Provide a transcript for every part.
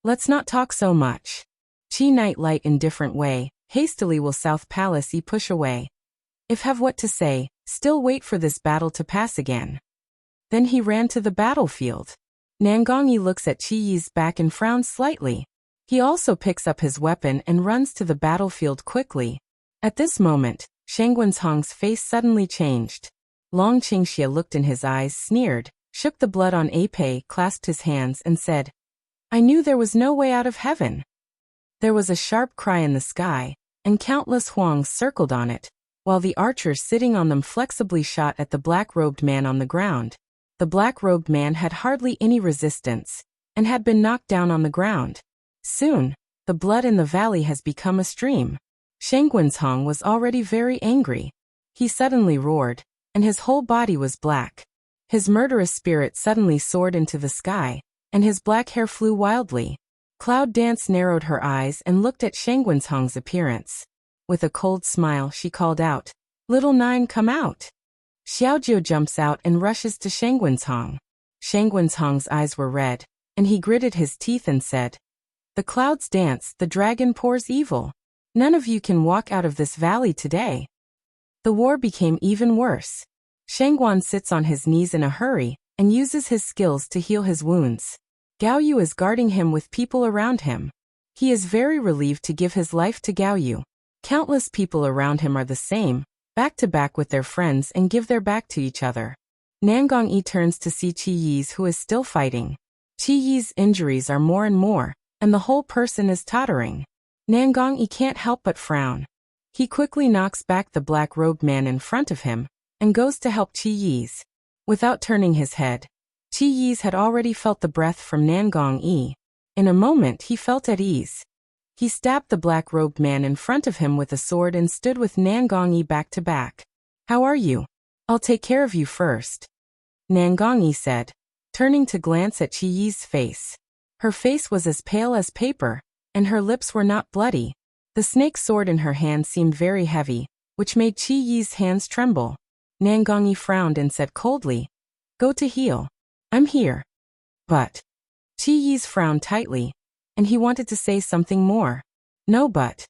Let's not talk so much. Chi Knight light indifferent way, hastily will South Palace push away. If have what to say, still wait for this battle to pass again. Then he ran to the battlefield. Nangongyi looks at Qi Yi's back and frowns slightly. He also picks up his weapon and runs to the battlefield quickly. At this moment, Shangguanzhong's face suddenly changed. Long Qingxia looked in his eyes, sneered, shook the blood on Apei, clasped his hands and said, I knew there was no way out of heaven. There was a sharp cry in the sky, and countless huangs circled on it, while the archers sitting on them flexibly shot at the black-robed man on the ground. The black-robed man had hardly any resistance, and had been knocked down on the ground. Soon, the blood in the valley has become a stream. Shangguanzhong was already very angry. He suddenly roared, and his whole body was black. His murderous spirit suddenly soared into the sky, and his black hair flew wildly. Cloud Dance narrowed her eyes and looked at Shangguanzhong's appearance. With a cold smile, she called out, Little Nine, come out. Xiaojiu jumps out and rushes to Shangguanzhong. Shangguanzhong's eyes were red, and he gritted his teeth and said, The clouds dance, the dragon pours evil. None of you can walk out of this valley today. The war became even worse. Shangguan sits on his knees in a hurry, and uses his skills to heal his wounds. Gao Yu is guarding him with people around him. He is very relieved to give his life to Gao Yu. Countless people around him are the same, back to back with their friends and give their back to each other. Nangongyi turns to see Qi Yi's who is still fighting. Qi Yi's injuries are more and more, and the whole person is tottering. Nangongyi can't help but frown. He quickly knocks back the black-robed man in front of him, and goes to help Qi Yi's. Without turning his head, Qi Yi's had already felt the breath from Nangongyi. In a moment he felt at ease. He stabbed the black-robed man in front of him with a sword and stood with Nangongyi back to back. How are you? I'll take care of you first, Nangongyi said, turning to glance at Qi Yi's face. Her face was as pale as paper, and her lips were not bloody. The snake sword in her hand seemed very heavy, which made Qi Yi's hands tremble. Nangongyi frowned and said coldly, Go to heal. I'm here. But Qi Yi's frowned tightly, and he wanted to say something more. No but.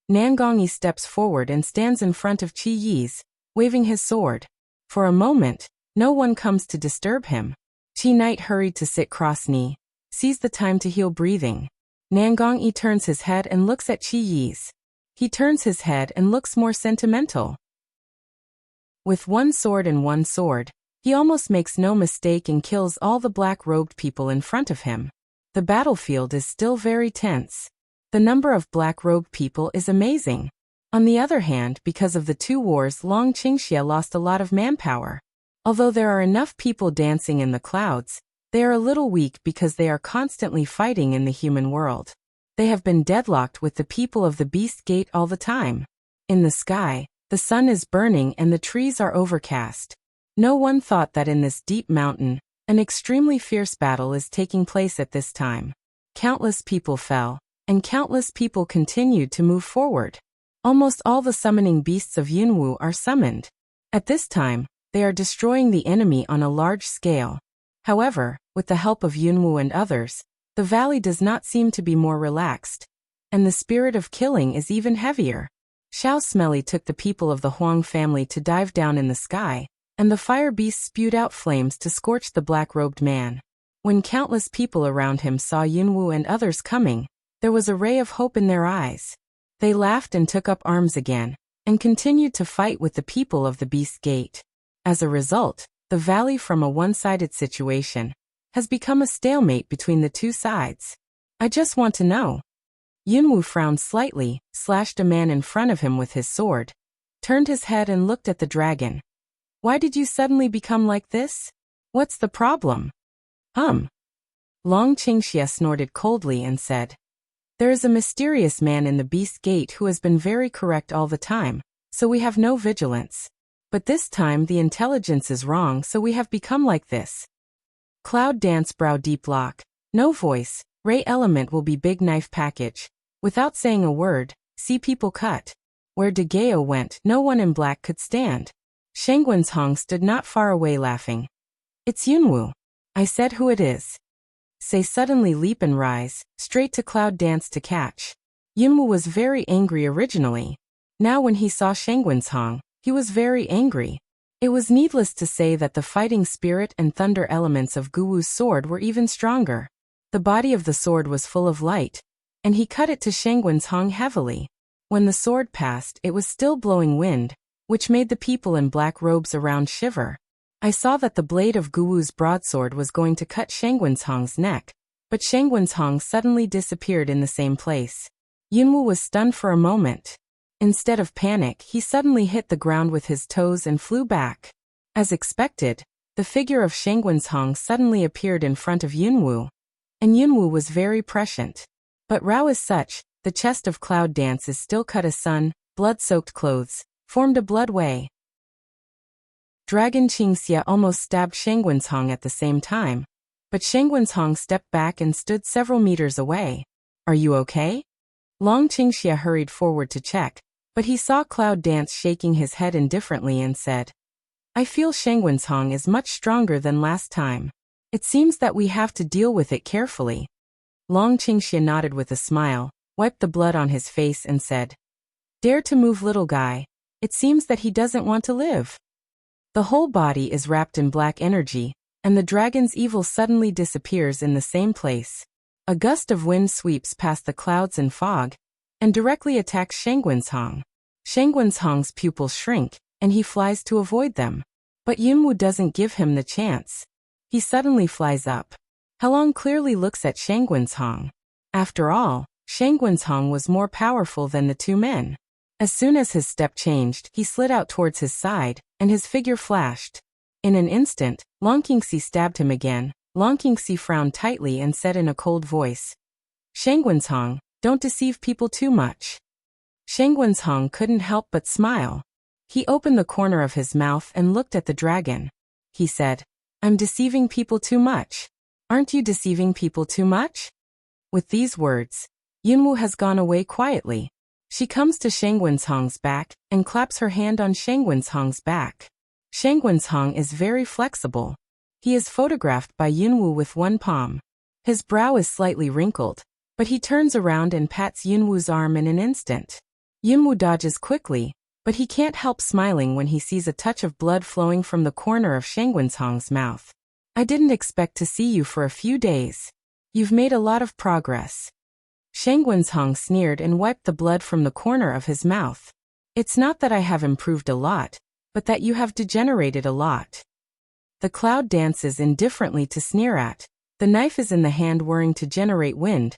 Nangongyi steps forward and stands in front of Qi Yi's, waving his sword. For a moment, no one comes to disturb him. Qi Knight hurried to sit cross-knee, seized the time to heal breathing. Nangongyi turns his head and looks at Qi Yi's. He turns his head and looks more sentimental. With one sword and one sword, he almost makes no mistake and kills all the black-robed people in front of him. The battlefield is still very tense. The number of black-robed people is amazing. On the other hand, because of the two wars, Long Qingxia lost a lot of manpower. Although there are enough people dancing in the clouds, they are a little weak because they are constantly fighting in the human world. They have been deadlocked with the people of the Beast Gate all the time. In the sky, the sun is burning and the trees are overcast. No one thought that in this deep mountain, an extremely fierce battle is taking place at this time. Countless people fell, and countless people continued to move forward. Almost all the summoning beasts of Yunwu are summoned. At this time, they are destroying the enemy on a large scale. However, with the help of Yunwu and others, the valley does not seem to be more relaxed, and the spirit of killing is even heavier. Xiao Smelly took the people of the Huang family to dive down in the sky, and the fire beast spewed out flames to scorch the black-robed man. When countless people around him saw Yunwu and others coming, there was a ray of hope in their eyes. They laughed and took up arms again, and continued to fight with the people of the Beast Gate. As a result, the valley from a one-sided situation has become a stalemate between the two sides. I just want to know. Yunwu frowned slightly, slashed a man in front of him with his sword, turned his head and looked at the dragon. Why did you suddenly become like this? What's the problem? Long Qingxia snorted coldly and said, There is a mysterious man in the Beast Gate who has been very correct all the time, so we have no vigilance. But this time the intelligence is wrong, so we have become like this. Cloud Dance brow deep lock. No voice. Ray element will be big knife package. Without saying a word, see people cut. Where Degeo went, no one in black could stand. Shangguanzhong stood not far away laughing. It's Yunwu. I said who it is. say suddenly leap and rise, straight to Cloud Dance to catch. Yunwu was very angry originally. Now when he saw Shanggunsong, he was very angry. It was needless to say that the fighting spirit and thunder elements of Guwu's sword were even stronger. The body of the sword was full of light, and he cut it to Shanggunsong heavily. When the sword passed, it was still blowing wind, which made the people in black robes around shiver. I saw that the blade of Guwu's broadsword was going to cut Shanggunsong's neck, but Shanggunsong suddenly disappeared in the same place. Yunwu was stunned for a moment. Instead of panic, he suddenly hit the ground with his toes and flew back. As expected, the figure of Shanggunsong suddenly appeared in front of Yunwu, and Yunwu was very prescient. But Rao is such, the chest of Cloud Dance is still cut as blood-soaked clothes, formed a blood way. Dragon Qingxia almost stabbed Shanggunsong at the same time, but Shanggunsong stepped back and stood several meters away. Are you okay? Long Qingxia hurried forward to check, but he saw Cloud Dance shaking his head indifferently and said, I feel Shanggunsong is much stronger than last time. It seems that we have to deal with it carefully. Long Qingxia nodded with a smile, wiped the blood on his face and said, Dare to move, little guy. It seems that he doesn't want to live. The whole body is wrapped in black energy, and the dragon's evil suddenly disappears in the same place. A gust of wind sweeps past the clouds and fog, and directly attacks Shanggunsong. Shanggunsong's pupils shrink, and he flies to avoid them. But Yunwu doesn't give him the chance. He suddenly flies up. Halong clearly looks at Shanggunsong. After all, Shanggunsong was more powerful than the two men. As soon as his step changed, he slid out towards his side, and his figure flashed. In an instant, Long Qingxi stabbed him again. Long Qingxi frowned tightly and said in a cold voice, Shanggunsong, don't deceive people too much. Shanggunsong couldn't help but smile. He opened the corner of his mouth and looked at the dragon. He said, I'm deceiving people too much. Aren't you deceiving people too much? With these words, Yunwu has gone away quietly. She comes to Shanggunsong's back and claps her hand on Shanggunsong's back. Shanggunsong is very flexible. He is photographed by Yunwu with one palm. His brow is slightly wrinkled, but he turns around and pats Yunwu's arm in an instant. Yunwu dodges quickly, but he can't help smiling when he sees a touch of blood flowing from the corner of Shanggunsong's mouth. I didn't expect to see you for a few days. You've made a lot of progress. Shanggunsong sneered and wiped the blood from the corner of his mouth. It's not that I have improved a lot, but that you have degenerated a lot. The cloud dances indifferently to sneer at. The knife is in the hand whirring to generate wind,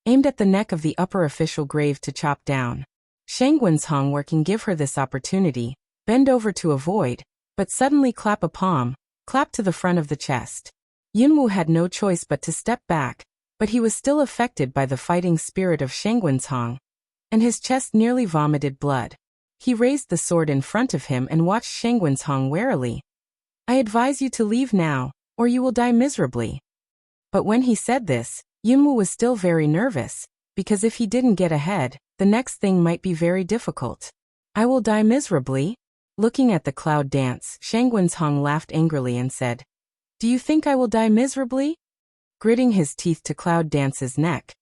aimed at the neck of the upper official grave to chop down. Shanggunsong working give her this opportunity, bend over to avoid, but suddenly clap a palm, clap to the front of the chest. Yunwu had no choice but to step back, but he was still affected by the fighting spirit of Shanggunsong, and his chest nearly vomited blood. He raised the sword in front of him and watched Shanggunsong warily. I advise you to leave now, or you will die miserably. But when he said this, Yunwu was still very nervous, because if he didn't get ahead, the next thing might be very difficult. I will die miserably? Looking at the cloud dance, Shanggunsong laughed angrily and said, Do you think I will die miserably? Gritting his teeth to Cloud Dance's neck.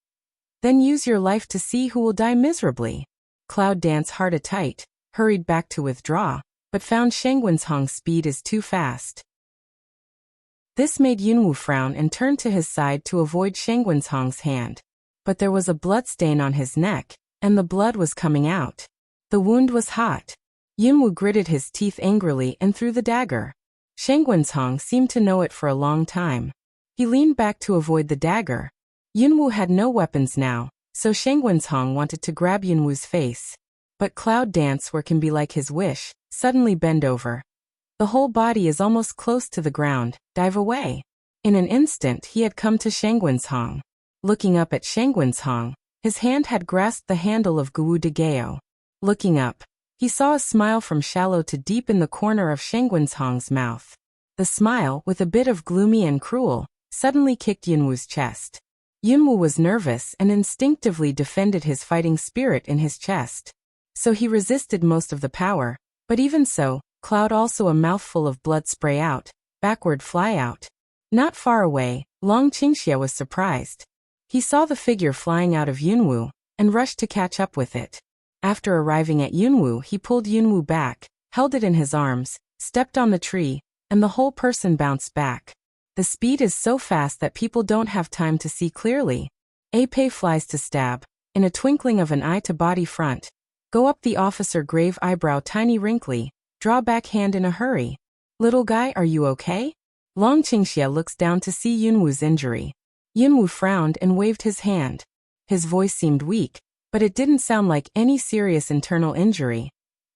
Then use your life to see who will die miserably. Cloud Dance heart tight, hurried back to withdraw, but found Shanggunsong's speed is too fast. This made Yunwu frown and turn to his side to avoid Shanggunsong's hand. But there was a blood stain on his neck, and the blood was coming out. The wound was hot. Yunwu gritted his teeth angrily and threw the dagger. Shanggunsong seemed to know it for a long time. He leaned back to avoid the dagger. Yunwu had no weapons now, so Shanggunsong wanted to grab Yunwu's face. But Cloud Dance, where can be like his wish, suddenly bend over. The whole body is almost close to the ground, dive away. In an instant he had come to Shanggunsong. Looking up at Shanggunsong, his hand had grasped the handle of Guwu de Gao. Looking up, he saw a smile from shallow to deep in the corner of Shanggunsong's mouth. The smile, with a bit of gloomy and cruel, suddenly kicked Yunwu's chest. Yunwu was nervous and instinctively defended his fighting spirit in his chest. So he resisted most of the power, but even so, Cloud also a mouthful of blood spray out, backward fly out. Not far away, Long Qingxie was surprised. He saw the figure flying out of Yunwu, and rushed to catch up with it. After arriving at Yunwu, he pulled Yunwu back, held it in his arms, stepped on the tree, and the whole person bounced back. The speed is so fast that people don't have time to see clearly. Pei flies to stab, in a twinkling of an eye to body front. Go up the officer grave eyebrow tiny wrinkly, draw back hand in a hurry. Little guy, are you okay? Long Qingxie looks down to see Yunwu's injury. Yunwu frowned and waved his hand. His voice seemed weak, but it didn't sound like any serious internal injury.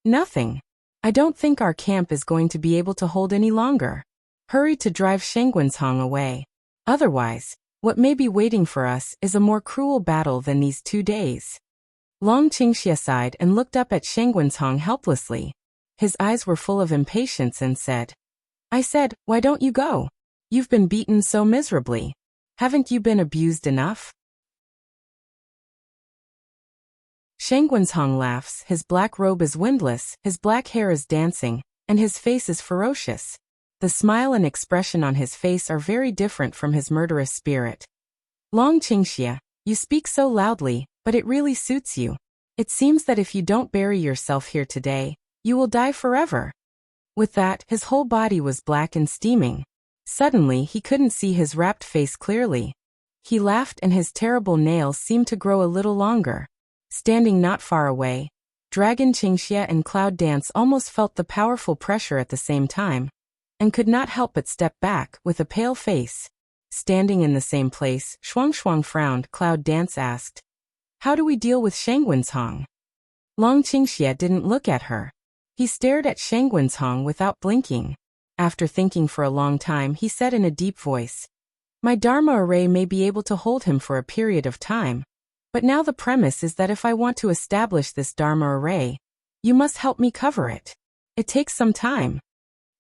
Nothing. I don't think our camp is going to be able to hold any longer. Hurry to drive Shengguanzhong away. Otherwise, what may be waiting for us is a more cruel battle than these 2 days. Long Qingxie sighed and looked up at Shengguanzhong helplessly. His eyes were full of impatience and said, I said, why don't you go? You've been beaten so miserably. Haven't you been abused enough? Shengguanzhong laughs, his black robe is windless, his black hair is dancing, and his face is ferocious. The smile and expression on his face are very different from his murderous spirit. Long Qingxie, you speak so loudly, but it really suits you. It seems that if you don't bury yourself here today, you will die forever. With that, his whole body was black and steaming. Suddenly, he couldn't see his wrapped face clearly. He laughed and his terrible nails seemed to grow a little longer. Standing not far away, Dragon Qingxie and Cloud Dance almost felt the powerful pressure at the same time, and could not help but step back with a pale face. Standing in the same place, Shuang frowned. Cloud Dance asked, how do we deal with Shengguanzhong? Long Qingxie didn't look at her. He stared at Shengguanzhong without blinking. After thinking for a long time, he said in a deep voice, my Dharma array may be able to hold him for a period of time. But now the premise is that if I want to establish this Dharma array, you must help me cover it. It takes some time.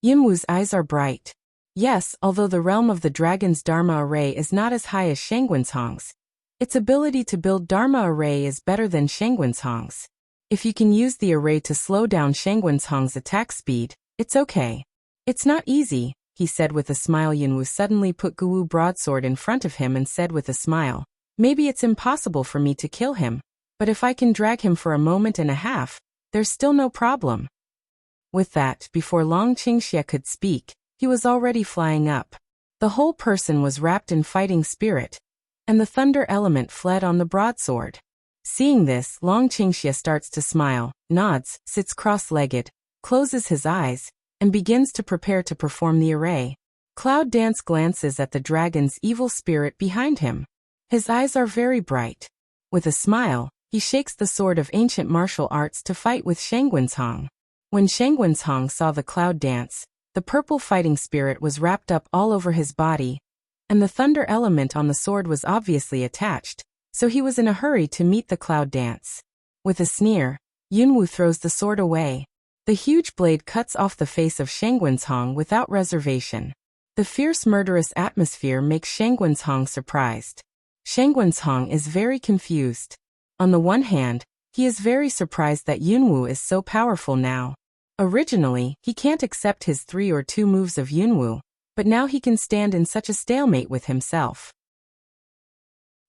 Yunwu's eyes are bright. Yes, although the realm of the dragon's Dharma array is not as high as Shengguanzhong's, its ability to build Dharma array is better than Shengguanzhong's. If you can use the array to slow down Shengguanzhong's attack speed, it's okay. It's not easy, he said with a smile. Yunwu suddenly put Guwu broadsword in front of him and said with a smile, maybe it's impossible for me to kill him, but if I can drag him for a moment and a half, there's still no problem. With that, before Long Qingxie could speak, he was already flying up. The whole person was wrapped in fighting spirit, and the thunder element fled on the broadsword. Seeing this, Long Qingxie starts to smile, nods, sits cross-legged, closes his eyes, and begins to prepare to perform the array. Cloud Dance glances at the dragon's evil spirit behind him. His eyes are very bright. With a smile, he shakes the sword of ancient martial arts to fight with Shengguanzhong. When Shengguanzhong saw the Cloud Dance, the purple fighting spirit was wrapped up all over his body, and the thunder element on the sword was obviously attached, so he was in a hurry to meet the Cloud Dance. With a sneer, Yunwu throws the sword away. The huge blade cuts off the face of Shengguanzhong without reservation. The fierce murderous atmosphere makes Shengguanzhong surprised. Shengguanzhong is very confused. On the one hand, he is very surprised that Yunwu is so powerful now. Originally, he can't accept his 3 or 2 moves of Yunwu, but now he can stand in such a stalemate with himself.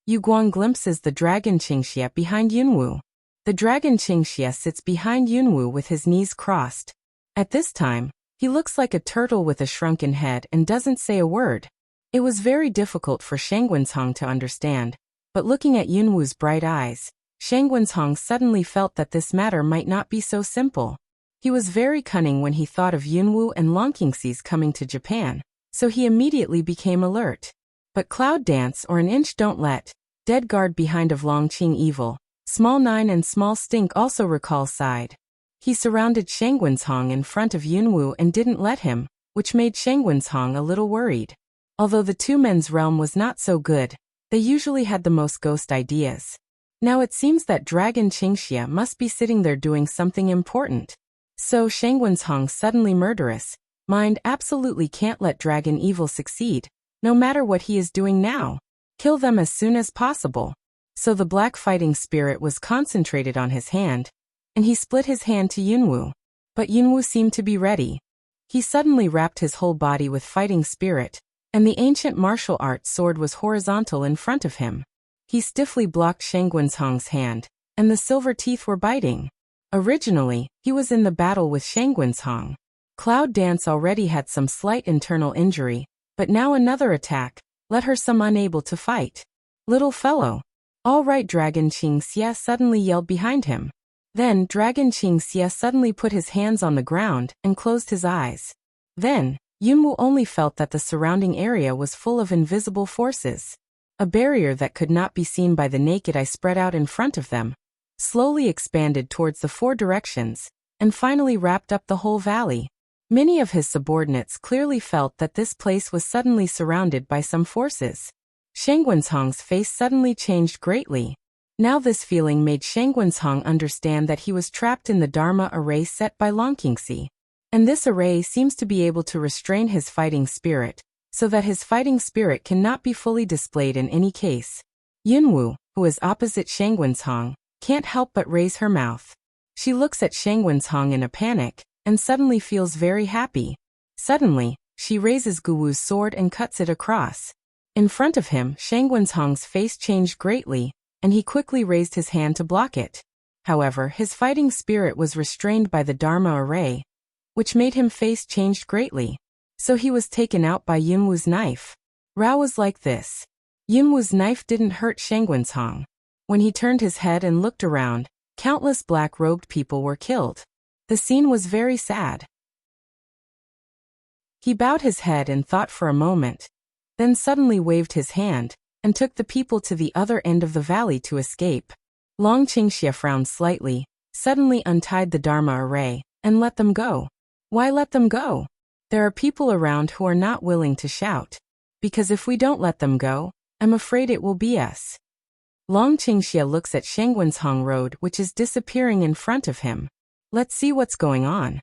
Yu Guang glimpses the Dragon Qingxie behind Yunwu. The Dragon Qingxie sits behind Yunwu with his knees crossed. At this time, he looks like a turtle with a shrunken head and doesn't say a word. It was very difficult for Shengguanzhong to understand, but looking at Yunwu's bright eyes, Shengguanzhong suddenly felt that this matter might not be so simple. He was very cunning when he thought of Yunwu and Longqingxi's coming to Japan, so he immediately became alert. But Cloud Dance or an inch don't let, dead guard behind of Longqing evil, Small 9 and Small Stink also recall side. He surrounded Shengguanzhong in front of Yunwu and didn't let him, which made Shengguanzhong a little worried. Although the 2 men's realm was not so good, they usually had the most ghost ideas. Now it seems that Dragon Qingxie must be sitting there doing something important. So Shengguanzhong suddenly murderous, mind absolutely can't let Dragon Evil succeed, no matter what he is doing now. Kill them as soon as possible. So the black fighting spirit was concentrated on his hand, and he split his hand to Yunwu. But Yunwu seemed to be ready. He suddenly wrapped his whole body with fighting spirit, and the ancient martial arts sword was horizontal in front of him. He stiffly blocked Shangguanzhang's hand, and the silver teeth were biting. Originally, he was in the battle with Shangguanzhang. Cloud Dance already had some slight internal injury, but now another attack left her some unable to fight. Little fellow. All right, Dragon Qingxia suddenly yelled behind him. Then Dragon Qingxia suddenly put his hands on the ground and closed his eyes. Then, Yunwu only felt that the surrounding area was full of invisible forces. A barrier that could not be seen by the naked eye spread out in front of them, slowly expanded towards the 4 directions, and finally wrapped up the whole valley. Many of his subordinates clearly felt that this place was suddenly surrounded by some forces. Shangguanzhang's face suddenly changed greatly. Now this feeling made Shangguanzhang understand that he was trapped in the Dharma array set by Longqingxi. And this array seems to be able to restrain his fighting spirit, so that his fighting spirit cannot be fully displayed in any case. Yunwu, who is opposite Shangguanzhang, can't help but raise her mouth. She looks at Shangguanzhang in a panic, and suddenly feels very happy. Suddenly, she raises Guwu's sword and cuts it across. In front of him, Shangguanzhang's face changed greatly, and he quickly raised his hand to block it. However, his fighting spirit was restrained by the Dharma array, which made him face changed greatly. So he was taken out by Yunwu's knife. Rao was like this. Yunwu's knife didn't hurt Shangguanzhang. When he turned his head and looked around, countless black-robed people were killed. The scene was very sad. He bowed his head and thought for a moment, then suddenly waved his hand, and took the people to the other end of the valley to escape. Long Qingxia frowned slightly, suddenly untied the Dharma array, and let them go. Why let them go? There are people around who are not willing to shout. Because if we don't let them go, I'm afraid it will be us. Long Qingxia looks at Shangguanzhang Road, which is disappearing in front of him. Let's see what's going on.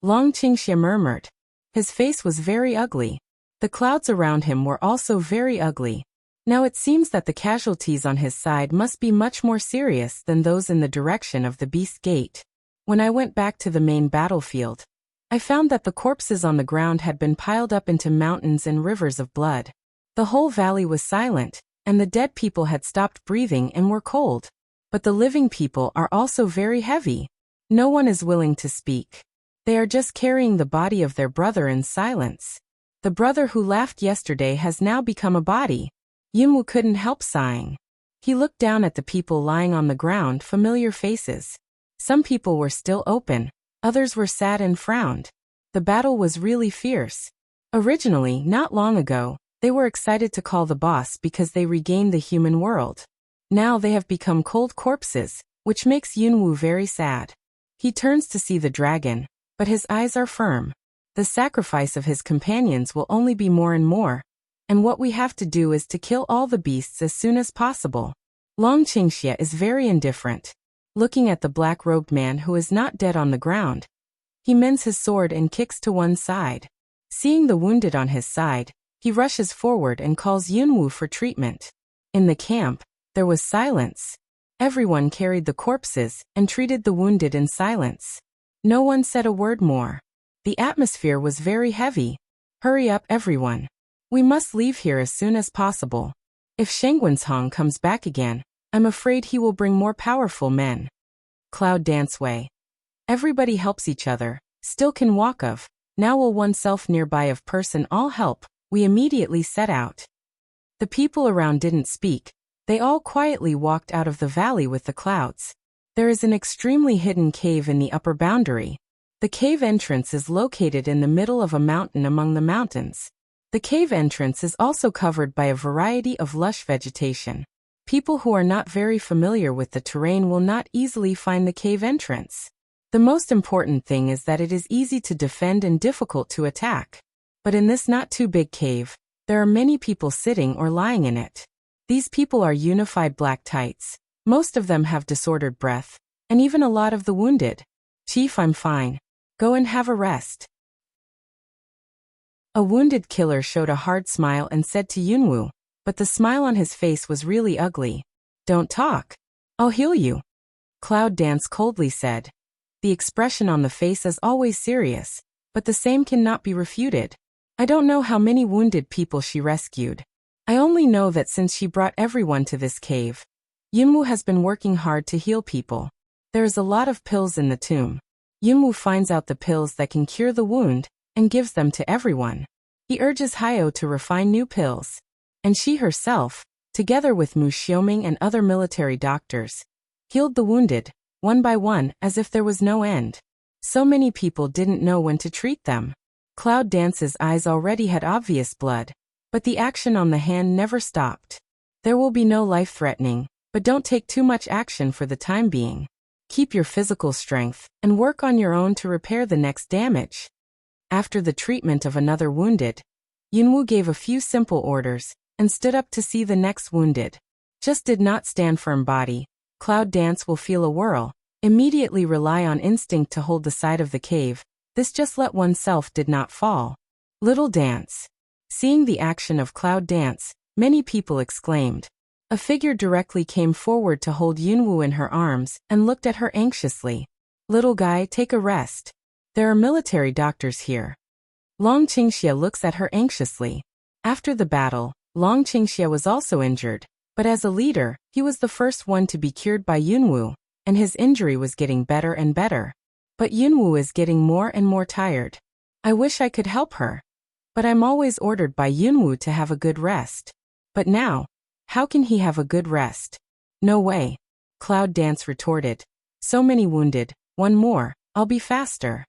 Long Qingxia murmured. His face was very ugly. The clouds around him were also very ugly. Now it seems that the casualties on his side must be much more serious than those in the direction of the Beast Gate. When I went back to the main battlefield, I found that the corpses on the ground had been piled up into mountains and rivers of blood. The whole valley was silent, and the dead people had stopped breathing and were cold. But the living people are also very heavy. No one is willing to speak. They are just carrying the body of their brother in silence. The brother who laughed yesterday has now become a body. Yunwu couldn't help sighing. He looked down at the people lying on the ground, familiar faces. Some people were still open, others were sad and frowned. The battle was really fierce. Originally, not long ago, they were excited to call the boss because they regained the human world. Now they have become cold corpses, which makes Yunwu very sad. He turns to see the dragon, but his eyes are firm. The sacrifice of his companions will only be more and more, and what we have to do is to kill all the beasts as soon as possible. Long Qingxia is very indifferent. Looking at the black-robed man who is not dead on the ground, he mends his sword and kicks to one side. Seeing the wounded on his side, he rushes forward and calls Yunwu for treatment. In the camp, there was silence. Everyone carried the corpses and treated the wounded in silence. No one said a word more. The atmosphere was very heavy. Hurry up, everyone. We must leave here as soon as possible. If Shangguanzhang comes back again, I'm afraid he will bring more powerful men. Cloud Dance Way. Everybody helps each other, still can walk of, now will oneself nearby of person all help, we immediately set out. The people around didn't speak, they all quietly walked out of the valley with the clouds. There is an extremely hidden cave in the upper boundary. The cave entrance is located in the middle of a mountain among the mountains. The cave entrance is also covered by a variety of lush vegetation. People who are not very familiar with the terrain will not easily find the cave entrance. The most important thing is that it is easy to defend and difficult to attack. But in this not too big cave, there are many people sitting or lying in it. These people are unified black tights. Most of them have disordered breath, and even a lot of the wounded. Chief, I'm fine. Go and have a rest. A wounded killer showed a hard smile and said to Yunwu, but the smile on his face was really ugly. Don't talk. I'll heal you. Cloud Dance coldly said. The expression on the face is always serious, but the same cannot be refuted. I don't know how many wounded people she rescued. I only know that since she brought everyone to this cave, Yunwu has been working hard to heal people. There is a lot of pills in the tomb. Yunwu finds out the pills that can cure the wound and gives them to everyone. He urges Hayo to refine new pills. And she herself, together with Mu Xiaoming and other military doctors, healed the wounded, one by one, as if there was no end. So many people didn't know when to treat them. Cloud Dance's eyes already had obvious blood, but the action on the hand never stopped. There will be no life-threatening, but don't take too much action for the time being. Keep your physical strength and work on your own to repair the next damage. After the treatment of another wounded, Yunwu gave a few simple orders and stood up to see the next wounded. Just did not stand firm body. Cloud Dance will feel a whirl, immediately rely on instinct to hold the side of the cave. This just let oneself did not fall. Little Dance. Seeing the action of Cloud Dance, many people exclaimed. A figure directly came forward to hold Yunwu in her arms and looked at her anxiously. Little guy, take a rest. There are military doctors here. Long Qingxia looks at her anxiously. After the battle, Long Qingxia was also injured, but as a leader, he was the first one to be cured by Yunwu, and his injury was getting better and better. But Yunwu is getting more and more tired. I wish I could help her. But I'm always ordered by Yunwu to have a good rest. But now, how can he have a good rest? No way. Cloud Dance retorted. So many wounded, one more, I'll be faster.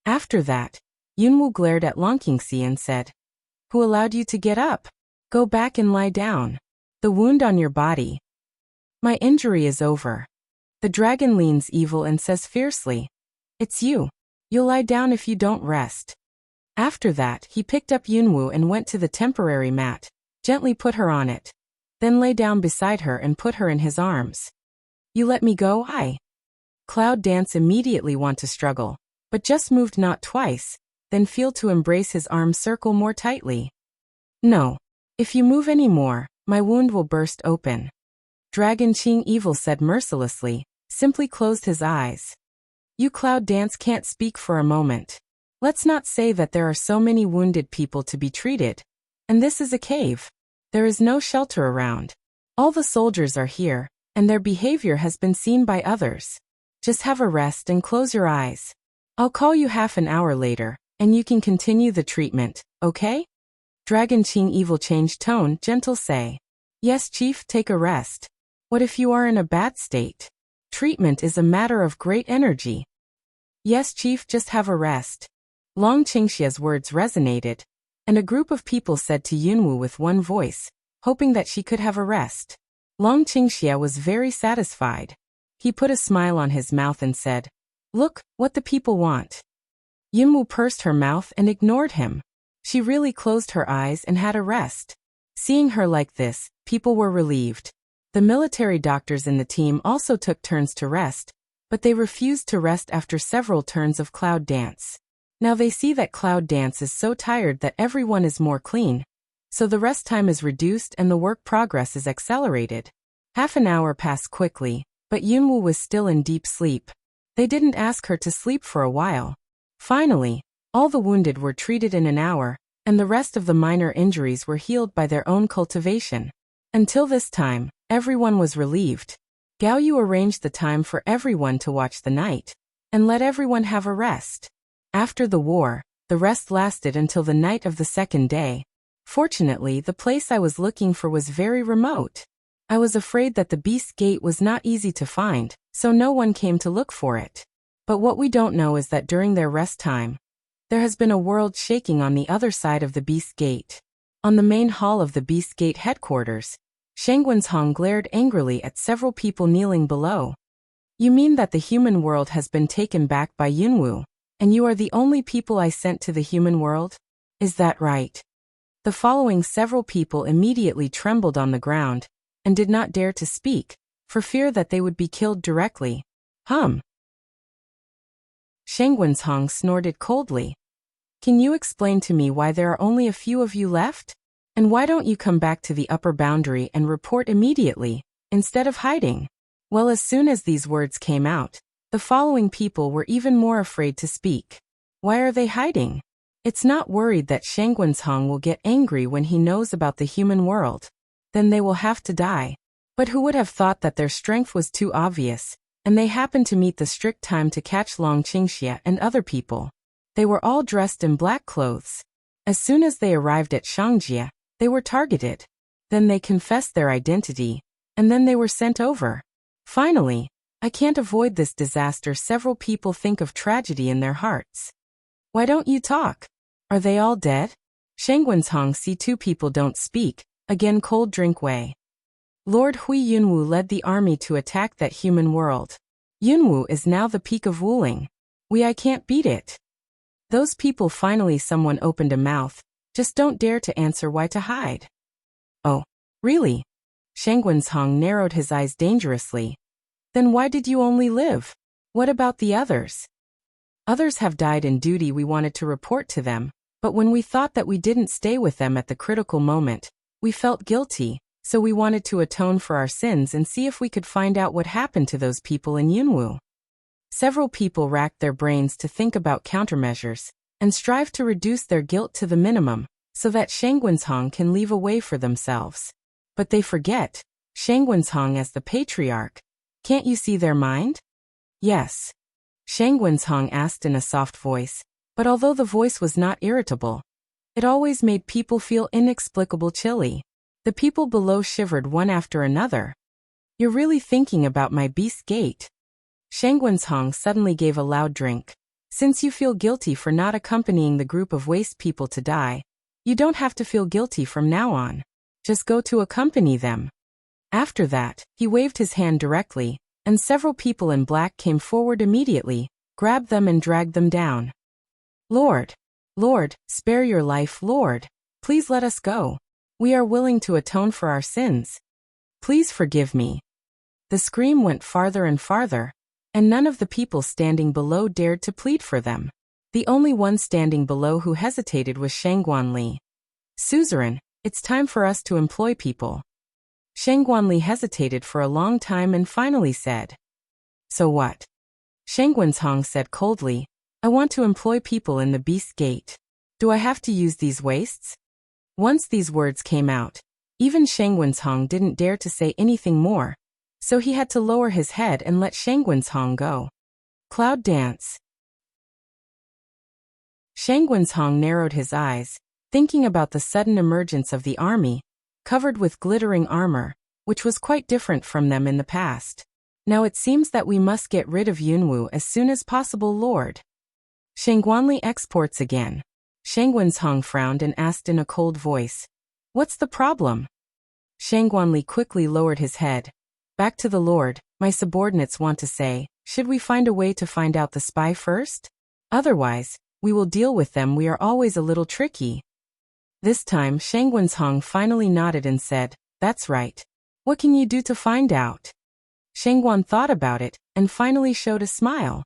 After that, Yunwu glared at Long Qingxi and said, Who allowed you to get up? Go back and lie down. The wound on your body. My injury is over. The dragon leans evil and says fiercely, It's you. You'll lie down if you don't rest. After that, he picked up Yunwu and went to the temporary mat, gently put her on it, then lay down beside her and put her in his arms. You let me go, Cloud Dance immediately want to struggle, but just moved not twice, then feel to embrace his arm circle more tightly. No. If you move any more, my wound will burst open. Dragon Qing Evil said mercilessly, simply closed his eyes. You Cloud Dance can't speak for a moment. Let's not say that there are so many wounded people to be treated. And this is a cave. There is no shelter around. All the soldiers are here, and their behavior has been seen by others. Just have a rest and close your eyes. I'll call you half an hour later, and you can continue the treatment, okay? Dragon Qing Evil changed tone, gentle say. Yes, Chief, take a rest. What if you are in a bad state? Treatment is a matter of great energy. Yes, Chief, just have a rest. Long Qingxia's words resonated, and a group of people said to Yunwu with one voice, hoping that she could have a rest. Long Qingxia was very satisfied. He put a smile on his mouth and said, Look, what the people want. Yunwu pursed her mouth and ignored him. She really closed her eyes and had a rest. Seeing her like this, people were relieved. The military doctors in the team also took turns to rest, but they refused to rest after several turns of Cloud Dance. Now they see that Cloud Dance is so tired that everyone is more clean, so the rest time is reduced and the work progress is accelerated. Half an hour passed quickly, but Yunwu was still in deep sleep. They didn't ask her to sleep for a while. Finally, all the wounded were treated in an hour, and the rest of the minor injuries were healed by their own cultivation. Until this time, everyone was relieved. Gao Yu arranged the time for everyone to watch the night, and let everyone have a rest. After the war, the rest lasted until the night of the second day. Fortunately, the place I was looking for was very remote. I was afraid that the Beast Gate was not easy to find, so no one came to look for it. But what we don't know is that during their rest time, there has been a world shaking on the other side of the Beast Gate. On the main hall of the Beast Gate headquarters, Shangwenshong glared angrily at several people kneeling below. You mean that the human world has been taken back by Yunwu, and you are the only people I sent to the human world? Is that right? The following several people immediately trembled on the ground, and did not dare to speak, for fear that they would be killed directly. Shangwenshong snorted coldly. Can you explain to me why there are only a few of you left? And why don't you come back to the upper boundary and report immediately, instead of hiding? Well, as soon as these words came out, the following people were even more afraid to speak. Why are they hiding? It's not worried that Shangguanzhong will get angry when he knows about the human world. Then they will have to die. But who would have thought that their strength was too obvious, and they happened to meet the strict time to catch Long Qingxia and other people. They were all dressed in black clothes. As soon as they arrived at Shangjia, they were targeted. Then they confessed their identity, and then they were sent over. Finally, I can't avoid this disaster. Several people think of tragedy in their hearts. Why don't you talk? Are they all dead? Shangguanzhong see two people don't speak, again cold drink Wei. Lord Hui Yunwu led the army to attack that human world. Yunwu is now the peak of Wuling. I can't beat it. Those people finally someone opened a mouth, just don't dare to answer why to hide. Oh, really? Shangguanzhong narrowed his eyes dangerously. Then why did you only live? What about the others? Others have died in duty. We wanted to report to them, but when we thought that we didn't stay with them at the critical moment, we felt guilty, so we wanted to atone for our sins and see if we could find out what happened to those people in Yunwu. Several people racked their brains to think about countermeasures, and strive to reduce their guilt to the minimum, so that Shangguanzhong can leave a way for themselves. But they forget, Shangguanzhong as the patriarch. Can't you see their mind? Yes. Shangguanzhong asked in a soft voice, but although the voice was not irritable, it always made people feel inexplicable chilly. The people below shivered one after another. You're really thinking about my beast gate? Shangguanzhong suddenly gave a loud drink. Since you feel guilty for not accompanying the group of waste people to die, you don't have to feel guilty from now on. Just go to accompany them. After that, he waved his hand directly, and several people in black came forward immediately, grabbed them and dragged them down. Lord! Lord, spare your life, Lord! Please let us go. We are willing to atone for our sins. Please forgive me. The scream went farther and farther, and none of the people standing below dared to plead for them. The only one standing below who hesitated was Shangguanli. Suzerain, it's time for us to employ people. Shangguanli hesitated for a long time and finally said, So what? Shangguanzhong said coldly, I want to employ people in the Beast Gate. Do I have to use these wastes? Once these words came out, even Shangguanzhong didn't dare to say anything more, so he had to lower his head and let Shangguanzhong go. Cloud dance. Shangguanzhong narrowed his eyes, thinking about the sudden emergence of the army, covered with glittering armor, which was quite different from them in the past. Now it seems that we must get rid of Yunwu as soon as possible, Lord. Shangguanli exports again. Shangguanzhong frowned and asked in a cold voice, What's the problem? Shangguanli quickly lowered his head. Back to the Lord, my subordinates want to say, should we find a way to find out the spy first? Otherwise, we will deal with them. We are always a little tricky. This time Shangguanzhong finally nodded and said, That's right. What can you do to find out? Shangguan thought about it, and finally showed a smile.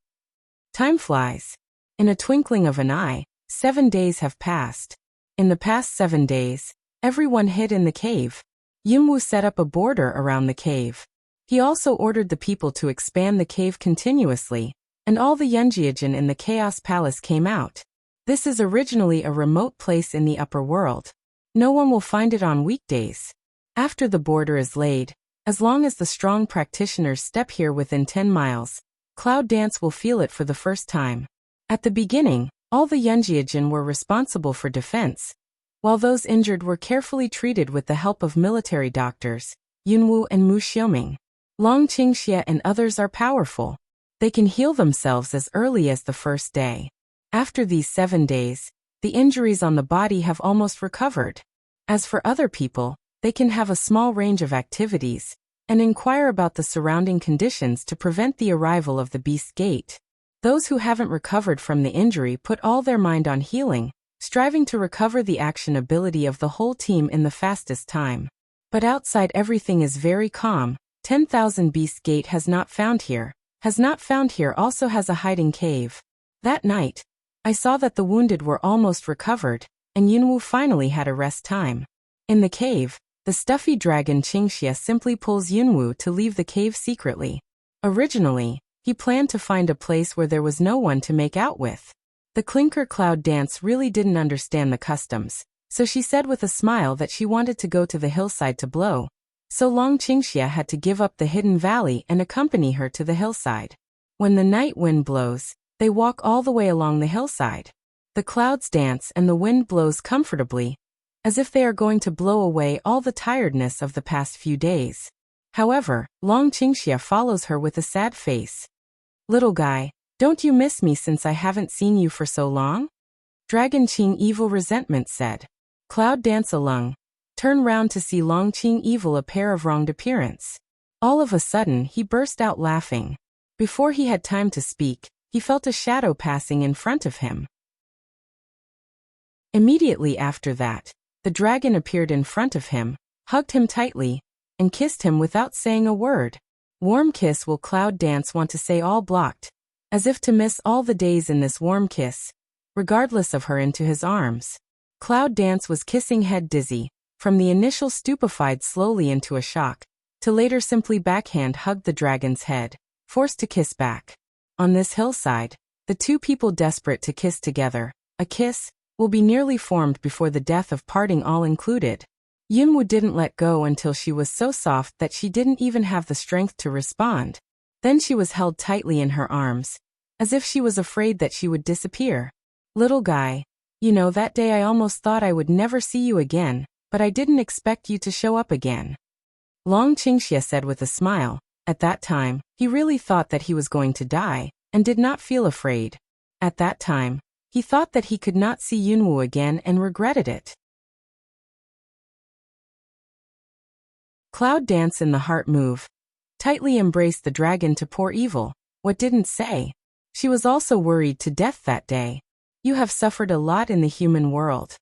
Time flies. In a twinkling of an eye, 7 days have passed. In the past 7 days, everyone hid in the cave. Yunwu set up a border around the cave. He also ordered the people to expand the cave continuously, and all the Yunjiajin in the Chaos Palace came out. This is originally a remote place in the upper world. No one will find it on weekdays. After the border is laid, as long as the strong practitioners step here within 10 miles, Cloud Dance will feel it for the first time. At the beginning, all the Yunjiajin were responsible for defense, while those injured were carefully treated with the help of military doctors, Yunwu and Mu Xiuming. Long Qingxia and others are powerful. They can heal themselves as early as the first day. After these 7 days, the injuries on the body have almost recovered. As for other people, they can have a small range of activities, and inquire about the surrounding conditions to prevent the arrival of the Beast Gate. Those who haven't recovered from the injury put all their mind on healing, striving to recover the action ability of the whole team in the fastest time. But outside everything is very calm. 10,000 Beast Gate has not found here also has a hiding cave. That night, I saw that the wounded were almost recovered, and Yunwu finally had a rest time. In the cave, the stuffy dragon Qingxia simply pulls Yunwu to leave the cave secretly. Originally, he planned to find a place where there was no one to make out with. The clinker cloud dance really didn't understand the customs, so she said with a smile that she wanted to go to the hillside to blow, so Long Qingxia had to give up the hidden valley and accompany her to the hillside. When the night wind blows, they walk all the way along the hillside. The clouds dance and the wind blows comfortably, as if they are going to blow away all the tiredness of the past few days. However, Long Qingxia follows her with a sad face. "Little guy, don't you miss me since I haven't seen you for so long?" Dragon Qing Evil Resentment said. Cloud Dance Alung turned round to see Long Qing Evil a pair of wronged appearance. All of a sudden he burst out laughing. Before he had time to speak, he felt a shadow passing in front of him. Immediately after that, the dragon appeared in front of him, hugged him tightly, and kissed him without saying a word. Warm kiss will Cloud Dance want to say all blocked, as if to miss all the days in this warm kiss, regardless of her into his arms. Cloud Dance was kissing head dizzy, from the initial stupefied slowly into a shock, to later simply backhand hugged the dragon's head, forced to kiss back. On this hillside, the two people desperate to kiss together, a kiss, will be nearly formed before the death of parting all included. Yunwu didn't let go until she was so soft that she didn't even have the strength to respond. Then she was held tightly in her arms, as if she was afraid that she would disappear. "Little guy, you know that day I almost thought I would never see you again, but I didn't expect you to show up again," Long Qingxia said with a smile. At that time, he really thought that he was going to die, and did not feel afraid. At that time, he thought that he could not see Yunwu again and regretted it. Cloud Dance in the heart move. Tightly embraced the dragon to poor Evil. What didn't say? She was also worried to death that day. "You have suffered a lot in the human world."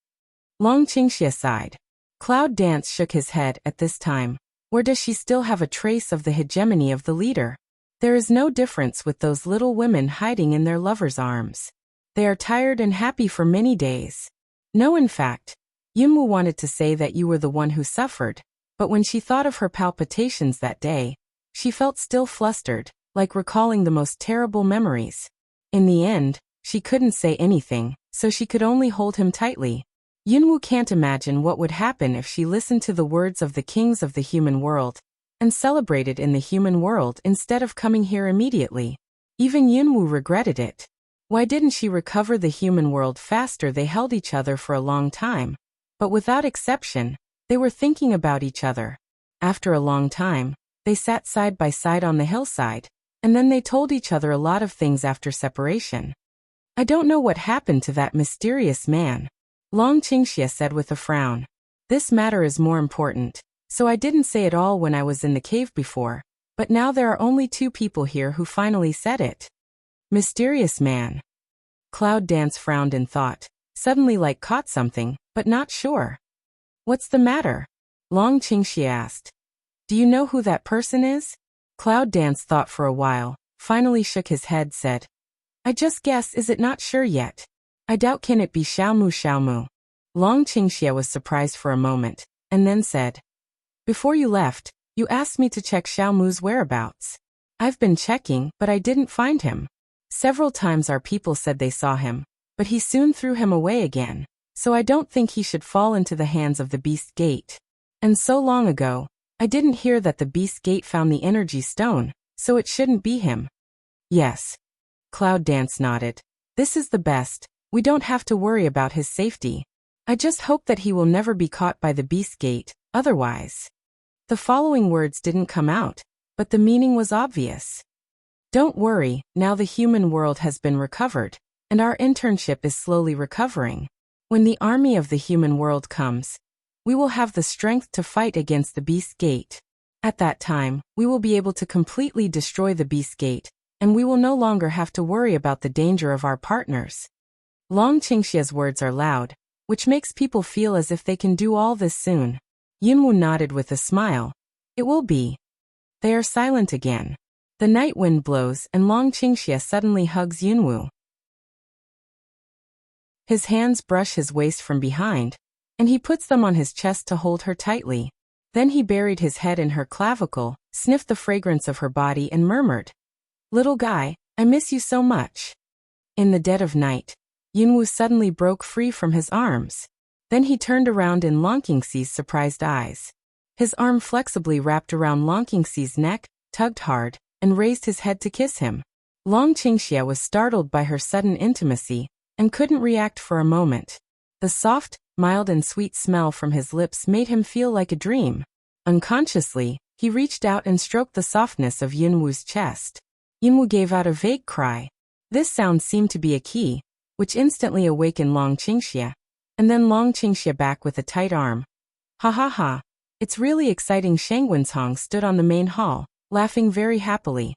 Long Qingxia sighed. Cloud Dance shook his head at this time. Where does she still have a trace of the hegemony of the leader? There is no difference with those little women hiding in their lovers' arms. They are tired and happy for many days. No, in fact, Yunwu wanted to say that you were the one who suffered, but when she thought of her palpitations that day, she felt still flustered, like recalling the most terrible memories. In the end, she couldn't say anything, so she could only hold him tightly. Yunwu can't imagine what would happen if she listened to the words of the kings of the human world, and celebrated in the human world instead of coming here immediately. Even Yunwu regretted it. Why didn't she recover the human world faster? They held each other for a long time, but without exception, they were thinking about each other. After a long time, they sat side by side on the hillside, and then they told each other a lot of things after separation. "I don't know what happened to that mysterious man," Long Qingxia said with a frown. "This matter is more important, so I didn't say it all when I was in the cave before, but now there are only two people here who finally said it." "Mysterious man." Cloud Dance frowned in thought, suddenly like caught something, but not sure. "What's the matter?" Long Qingxia asked. "Do you know who that person is?" Cloud Dance thought for a while, finally shook his head, said, "I just guess is it not sure yet. I doubt can it be Xiaomu. Long Qingxia was surprised for a moment, and then said, "Before you left, you asked me to check Xiaomu's whereabouts. I've been checking, but I didn't find him. Several times our people said they saw him, but he soon threw him away again, so I don't think he should fall into the hands of the Beast Gate. And so long ago, I didn't hear that the Beast Gate found the energy stone, so it shouldn't be him." "Yes." Cloud Dance nodded. "This is the best. We don't have to worry about his safety. I just hope that he will never be caught by the Beast Gate, otherwise." The following words didn't come out, but the meaning was obvious. "Don't worry, now the human world has been recovered, and our internship is slowly recovering. When the army of the human world comes, we will have the strength to fight against the Beast Gate. At that time, we will be able to completely destroy the Beast Gate, and we will no longer have to worry about the danger of our partners." Long Qingxia's words are loud, which makes people feel as if they can do all this soon. Yunwu nodded with a smile. "It will be." They are silent again. The night wind blows and Long Qingxia suddenly hugs Yunwu. His hands brush his waist from behind, and he puts them on his chest to hold her tightly. Then he buried his head in her clavicle, sniffed the fragrance of her body and murmured, "Little guy, I miss you so much." In the dead of night, Yunwu suddenly broke free from his arms. Then he turned around in Long Qingxi's surprised eyes. His arm flexibly wrapped around Long Qingxi's neck, tugged hard, and raised his head to kiss him. Long Qingxia was startled by her sudden intimacy and couldn't react for a moment. The soft, mild and sweet smell from his lips made him feel like a dream. Unconsciously, he reached out and stroked the softness of Yunwu's chest. Yunwu gave out a vague cry. This sound seemed to be a key, which instantly awakened Long Qingxia. And then Long Qingxia back with a tight arm. Ha ha ha. It's really exciting. Shangwenshong stood on the main hall, laughing very happily.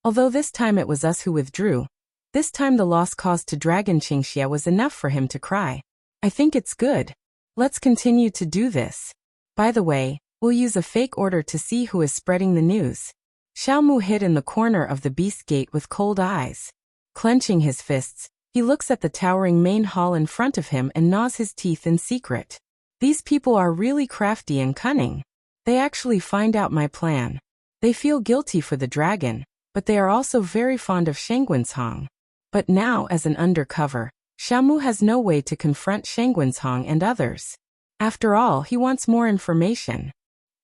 Although this time it was us who withdrew, this time the loss caused to Dragon Qingxia was enough for him to cry. I think it's good. Let's continue to do this. By the way, we'll use a fake order to see who is spreading the news. Xiaomu hid in the corner of the beast gate with cold eyes. Clenching his fists, he looks at the towering main hall in front of him and gnaws his teeth in secret. These people are really crafty and cunning. They actually find out my plan. They feel guilty for the dragon, but they are also very fond of Shangwenshong. But now, as an undercover, Xiaomu has no way to confront Shangwenshong and others. After all, he wants more information.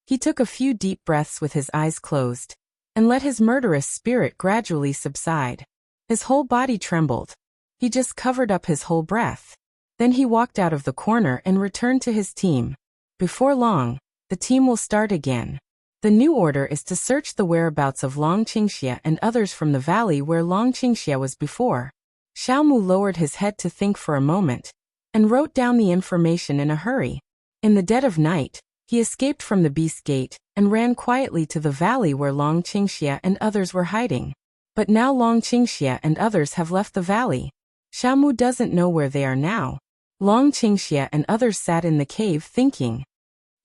He took a few deep breaths with his eyes closed, and let his murderous spirit gradually subside. His whole body trembled. He just covered up his whole breath. Then he walked out of the corner and returned to his team. Before long, the team will start again. The new order is to search the whereabouts of Long Qingxia and others from the valley where Long Qingxia was before. Xiaomu lowered his head to think for a moment, and wrote down the information in a hurry. In the dead of night, he escaped from the beast gate, and ran quietly to the valley where Long Qingxia and others were hiding. But now Long Qingxia and others have left the valley. Xiaomu doesn't know where they are now. Long Qingxia and others sat in the cave thinking.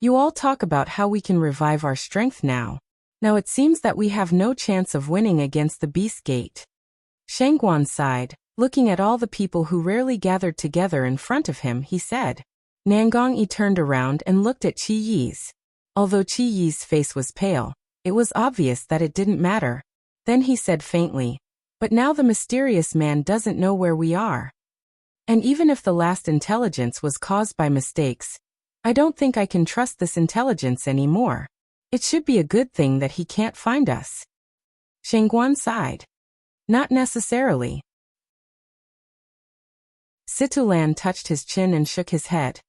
You all talk about how we can revive our strength now. Now it seems that we have no chance of winning against the beast gate. Shangguan sighed, looking at all the people who rarely gathered together in front of him. He said. Nangongyi turned around and looked at Qi Yi's. Although Qi Yi's face was pale, it was obvious that it didn't matter. Then he said faintly, but now the mysterious man doesn't know where we are. And even if the last intelligence was caused by mistakes, I don't think I can trust this intelligence anymore. It should be a good thing that he can't find us. Shangguan sighed. Not necessarily. Situlan touched his chin and shook his head.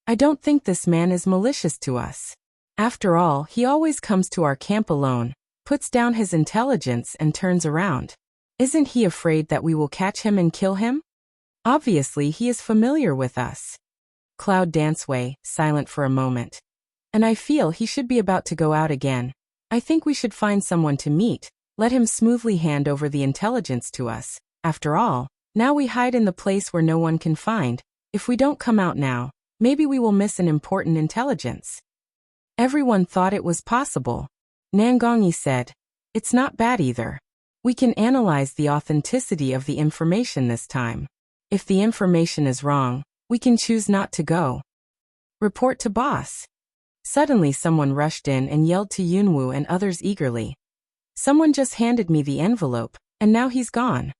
I don't think this man is malicious to us. After all, he always comes to our camp alone, puts down his intelligence and turns around. Isn't he afraid that we will catch him and kill him? Obviously, he is familiar with us. Cloud Danceway, silent for a moment. And I feel he should be about to go out again. I think we should find someone to meet, let him smoothly hand over the intelligence to us. After all, now we hide in the place where no one can find. If we don't come out now, maybe we will miss an important intelligence. Everyone thought it was possible. Nangongyi said. It's not bad either. We can analyze the authenticity of the information this time. If the information is wrong, we can choose not to go. Report to boss. Suddenly someone rushed in and yelled to Yunwu and others eagerly. Someone just handed me the envelope, and now he's gone.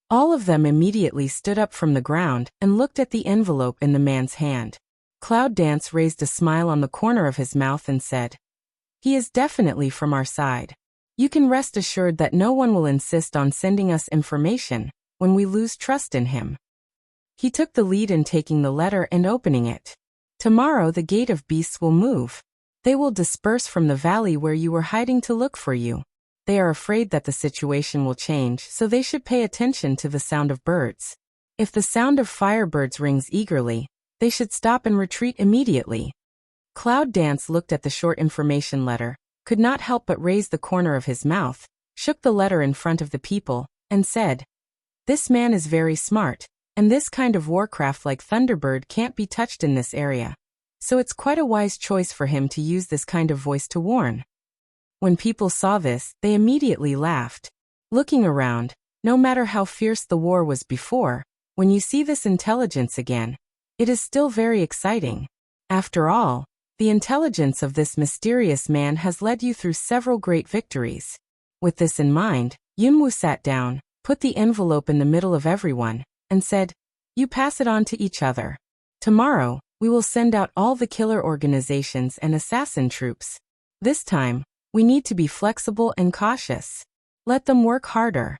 All of them immediately stood up from the ground and looked at the envelope in the man's hand. Cloud Dance raised a smile on the corner of his mouth and said, He is definitely from our side. You can rest assured that no one will insist on sending us information when we lose trust in him. He took the lead in taking the letter and opening it. Tomorrow the gate of beasts will move. They will disperse from the valley where you were hiding to look for you. They are afraid that the situation will change, so they should pay attention to the sound of birds. If the sound of firebirds rings eagerly, they should stop and retreat immediately. Cloud Dance looked at the short information letter, could not help but raise the corner of his mouth, shook the letter in front of the people, and said, This man is very smart, and this kind of warcraft like Thunderbird can't be touched in this area. So it's quite a wise choice for him to use this kind of voice to warn. When people saw this, they immediately laughed. Looking around, no matter how fierce the war was before, when you see this intelligence again, it is still very exciting. After all, the intelligence of this mysterious man has led you through several great victories. With this in mind, Yunwu sat down, put the envelope in the middle of everyone, and said, You pass it on to each other. Tomorrow, we will send out all the killer organizations and assassin troops. This time, we need to be flexible and cautious. Let them work harder.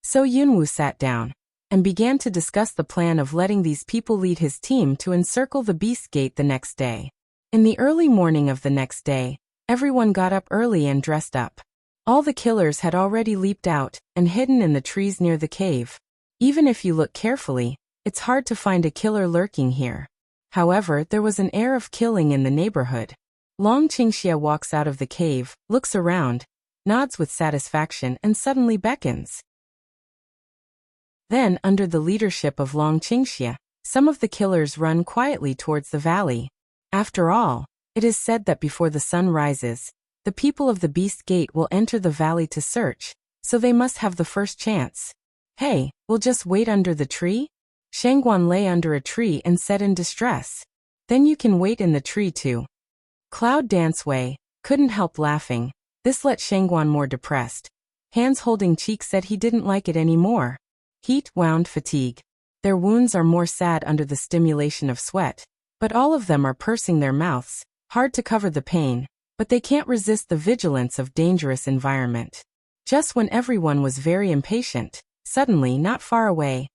So Yunwu sat down and began to discuss the plan of letting these people lead his team to encircle the Beast Gate the next day. In the early morning of the next day, everyone got up early and dressed up. All the killers had already leaped out and hidden in the trees near the cave. Even if you look carefully, it's hard to find a killer lurking here. However, there was an air of killing in the neighborhood. Long Qingxia walks out of the cave, looks around, nods with satisfaction and suddenly beckons. Then, under the leadership of Long Qingxia, some of the killers run quietly towards the valley. After all, it is said that before the sun rises, the people of the Beast Gate will enter the valley to search, so they must have the first chance. Hey, we'll just wait under the tree? Shangguan lay under a tree and said in distress. Then you can wait in the tree too. Cloud Dance Wei couldn't help laughing. This let Shangguan more depressed. Hands holding cheek said he didn't like it anymore. Heat, wound, fatigue. Their wounds are more sad under the stimulation of sweat, but all of them are pursing their mouths, hard to cover the pain, but they can't resist the vigilance of dangerous environment. Just when everyone was very impatient, suddenly, not far away,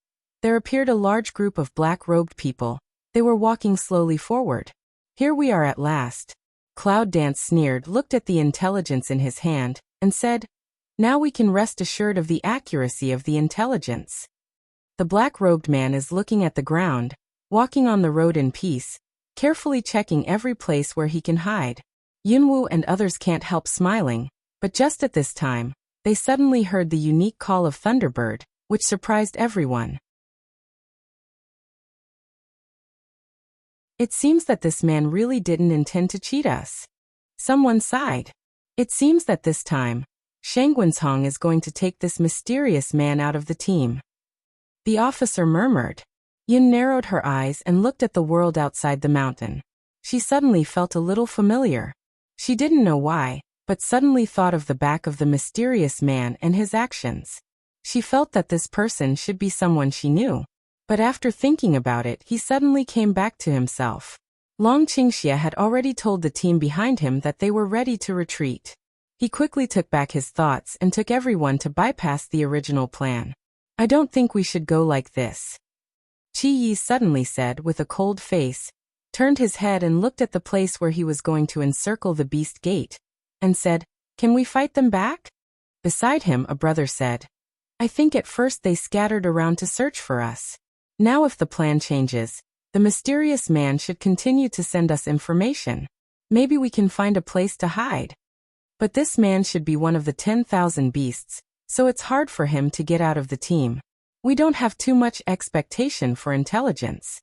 there appeared a large group of black-robed people. They were walking slowly forward. Here we are at last. Cloud Dance sneered, looked at the intelligence in his hand, and said, now we can rest assured of the accuracy of the intelligence. The black-robed man is looking at the ground, walking on the road in peace, carefully checking every place where he can hide. Yunwu and others can't help smiling, but just at this time, they suddenly heard the unique call of Thunderbird, which surprised everyone. It seems that this man really didn't intend to cheat us. Someone sighed. It seems that this time, Shangguansong is going to take this mysterious man out of the team. The officer murmured. Yin narrowed her eyes and looked at the world outside the mountain. She suddenly felt a little familiar. She didn't know why, but suddenly thought of the back of the mysterious man and his actions. She felt that this person should be someone she knew. But after thinking about it, he suddenly came back to himself. Long Qingxia had already told the team behind him that they were ready to retreat. He quickly took back his thoughts and took everyone to bypass the original plan. I don't think we should go like this. Qi Yi suddenly said with a cold face, turned his head and looked at the place where he was going to encircle the Beast Gate, and said, can we fight them back? Beside him a brother said, I think at first they scattered around to search for us. Now if the plan changes, the mysterious man should continue to send us information. Maybe we can find a place to hide. But this man should be one of the 10,000 beasts, so it's hard for him to get out of the team. We don't have too much expectation for intelligence.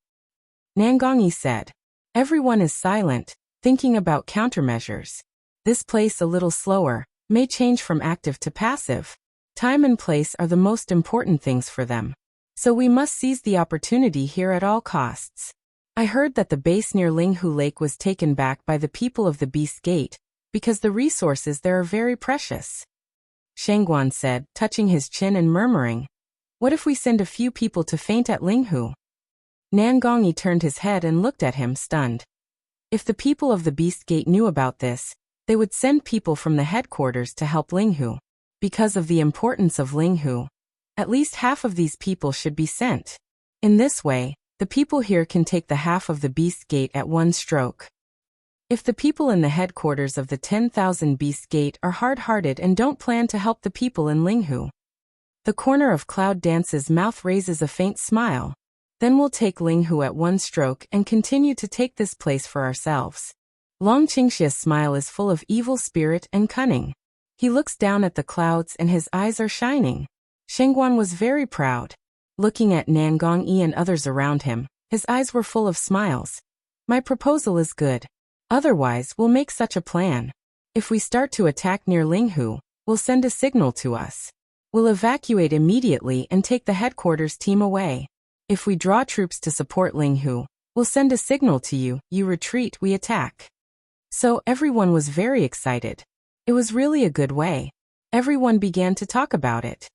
Nangongyi said. Everyone is silent, thinking about countermeasures. This place a little slower, may change from active to passive. Time and place are the most important things for them. So we must seize the opportunity here at all costs. I heard that the base near Linghu Lake was taken back by the people of the Beast Gate, because the resources there are very precious. Shangguan said, touching his chin and murmuring, what if we send a few people to faint at Linghu? Nangongyi turned his head and looked at him, stunned. If the people of the Beast Gate knew about this, they would send people from the headquarters to help Linghu. Because of the importance of Linghu, at least half of these people should be sent. In this way, the people here can take the half of the Beast Gate at one stroke. If the people in the headquarters of the 10,000 Beast Gate are hard-hearted and don't plan to help the people in Linghu, the corner of Cloud Dance's mouth raises a faint smile. Then we'll take Linghu at one stroke and continue to take this place for ourselves. Long Qingxia's smile is full of evil spirit and cunning. He looks down at the clouds and his eyes are shining. Shangguan was very proud. Looking at Nangongyi and others around him, his eyes were full of smiles. My proposal is good. Otherwise, we'll make such a plan. If we start to attack near Linghu, we'll send a signal to us. We'll evacuate immediately and take the headquarters team away. If we draw troops to support Linghu, we'll send a signal to you, you retreat, we attack. So everyone was very excited. It was really a good way. Everyone began to talk about it.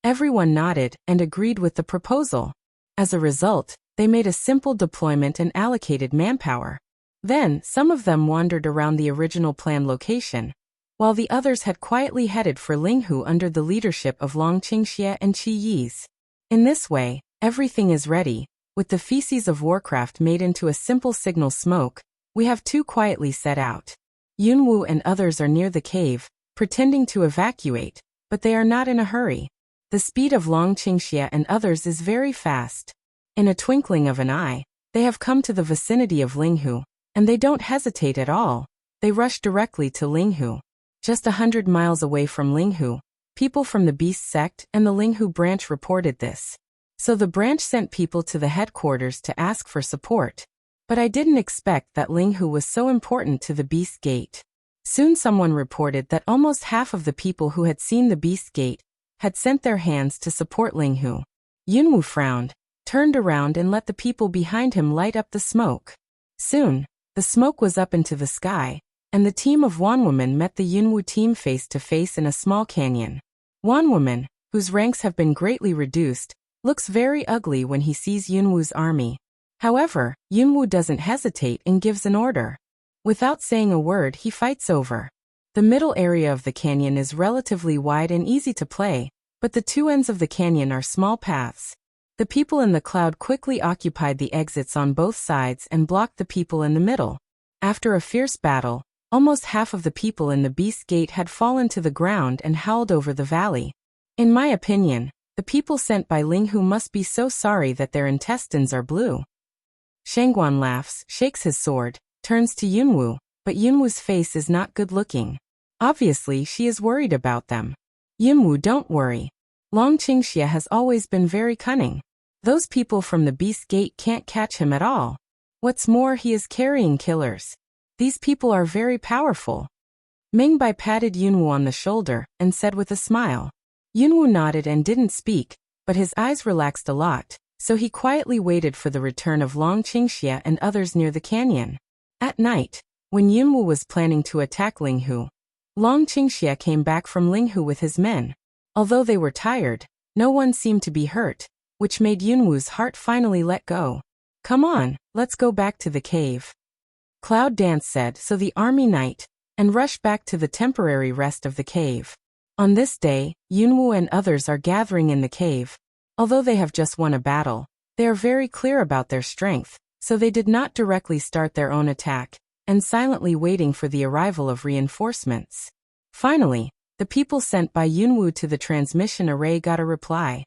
Everyone nodded and agreed with the proposal. As a result, they made a simple deployment and allocated manpower. Then, some of them wandered around the original planned location, while the others had quietly headed for Linghu under the leadership of Long Qingxie and Qi Yi's. In this way, everything is ready. With the feces of Warcraft made into a simple signal smoke, we have two quietly set out. Yunwu and others are near the cave, pretending to evacuate, but they are not in a hurry. The speed of Long Qingxie and others is very fast. In a twinkling of an eye, they have come to the vicinity of Linghu, and they don't hesitate at all. They rush directly to Linghu. Just 100 miles away from Linghu, people from the Beast sect and the Linghu branch reported this. So the branch sent people to the headquarters to ask for support. But I didn't expect that Linghu was so important to the Beast Gate. Soon someone reported that almost half of the people who had seen the Beast Gate had sent their hands to support Linghu. Yunwu frowned, turned around and let the people behind him light up the smoke. Soon, the smoke was up into the sky, and the team of Wanwoman met the Yunwu team face to face in a small canyon. Wanwoman, whose ranks have been greatly reduced, looks very ugly when he sees Yunwu's army. However, Yunwu doesn't hesitate and gives an order. Without saying a word, he fights over. The middle area of the canyon is relatively wide and easy to play, but the two ends of the canyon are small paths. The people in the cloud quickly occupied the exits on both sides and blocked the people in the middle. After a fierce battle, almost half of the people in the Beast Gate had fallen to the ground and howled over the valley. In my opinion, the people sent by Linghu must be so sorry that their intestines are blue. Shangguan laughs, shakes his sword, turns to Yunwu, but Yunwu's face is not good looking. Obviously, she is worried about them. Yunwu, don't worry. Long Qingxie has always been very cunning. Those people from the Beast Gate can't catch him at all. What's more, he is carrying killers. These people are very powerful. Mingbai patted Yunwu on the shoulder and said with a smile. Yunwu nodded and didn't speak, but his eyes relaxed a lot, so he quietly waited for the return of Long Qingxie and others near the canyon. At night, when Yunwu was planning to attack Linghu, Long Qingxie came back from Linghu with his men. Although they were tired, no one seemed to be hurt, which made Yunwu's heart finally let go. Come on, let's go back to the cave. Cloud Dance said so the army night, and rushed back to the temporary rest of the cave. On this day, Yunwu and others are gathering in the cave. Although they have just won a battle, they are very clear about their strength, so they did not directly start their own attack, and silently waiting for the arrival of reinforcements. Finally, the people sent by Yunwu to the transmission array got a reply.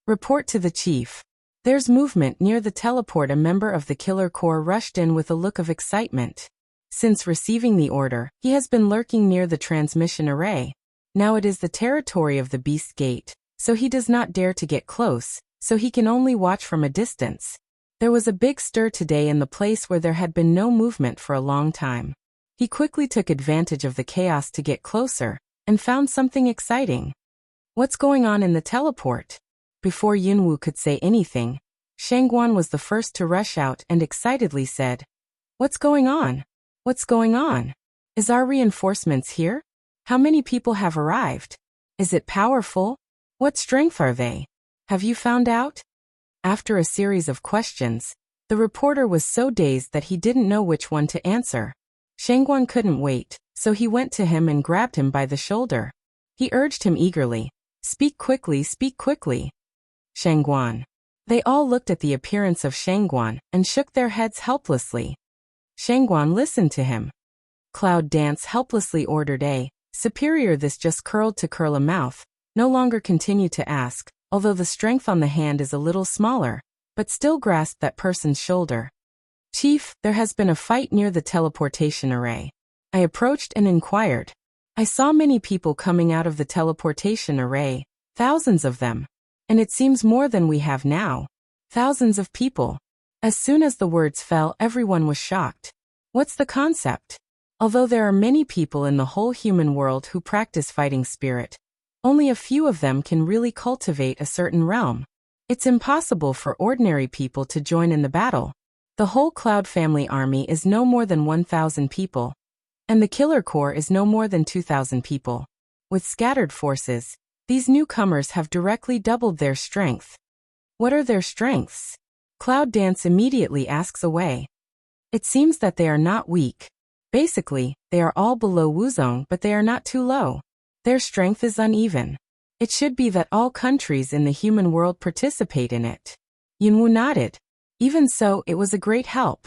Report to the chief. There's movement near the teleport. A member of the Killer Corps rushed in with a look of excitement. Since receiving the order, he has been lurking near the transmission array. Now it is the territory of the Beast Gate, so he does not dare to get close, so he can only watch from a distance. There was a big stir today in the place where there had been no movement for a long time. He quickly took advantage of the chaos to get closer, and found something exciting. What's going on in the teleport? Before Yunwu could say anything, Shangguan was the first to rush out and excitedly said, What's going on? What's going on? Is our reinforcements here? How many people have arrived? Is it powerful? What strength are they? Have you found out? After a series of questions, the reporter was so dazed that he didn't know which one to answer. Shangguan couldn't wait, so he went to him and grabbed him by the shoulder. He urged him eagerly, Speak quickly, speak quickly. Shangguan. They all looked at the appearance of Shangguan and shook their heads helplessly. Shangguan listened to him. Cloud Dance helplessly ordered a superior. This just curled to curl a mouth, no longer continued to ask, although the strength on the hand is a little smaller, but still grasped that person's shoulder. Chief, there has been a fight near the teleportation array. I approached and inquired. I saw many people coming out of the teleportation array, thousands of them. And it seems more than we have now. Thousands of people. As soon as the words fell, everyone was shocked. What's the concept? Although there are many people in the whole human world who practice fighting spirit, only a few of them can really cultivate a certain realm. It's impossible for ordinary people to join in the battle. The whole Cloud family army is no more than 1,000 people, and the Killer Corps is no more than 2,000 people. With scattered forces, These newcomers have directly doubled their strength. What are their strengths? Cloud Dance immediately asks away. It seems that they are not weak. Basically, they are all below Wuzong, but they are not too low. Their strength is uneven. It should be that all countries in the human world participate in it. Yunwu nodded. Even so, it was a great help.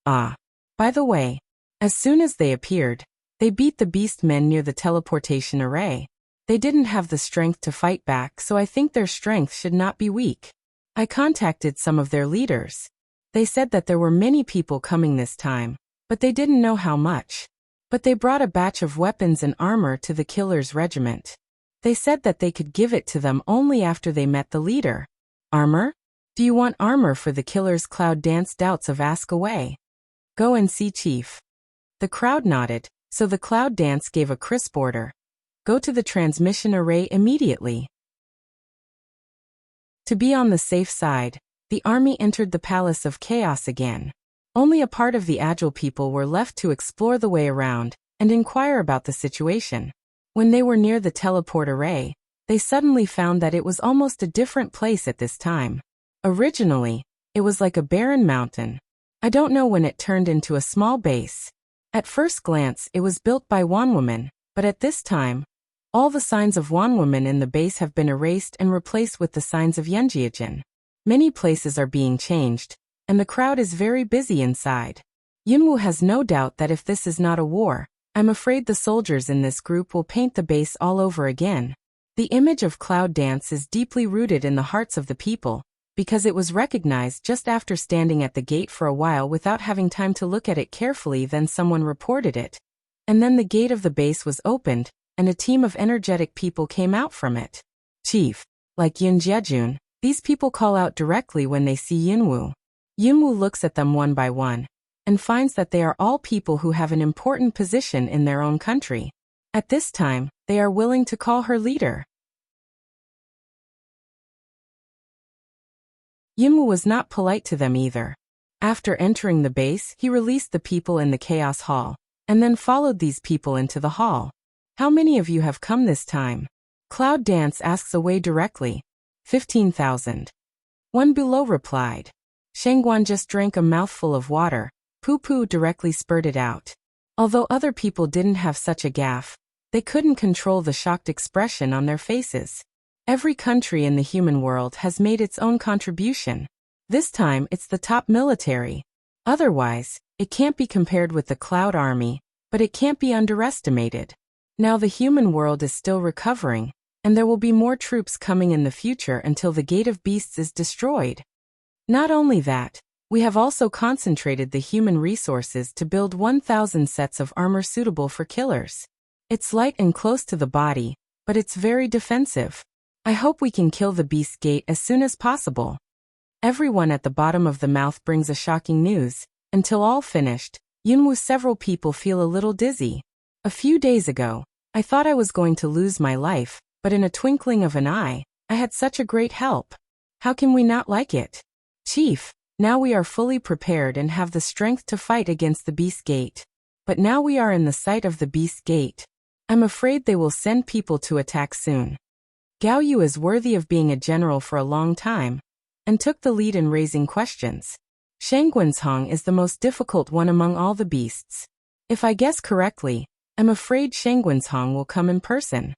Ah. By the way, as soon as they appeared, they beat the beast men near the teleportation array. They didn't have the strength to fight back, so I think their strength should not be weak. I contacted some of their leaders. They said that there were many people coming this time, but they didn't know how much. But they brought a batch of weapons and armor to the killer's regiment. They said that they could give it to them only after they met the leader. Armor? Do you want armor for the killer's? Cloud Dance doubts of ask away. Go and see Chief. The crowd nodded, so the Cloud Dance gave a crisp order. Go to the transmission array immediately. To be on the safe side, the army entered the Palace of Chaos again. Only a part of the agile people were left to explore the way around and inquire about the situation. When they were near the teleport array, they suddenly found that it was almost a different place at this time. Originally, it was like a barren mountain. I don't know when it turned into a small base. At first glance, it was built by Wanwoman, but at this time, all the signs of Wanwoman in the base have been erased and replaced with the signs of Yunjiajin. Many places are being changed, and the crowd is very busy inside. Yunwu has no doubt that if this is not a war, I'm afraid the soldiers in this group will paint the base all over again. The image of Cloud Dance is deeply rooted in the hearts of the people, because it was recognized just after standing at the gate for a while without having time to look at it carefully. Then someone reported it. And then the gate of the base was opened, and a team of energetic people came out from it. Chief. Like Yun Jiejun, these people call out directly when they see Yunwu. Yunwu looks at them one by one, and finds that they are all people who have an important position in their own country. At this time, they are willing to call her leader. Yunwu was not polite to them either. After entering the base, he released the people in the Chaos Hall, and then followed these people into the hall. How many of you have come this time? Cloud Dance asks away directly. 15,000. One below replied. Shangguan just drank a mouthful of water. Poo-poo directly spurted out. Although other people didn't have such a gaffe, they couldn't control the shocked expression on their faces. Every country in the human world has made its own contribution. This time it's the top military. Otherwise, it can't be compared with the Cloud Army, but it can't be underestimated. Now the human world is still recovering, and there will be more troops coming in the future until the Gate of Beasts is destroyed. Not only that, we have also concentrated the human resources to build 1,000 sets of armor suitable for killers. It's light and close to the body, but it's very defensive. I hope we can kill the Beast Gate as soon as possible. Everyone at the bottom of the mouth brings a shocking news. Until all finished, Yunwu several people feel a little dizzy. A few days ago, I thought I was going to lose my life, but in a twinkling of an eye, I had such a great help. How can we not like it? Chief, now we are fully prepared and have the strength to fight against the Beast Gate. But now we are in the sight of the Beast Gate. I'm afraid they will send people to attack soon. Gao Yu is worthy of being a general for a long time, and took the lead in raising questions. Shangguanshong is the most difficult one among all the beasts. If I guess correctly, I'm afraid Shangguanshong will come in person.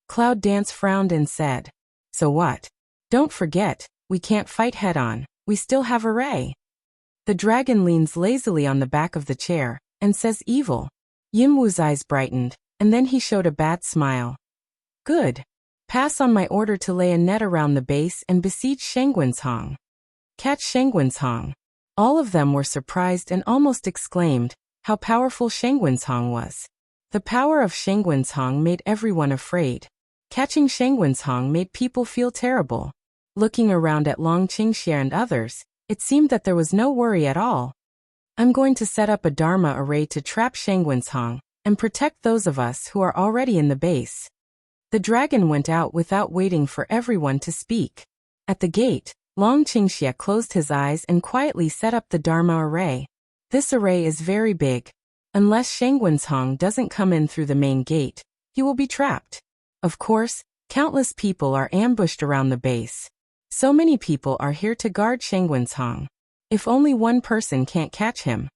Cloud Dance frowned and said, So what? Don't forget, we can't fight head-on, we still have array. The dragon leans lazily on the back of the chair, and says evil. Yunwu's eyes brightened, and then he showed a bad smile. Good. Pass on my order to lay a net around the base and besiege Shangguanshong. Catch Shangguanshong. All of them were surprised and almost exclaimed how powerful Shangguanshong was. The power of Shangguanshong made everyone afraid. Catching Shangguanshong made people feel terrible. Looking around at Long Qingxie and others, it seemed that there was no worry at all. I'm going to set up a Dharma array to trap Shangguanshong and protect those of us who are already in the base. The dragon went out without waiting for everyone to speak. At the gate, Long Qingxie closed his eyes and quietly set up the Dharma array. This array is very big. Unless Shangguanshong doesn't come in through the main gate, he will be trapped. Of course, Countless people are ambushed around the base. So many people are here to guard Shengwenzhong. If only one person can't catch him.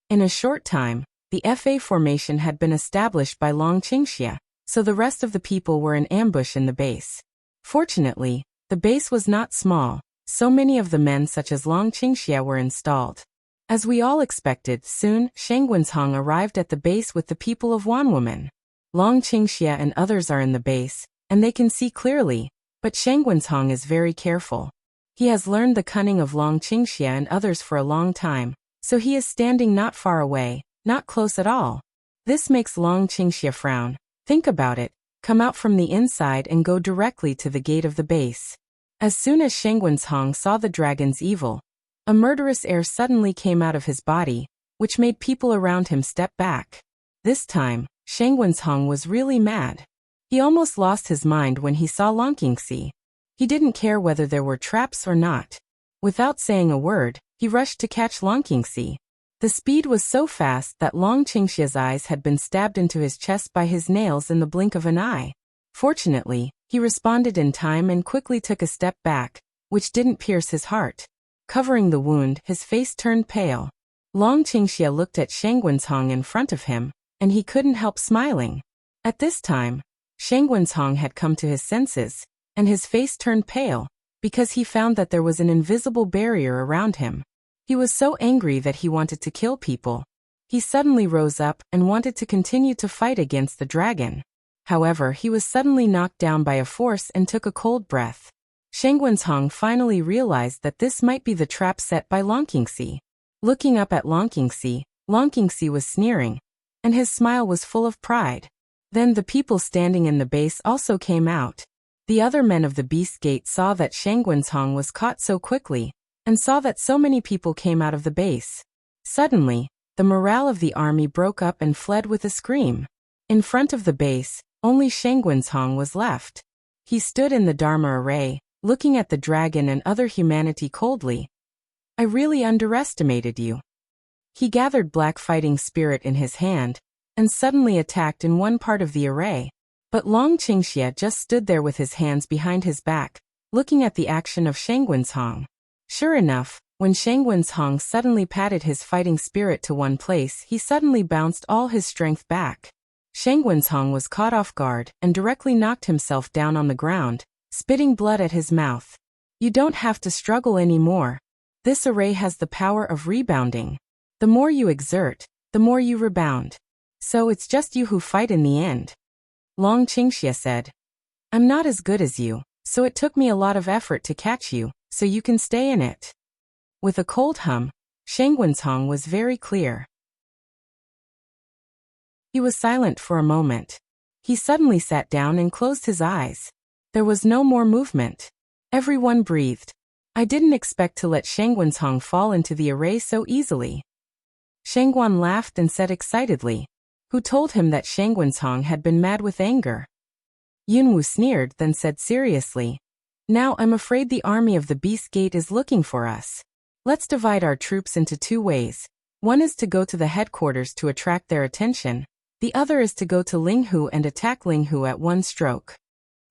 In a short time, the FA formation had been established by Long Qingxia, so the rest of the people were in ambush in the base. Fortunately, the base was not small, so many of the men such as Long Qingxia were installed. As we all expected, soon, Shengwenzhong arrived at the base with the people of Wanwoman. Long Qingxia and others are in the base, and they can see clearly, but Shengwenzhong is very careful. He has learned the cunning of Long Qingxia and others for a long time, so he is standing not far away, not close at all. This makes Long Qingxia frown. Think about it, come out from the inside and go directly to the gate of the base. As soon as Shengwenzhong saw the dragon's evil, a murderous air suddenly came out of his body, which made people around him step back. This time, Shengwenzhong was really mad. He almost lost his mind when he saw Long Qingxi. He didn't care whether there were traps or not. Without saying a word, he rushed to catch Long Qingxi. The speed was so fast that Long Qingxia's eyes had been stabbed into his chest by his nails in the blink of an eye. Fortunately, he responded in time and quickly took a step back, which didn't pierce his heart. Covering the wound, his face turned pale. Long Qingxia looked at Shengwenzhong in front of him, and he couldn't help smiling. At this time, Shengwenzhong had come to his senses, and his face turned pale, because he found that there was an invisible barrier around him. He was so angry that he wanted to kill people. He suddenly rose up and wanted to continue to fight against the dragon. However, he was suddenly knocked down by a force and took a cold breath. Shengwenzhong finally realized that this might be the trap set by Long Qingxi. Looking up at Long Qingxi was sneering, and his smile was full of pride. Then the people standing in the base also came out. The other men of the Beast Gate saw that Shengwenzhong was caught so quickly, and saw that so many people came out of the base. Suddenly, the morale of the army broke up and fled with a scream. In front of the base, only Shengwenzhong was left. He stood in the Dharma array, looking at the dragon and other humanity coldly. I really underestimated you. He gathered Black Fighting Spirit in his hand, and suddenly attacked in one part of the array. But Long Qingxia just stood there with his hands behind his back, looking at the action of Shengwenzhong. Sure enough, when Shengwenzhong suddenly patted his fighting spirit to one place, he suddenly bounced all his strength back. Shengwenzhong was caught off guard and directly knocked himself down on the ground, spitting blood at his mouth. You don't have to struggle anymore. This array has the power of rebounding. The more you exert, the more you rebound. So it's just you who fight in the end. Long Qingxia said. I'm not as good as you, so it took me a lot of effort to catch you, so you can stay in it. With a cold hum, Shengwenzhong was very clear. He was silent for a moment. He suddenly sat down and closed his eyes. There was no more movement. Everyone breathed. I didn't expect to let Shengwenzhong fall into the array so easily. Shengguan laughed and said excitedly, who told him that Shengwenzhong had been mad with anger. Yunwu sneered, then said seriously, now I'm afraid the army of the Beast Gate is looking for us. Let's divide our troops into two ways. One is to go to the headquarters to attract their attention. The other is to go to Linghu and attack Linghu at one stroke.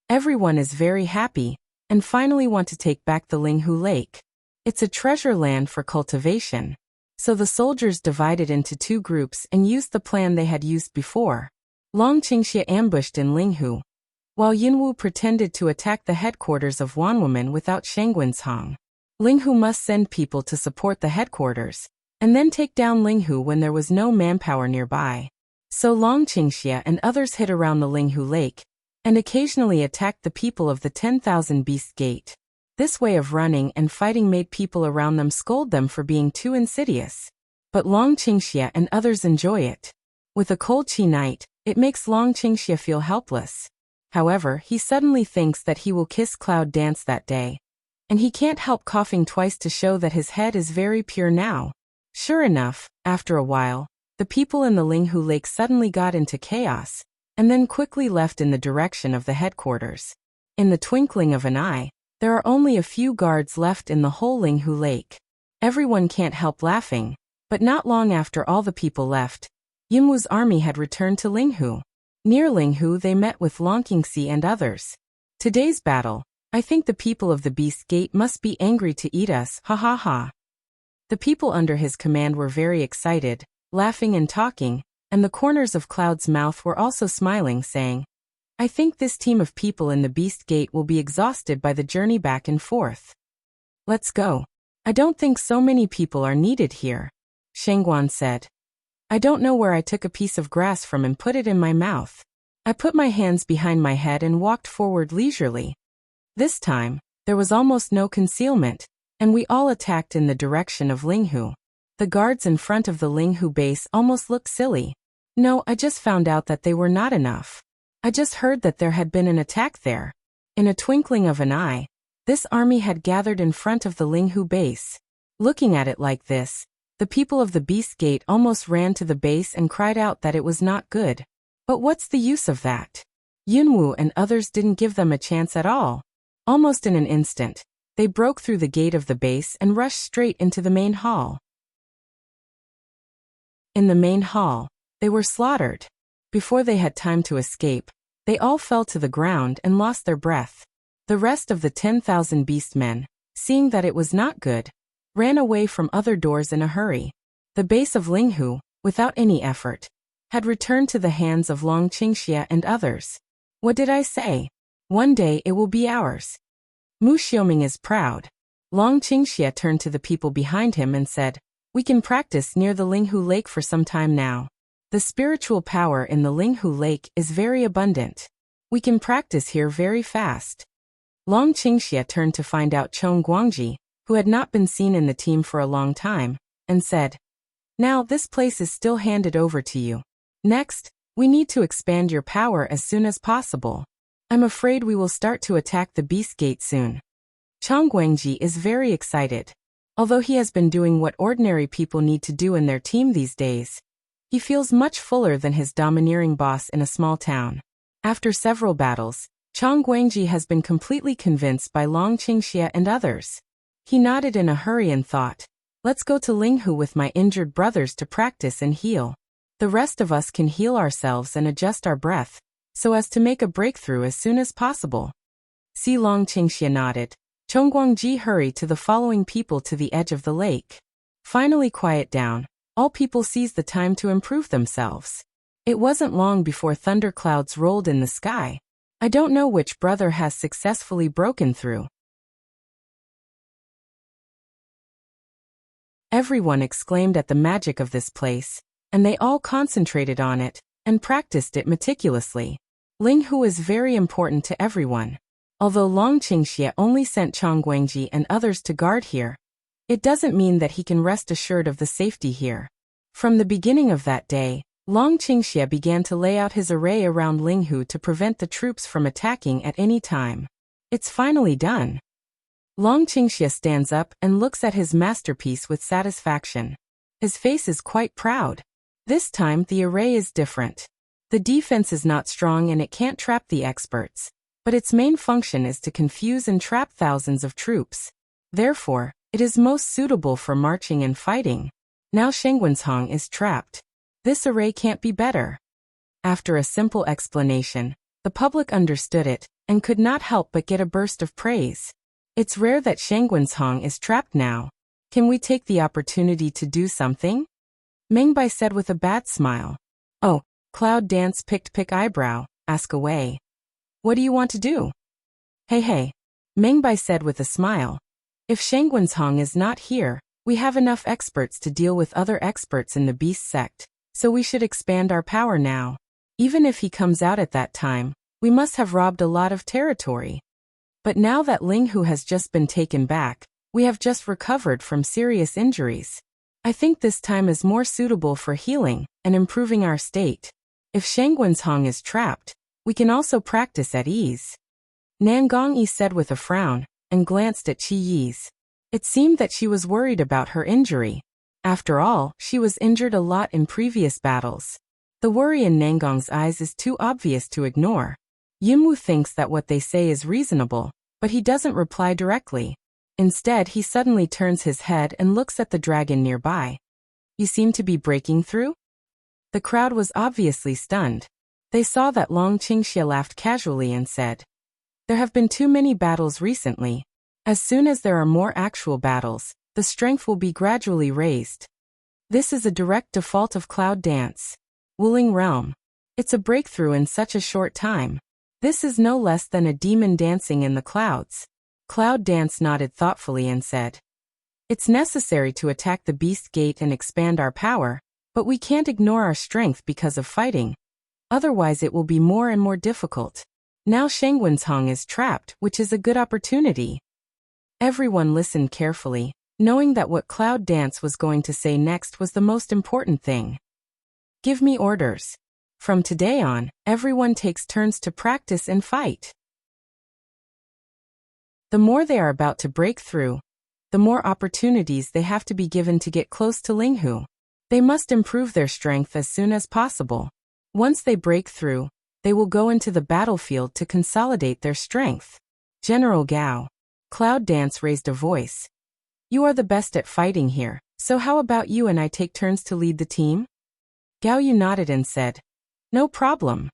Everyone is very happy, and finally want to take back the Linghu Lake. It's a treasure land for cultivation. So the soldiers divided into two groups and used the plan they had used before. Long Qingxia ambushed in Linghu, while Yunwu pretended to attack the headquarters of Wanwoman without Shengwenzhong. Linghu must send people to support the headquarters, and then take down Linghu when there was no manpower nearby. So Long Qingxia and others hid around the Linghu Lake, and occasionally attacked the people of the 10,000 Beast Gate. This way of running and fighting made people around them scold them for being too insidious. But Long Qingxia and others enjoy it. With a cold Qi night, it makes Long Qingxia feel helpless. However, he suddenly thinks that he will kiss Cloud Dance that day. And he can't help coughing twice to show that his head is very pure now. Sure enough, after a while, the people in the Linghu Lake suddenly got into chaos, and then quickly left in the direction of the headquarters. In the twinkling of an eye, there are only a few guards left in the whole Linghu Lake. Everyone can't help laughing, but not long after all the people left, Yunwu's army had returned to Linghu. Near Linghu they met with Long Qingxi and others. Today's battle. I think the people of the Beast Gate must be angry to eat us, ha ha ha. The people under his command were very excited, laughing and talking, and the corners of Cloud's mouth were also smiling, saying, I think this team of people in the Beast Gate will be exhausted by the journey back and forth. Let's go. I don't think so many people are needed here, Shengguan said. I don't know where I took a piece of grass from and put it in my mouth. I put my hands behind my head and walked forward leisurely. This time, there was almost no concealment, and we all attacked in the direction of Linghu. The guards in front of the Linghu base almost looked silly. No, I just found out that they were not enough. I just heard that there had been an attack there. In a twinkling of an eye, this army had gathered in front of the Linghu base. Looking at it like this, the people of the Beast Gate almost ran to the base and cried out that it was not good. But what's the use of that? Yunwu and others didn't give them a chance at all. Almost in an instant, they broke through the gate of the base and rushed straight into the main hall. In the main hall, they were slaughtered. Before they had time to escape, they all fell to the ground and lost their breath. The rest of the 10,000 beastmen, seeing that it was not good, ran away from other doors in a hurry. The base of Linghu, without any effort, had returned to the hands of Long Qingxia and others. What did I say? One day it will be ours. Mu Xiaoming is proud. Long Qingxia turned to the people behind him and said, We can practice near the Linghu Lake for some time now. The spiritual power in the Linghu Lake is very abundant. We can practice here very fast. Long Qingxia turned to find out Chong Guangji, who had not been seen in the team for a long time, and said, Now this place is still handed over to you. Next, we need to expand your power as soon as possible. I'm afraid we will start to attack the Beast Gate soon. Chong Guangji is very excited. Although he has been doing what ordinary people need to do in their team these days, he feels much fuller than his domineering boss in a small town. After several battles, Chong Guangji has been completely convinced by Long Qingxia and others. He nodded in a hurry and thought, Let's go to Linghu with my injured brothers to practice and heal. The rest of us can heal ourselves and adjust our breath, so as to make a breakthrough as soon as possible. See Long Qingxia nodded. Chong Guangji hurried to the following people to the edge of the lake. Finally quiet down, all people seized the time to improve themselves. It wasn't long before thunderclouds rolled in the sky. I don't know which brother has successfully broken through. Everyone exclaimed at the magic of this place, and they all concentrated on it, and practiced it meticulously. Linghu is very important to everyone. Although Long Qingxia only sent Chong Guangji and others to guard here, it doesn't mean that he can rest assured of the safety here. From the beginning of that day, Long Qingxia began to lay out his array around Linghu to prevent the troops from attacking at any time. It's finally done. Long Qingxia stands up and looks at his masterpiece with satisfaction. His face is quite proud. This time the array is different. The defense is not strong and it can't trap the experts, but its main function is to confuse and trap thousands of troops. Therefore, it is most suitable for marching and fighting. Now Shengguanshang is trapped. This array can't be better. After a simple explanation, the public understood it, and could not help but get a burst of praise. It's rare that Shengguanshang is trapped now. Can we take the opportunity to do something? Mengbai said with a bad smile. Oh, Cloud Dance pick eyebrow, ask away. What do you want to do? Hey, Mengbai said with a smile. If Shengguanshang is not here, we have enough experts to deal with other experts in the beast sect, so we should expand our power now. Even if he comes out at that time, we must have robbed a lot of territory. But now that Linghu has just been taken back, we have just recovered from serious injuries. I think this time is more suitable for healing and improving our state. If Shengguanshang is trapped, we can also practice at ease. Nangongyi said with a frown, and glanced at Qi Yi's. It seemed that she was worried about her injury. After all, she was injured a lot in previous battles. The worry in Nangong's eyes is too obvious to ignore. Yunwu thinks that what they say is reasonable, but he doesn't reply directly. Instead, he suddenly turns his head and looks at the dragon nearby. You seem to be breaking through? The crowd was obviously stunned. They saw that Long Qingxia laughed casually and said, "There have been too many battles recently. As soon as there are more actual battles, the strength will be gradually raised. This is a direct default of Cloud Dance. Wuling Realm. It's a breakthrough in such a short time. This is no less than a demon dancing in the clouds." Cloud Dance nodded thoughtfully and said, "It's necessary to attack the Beast Gate and expand our power, but we can't ignore our strength because of fighting. Otherwise it will be more and more difficult. Now Shangguancong is trapped, which is a good opportunity." Everyone listened carefully, knowing that what Cloud Dance was going to say next was the most important thing. "Give me orders. From today on, everyone takes turns to practice and fight." The more they are about to break through, the more opportunities they have to be given to get close to Linghu. They must improve their strength as soon as possible. Once they break through, they will go into the battlefield to consolidate their strength. "General Gao." Cloud Dance raised a voice. "You are the best at fighting here, so how about you and I take turns to lead the team?" Gao Yu nodded and said, "No problem."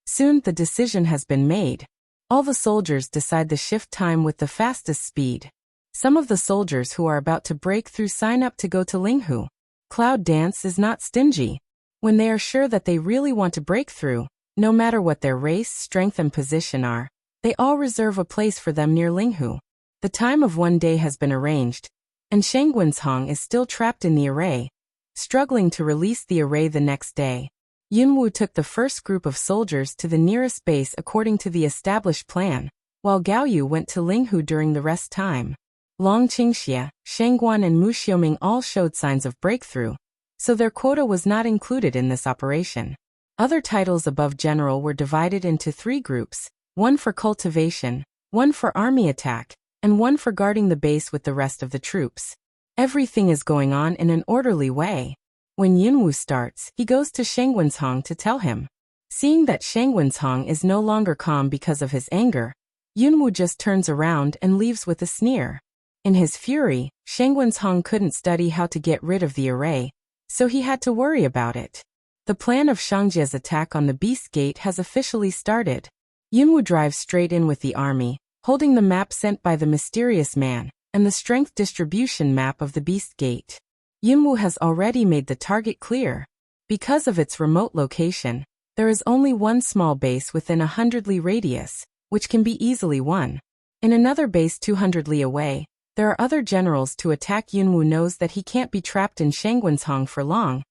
Soon the decision has been made. All the soldiers decide the shift time with the fastest speed. Some of the soldiers who are about to break through sign up to go to Linghu. Cloud Dance is not stingy. When they are sure that they really want to break through, no matter what their race, strength and position are, they all reserve a place for them near Linghu. The time of one day has been arranged, and Shangguancong is still trapped in the array, struggling to release the array the next day. Yunwu took the first group of soldiers to the nearest base according to the established plan, while Gao Yu went to Linghu during the rest time. Long Qingxia, Shangguan and Mu Xiuming all showed signs of breakthrough, so their quota was not included in this operation. Other titles above general were divided into 3 groups, one for cultivation, one for army attack, and one for guarding the base with the rest of the troops. Everything is going on in an orderly way. When Yunwu starts, he goes to Shangguancong to tell him. Seeing that Shangguancong is no longer calm because of his anger, Yunwu just turns around and leaves with a sneer. In his fury, Shangguancong couldn't study how to get rid of the array, so he had to worry about it. The plan of Shangjia's attack on the Beast Gate has officially started. Yunwu drives straight in with the army, holding the map sent by the mysterious man, and the strength distribution map of the Beast Gate. Yunwu has already made the target clear. Because of its remote location, there is only one small base within 100 li radius, which can be easily won. In another base 200 li away, there are other generals to attack. Yunwu knows that he can't be trapped in Shangguancong for long,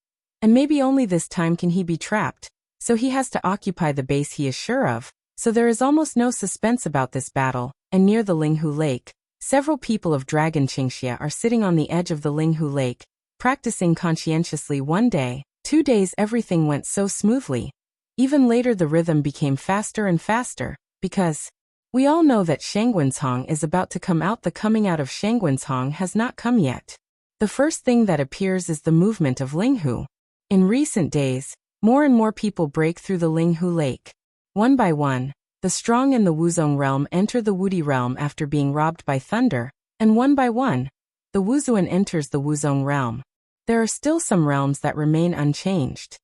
and maybe only this time can he be trapped, so he has to occupy the base he is sure of, so there is almost no suspense about this battle. And near the Linghu Lake, several people of Dragon Qingxia are sitting on the edge of the Linghu Lake, practicing conscientiously. 1 day, 2 days, everything went so smoothly. Even later the rhythm became faster and faster, because we all know that Shangguancong is about to come out. The coming out of Shangguancong has not come yet. The first thing that appears is the movement of Linghu. In recent days, more and more people break through the Linghu Lake. One by one, the strong in the Wuzong realm enter the Wudi realm after being robbed by thunder, and one by one, the Wuzuan enters the Wuzong realm. There are still some realms that remain unchanged.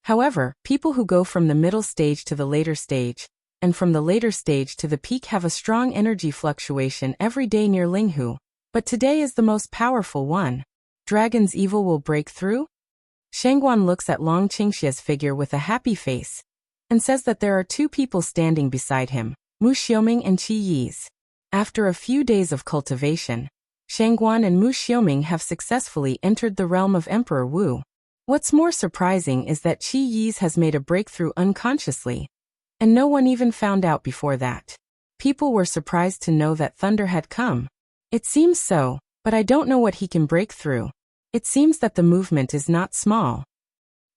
However, people who go from the middle stage to the later stage, and from the later stage to the peak have a strong energy fluctuation every day near Linghu, but today is the most powerful one. Dragon's evil will break through? Shangguan looks at Long Qingxia's figure with a happy face, and says that there are 2 people standing beside him, Mu Xiuming and Qi Yi's. After a few days of cultivation, Shangguan and Mu Xiuming have successfully entered the realm of Emperor Wu. What's more surprising is that Qi Yi's has made a breakthrough unconsciously, and no one even found out before that. People were surprised to know that thunder had come. It seems so, but I don't know what he can break through. It seems that the movement is not small.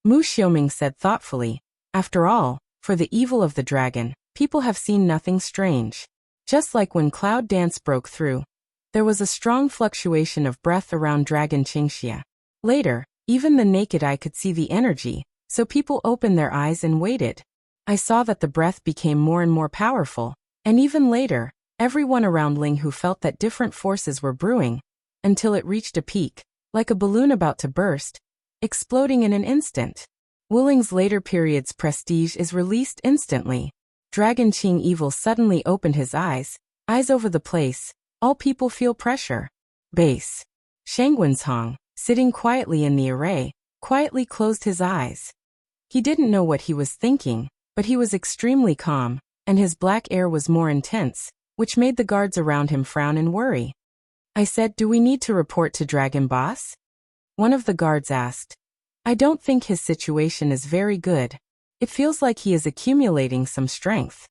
Mu Xiuming said thoughtfully, after all, for the evil of the dragon, people have seen nothing strange. Just like when Cloud Dance broke through, there was a strong fluctuation of breath around Dragon Qingxia. Later, even the naked eye could see the energy, so people opened their eyes and waited. I saw that the breath became more and more powerful, and even later, everyone around Linghu felt that different forces were brewing, until it reached a peak, like a balloon about to burst, exploding in an instant. Wuling's later period's prestige is released instantly. Dragon Qing Evil suddenly opened his eyes over the place. All people feel pressure. Base. Shangguanzhong, sitting quietly in the array, quietly closed his eyes. He didn't know what he was thinking, but he was extremely calm, and his black air was more intense, which made the guards around him frown and worry. I said, "Do we need to report to Dragon Boss?" One of the guards asked. I don't think his situation is very good. It feels like he is accumulating some strength.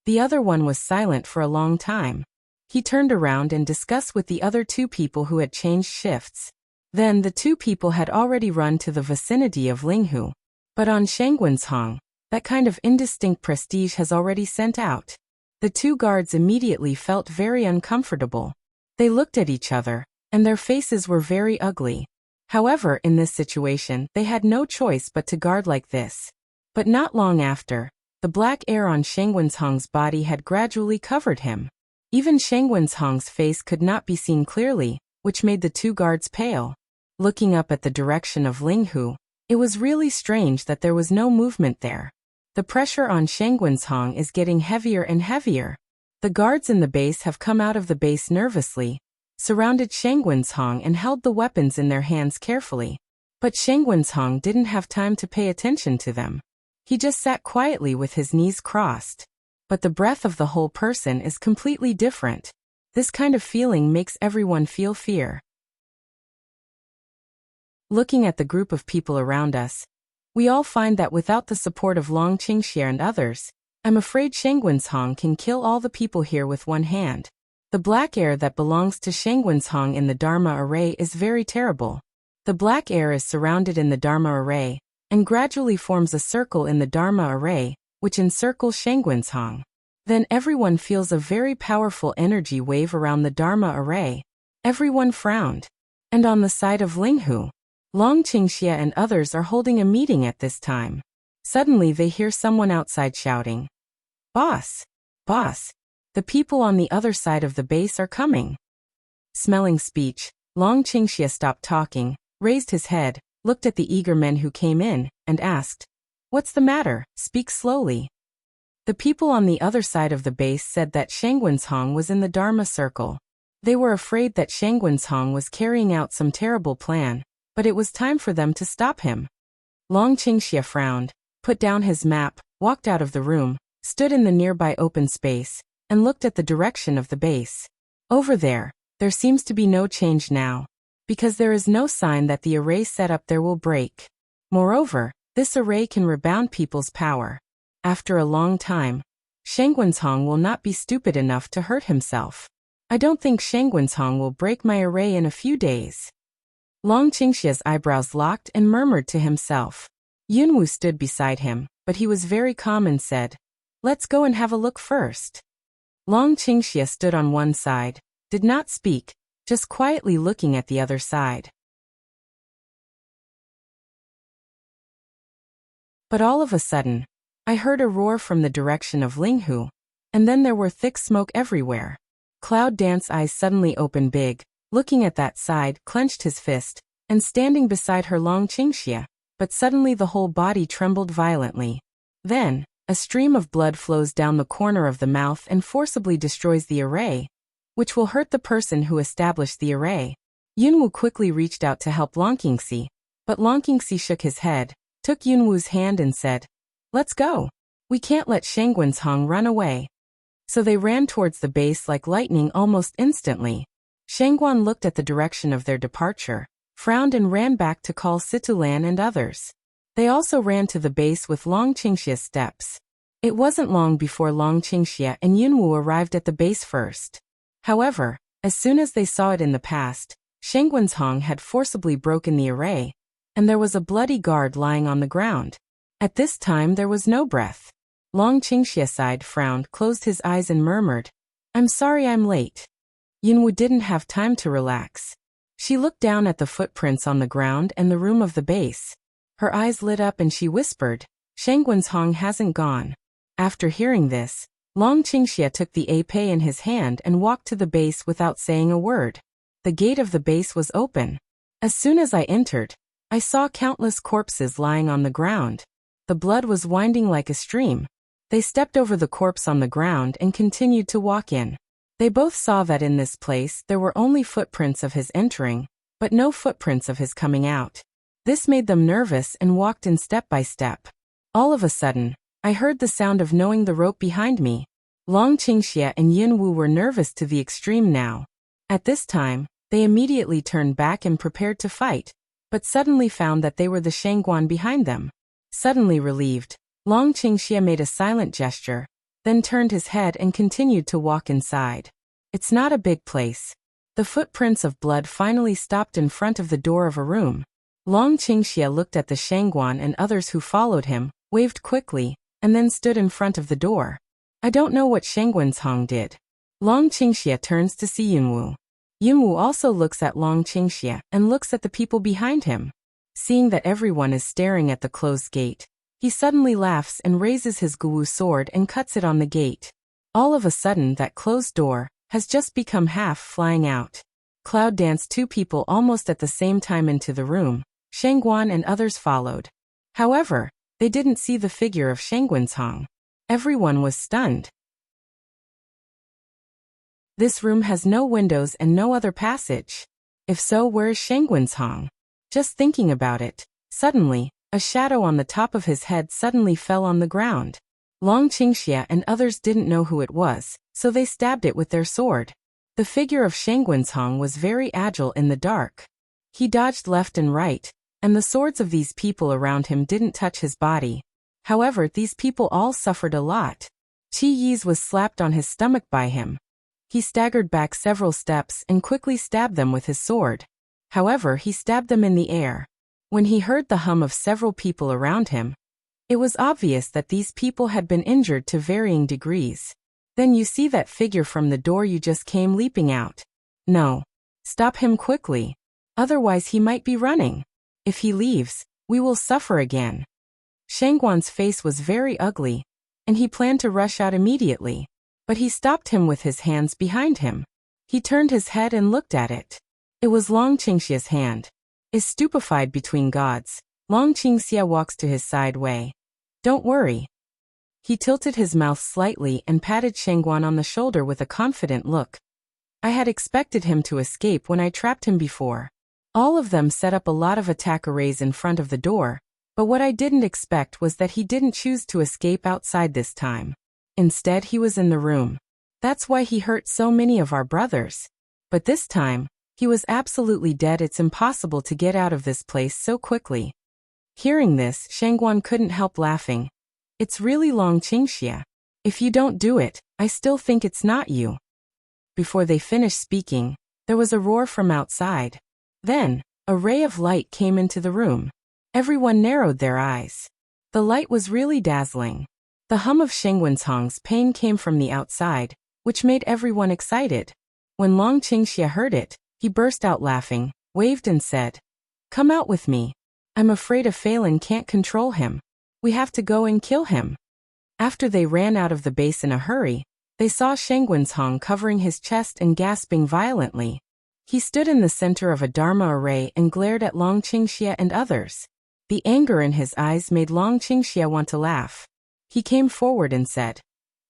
The other one was silent for a long time. He turned around and discussed with the other two people who had changed shifts. Then the two people had already run to the vicinity of Linghu. But on Shangguanzhong, that kind of indistinct prestige has already sent out. The two guards immediately felt very uncomfortable. They looked at each other, and their faces were very ugly. However, in this situation, they had no choice but to guard like this. But not long after, the black air on Shangguanzhong's body had gradually covered him. Even Shangguanzhong's face could not be seen clearly, which made the two guards pale. Looking up at the direction of Linghu, it was really strange that there was no movement there. The pressure on Shangguanzhong is getting heavier and heavier. The guards in the base have come out of the base nervously, surrounded Shangguanzhong and held the weapons in their hands carefully. But Shangguanzhong didn't have time to pay attention to them. He just sat quietly with his knees crossed. But the breath of the whole person is completely different. This kind of feeling makes everyone feel fear. Looking at the group of people around us, we all find that without the support of Long Qingxie and others, I'm afraid Shangguanzhong can kill all the people here with one hand. The black air that belongs to Shangguanzhong in the Dharma array is very terrible. The black air is surrounded in the Dharma array, and gradually forms a circle in the Dharma array, which encircles Shangguanzhong. Then everyone feels a very powerful energy wave around the Dharma array. Everyone frowned. And on the side of Linghu, Long Qingxie and others are holding a meeting at this time. Suddenly they hear someone outside shouting, "Boss! Boss! The people on the other side of the base are coming." Smelling speech, Long Qingxie stopped talking, raised his head, looked at the eager men who came in, and asked, "What's the matter? Speak slowly." The people on the other side of the base said that Shangguanzhong was in the Dharma circle. They were afraid that Shangguanzhong was carrying out some terrible plan, but it was time for them to stop him. Long Qingxie frowned, put down his map, walked out of the room, stood in the nearby open space, and looked at the direction of the base. Over there seems to be no change now, because there is no sign that the array set up there will break. Moreover, this array can rebound people's power. After a long time, Shangguanzhong will not be stupid enough to hurt himself. I don't think Shangguanzhong will break my array in a few days. Long Qingxie's eyebrows locked and murmured to himself. Yunwu stood beside him, but he was very calm and said, "Let's go and have a look first." Long Qingxie stood on one side, did not speak, just quietly looking at the other side. But all of a sudden, I heard a roar from the direction of Linghu, and then there were thick smoke everywhere. Cloud Dance's eyes suddenly opened big, looking at that side, clenched his fist, and standing beside her Long Qingxie, but suddenly the whole body trembled violently. Then, a stream of blood flows down the corner of the mouth and forcibly destroys the array, which will hurt the person who established the array. Yunwu quickly reached out to help Long Qingxie, but Long Qingxie shook his head, took Yunwu's hand and said, "Let's go. We can't let Shangguanzhong run away." So they ran towards the base like lightning almost instantly. Shangguan looked at the direction of their departure, frowned and ran back to call Situlan and others. They also ran to the base with Long Qingxie's steps. It wasn't long before Long Qingxie and Yunwu arrived at the base first. However, as soon as they saw it in the past, Shangguanzhong had forcibly broken the array, and there was a bloody guard lying on the ground. At this time there was no breath. Long Qingxie sighed, frowned, closed his eyes and murmured, "I'm sorry I'm late." Yunwu didn't have time to relax. She looked down at the footprints on the ground and the room of the base. Her eyes lit up and she whispered, "Shangguanzhong hasn't gone." After hearing this, Long Qingxie took the épée in his hand and walked to the base without saying a word. The gate of the base was open. As soon as I entered, I saw countless corpses lying on the ground. The blood was winding like a stream. They stepped over the corpse on the ground and continued to walk in. They both saw that in this place there were only footprints of his entering, but no footprints of his coming out. This made them nervous and walked in step by step. All of a sudden, I heard the sound of knowing the rope behind me. Long Qingxia and Yin Wu were nervous to the extreme now. At this time, they immediately turned back and prepared to fight, but suddenly found that they were the Shangguan behind them. Suddenly relieved, Long Qingxia made a silent gesture, then turned his head and continued to walk inside. It's not a big place. The footprints of blood finally stopped in front of the door of a room. Long Qingxia looked at the Shangguan and others who followed him, waved quickly, and then stood in front of the door. I don't know what Shanguancong did. Long Qingxia turns to see Yunwu. Yunwu also looks at Long Qingxia and looks at the people behind him. Seeing that everyone is staring at the closed gate, he suddenly laughs and raises his Guwu sword and cuts it on the gate. All of a sudden that closed door has just become half flying out. Cloud danced two people almost at the same time into the room. Shangguan and others followed. However, they didn't see the figure of Shanguancong. Everyone was stunned. This room has no windows and no other passage. If so, where is Shanguancong? Just thinking about it, suddenly, a shadow on the top of his head suddenly fell on the ground. Long Qingxia and others didn't know who it was, so they stabbed it with their sword. The figure of Shanguancong was very agile in the dark. He dodged left and right, and the swords of these people around him didn't touch his body. However, these people all suffered a lot. Qi Yi's was slapped on his stomach by him. He staggered back several steps and quickly stabbed them with his sword. However, he stabbed them in the air. When he heard the hum of several people around him, it was obvious that these people had been injured to varying degrees. Then you see that figure from the door you just came leaping out. No. Stop him quickly. Otherwise he might be running. If he leaves, we will suffer again. Shangguan's face was very ugly, and he planned to rush out immediately. But he stopped him with his hands behind him. He turned his head and looked at it. It was Long Qingxia's hand. Is stupefied between gods, Long Qingxia walks to his side way. Don't worry. He tilted his mouth slightly and patted Shangguan on the shoulder with a confident look. I had expected him to escape when I trapped him before. All of them set up a lot of attack arrays in front of the door, but what I didn't expect was that he didn't choose to escape outside this time. Instead, he was in the room. That's why he hurt so many of our brothers. But this time, he was absolutely dead. It's impossible to get out of this place so quickly. Hearing this, Shangguan couldn't help laughing. It's really Long Qingxia. If you don't do it, I still think it's not you. Before they finished speaking, there was a roar from outside. Then, a ray of light came into the room. Everyone narrowed their eyes. The light was really dazzling. The hum of Shanguancong's pain came from the outside, which made everyone excited. When Long Qingxia heard it, he burst out laughing, waved and said, "Come out with me. I'm afraid of Phelan can't control him. We have to go and kill him." After they ran out of the base in a hurry, they saw Shanguancong covering his chest and gasping violently. He stood in the center of a Dharma array and glared at Long Qingxia and others. The anger in his eyes made Long Qingxia want to laugh. He came forward and said,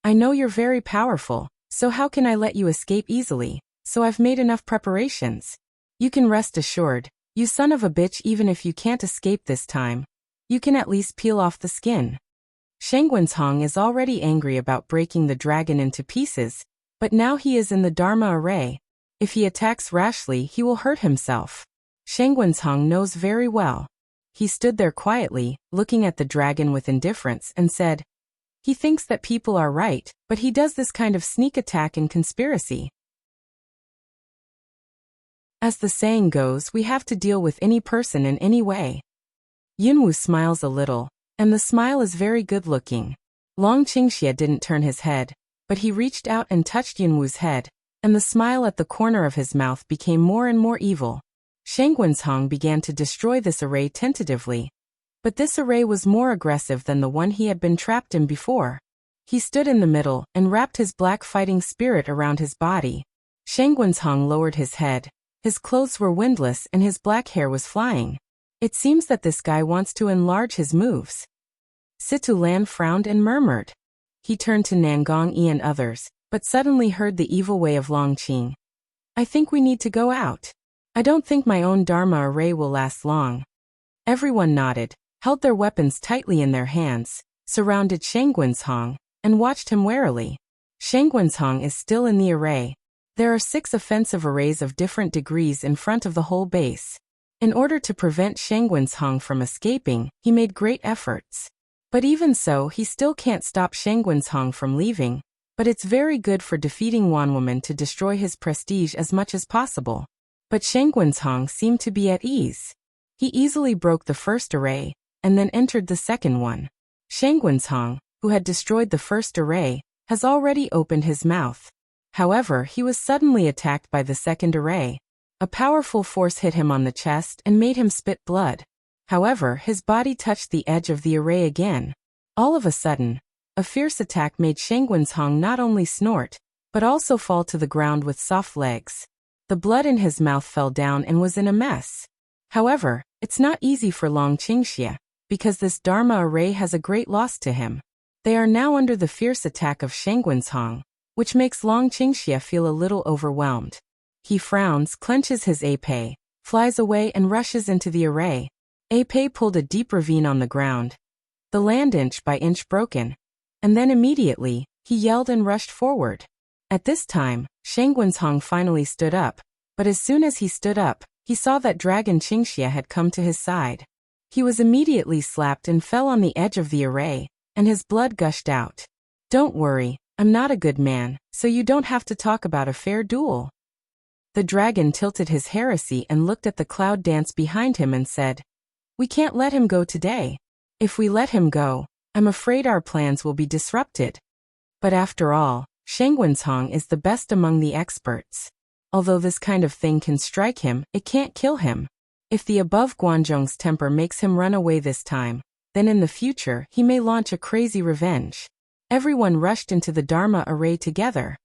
"I know you're very powerful, so how can I let you escape easily? So I've made enough preparations. You can rest assured, you son of a bitch, even if you can't escape this time, you can at least peel off the skin." Shanguancong is already angry about breaking the dragon into pieces, but now he is in the Dharma array. If he attacks rashly, he will hurt himself. Shanguancong knows very well. He stood there quietly, looking at the dragon with indifference, and said, "He thinks that people are right, but he does this kind of sneak attack and conspiracy. As the saying goes, we have to deal with any person in any way." Yunwu smiles a little, and the smile is very good-looking. Long Qingxia didn't turn his head, but he reached out and touched Yunwu's head, and the smile at the corner of his mouth became more and more evil. Shanguancong began to destroy this array tentatively. But this array was more aggressive than the one he had been trapped in before. He stood in the middle and wrapped his black fighting spirit around his body. Shanguancong lowered his head. His clothes were windless and his black hair was flying. It seems that this guy wants to enlarge his moves. Situ Lan frowned and murmured. He turned to Nangong Yi and others, but suddenly heard the evil way of Longqing. I think we need to go out. I don't think my own Dharma array will last long. Everyone nodded, held their weapons tightly in their hands, surrounded Shangguanzhong, and watched him warily. Shangguanzhong is still in the array. There are 6 offensive arrays of different degrees in front of the whole base. In order to prevent Shangguanzhong from escaping, he made great efforts. But even so, he still can't stop Shangguanzhong from leaving, but it's very good for defeating Wanwoman to destroy his prestige as much as possible. But Shangguanzhong seemed to be at ease. He easily broke the first array, and then entered the second one. Shangguanzhong, who had destroyed the first array, has already opened his mouth. However, he was suddenly attacked by the second array. A powerful force hit him on the chest and made him spit blood. However, his body touched the edge of the array again. All of a sudden, a fierce attack made Shangguanzhong not only snort, but also fall to the ground with soft legs. The blood in his mouth fell down and was in a mess. However, it's not easy for Long Qingxia, because this Dharma array has a great loss to him. They are now under the fierce attack of Shangguanzhong, which makes Long Qingxia feel a little overwhelmed. He frowns, clenches his épée, flies away and rushes into the array. Épée pulled a deep ravine on the ground. The land inch by inch broken. And then immediately, he yelled and rushed forward. At this time, Shangguanzhong finally stood up, but as soon as he stood up, he saw that Dragon Qingxia had come to his side. He was immediately slapped and fell on the edge of the array, and his blood gushed out. Don't worry, I'm not a good man, so you don't have to talk about a fair duel. The dragon tilted his heresy and looked at the cloud dance behind him and said, We can't let him go today. If we let him go, I'm afraid our plans will be disrupted. But after all, Shangguanzhong is the best among the experts. Although this kind of thing can strike him, it can't kill him. If the above Guanzhong's temper makes him run away this time, then in the future he may launch a crazy revenge. Everyone rushed into the Dharma array together.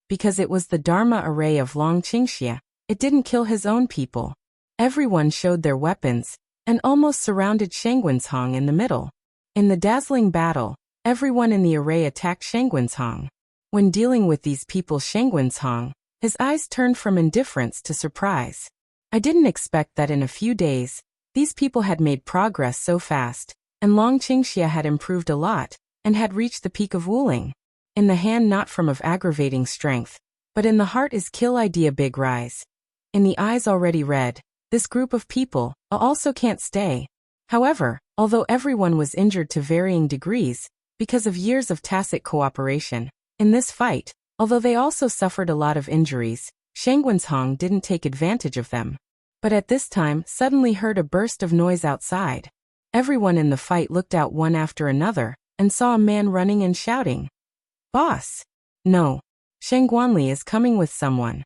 Because it was the Dharma array of Long Qingxia, it didn't kill his own people. Everyone showed their weapons, and almost surrounded Shangguanzhong in the middle. In the dazzling battle, everyone in the array attacked Shangguanzhong. When dealing with these people, Shangguanzhong, his eyes turned from indifference to surprise. I didn't expect that in a few days, these people had made progress so fast, and Long Qingxia had improved a lot, and had reached the peak of Wuling. In the hand not from of aggravating strength, but in the heart is kill idea big rise. In the eyes already red, this group of people also can't stay. However, although everyone was injured to varying degrees, because of years of tacit cooperation, in this fight, although they also suffered a lot of injuries, Shangguanzhong didn't take advantage of them. But at this time suddenly heard a burst of noise outside. Everyone in the fight looked out one after another, and saw a man running and shouting. Boss! No. Shangguanli is coming with someone.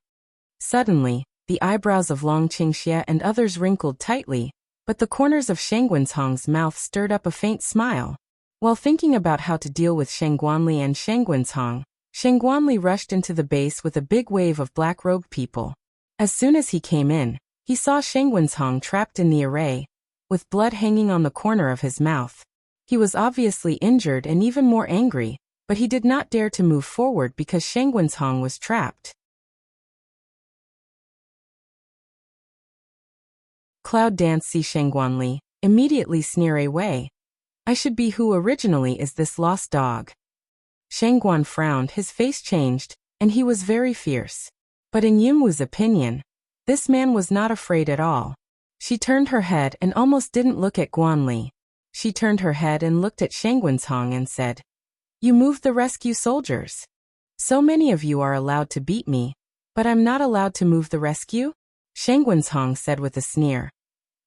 Suddenly, the eyebrows of Long Qingxia and others wrinkled tightly, but the corners of Shangguanzhong's mouth stirred up a faint smile. While thinking about how to deal with Shangguanli and Shangguanzhong, Shangguanli rushed into the base with a big wave of black-robed people. As soon as he came in, he saw Shangguanzhong trapped in the array, with blood hanging on the corner of his mouth. He was obviously injured and even more angry, but he did not dare to move forward because Shangguanzhong was trapped. Cloud dance see Shangguanli, immediately sneer away. I should be who originally is this lost dog. Shangguan frowned, his face changed, and he was very fierce. But in Yimwu's opinion, this man was not afraid at all. She turned her head and almost didn't look at Guanli. She turned her head and looked at Shangguanzhong and said, You moved the rescue soldiers. So many of you are allowed to beat me, but I'm not allowed to move the rescue? Shangguanzhong said with a sneer.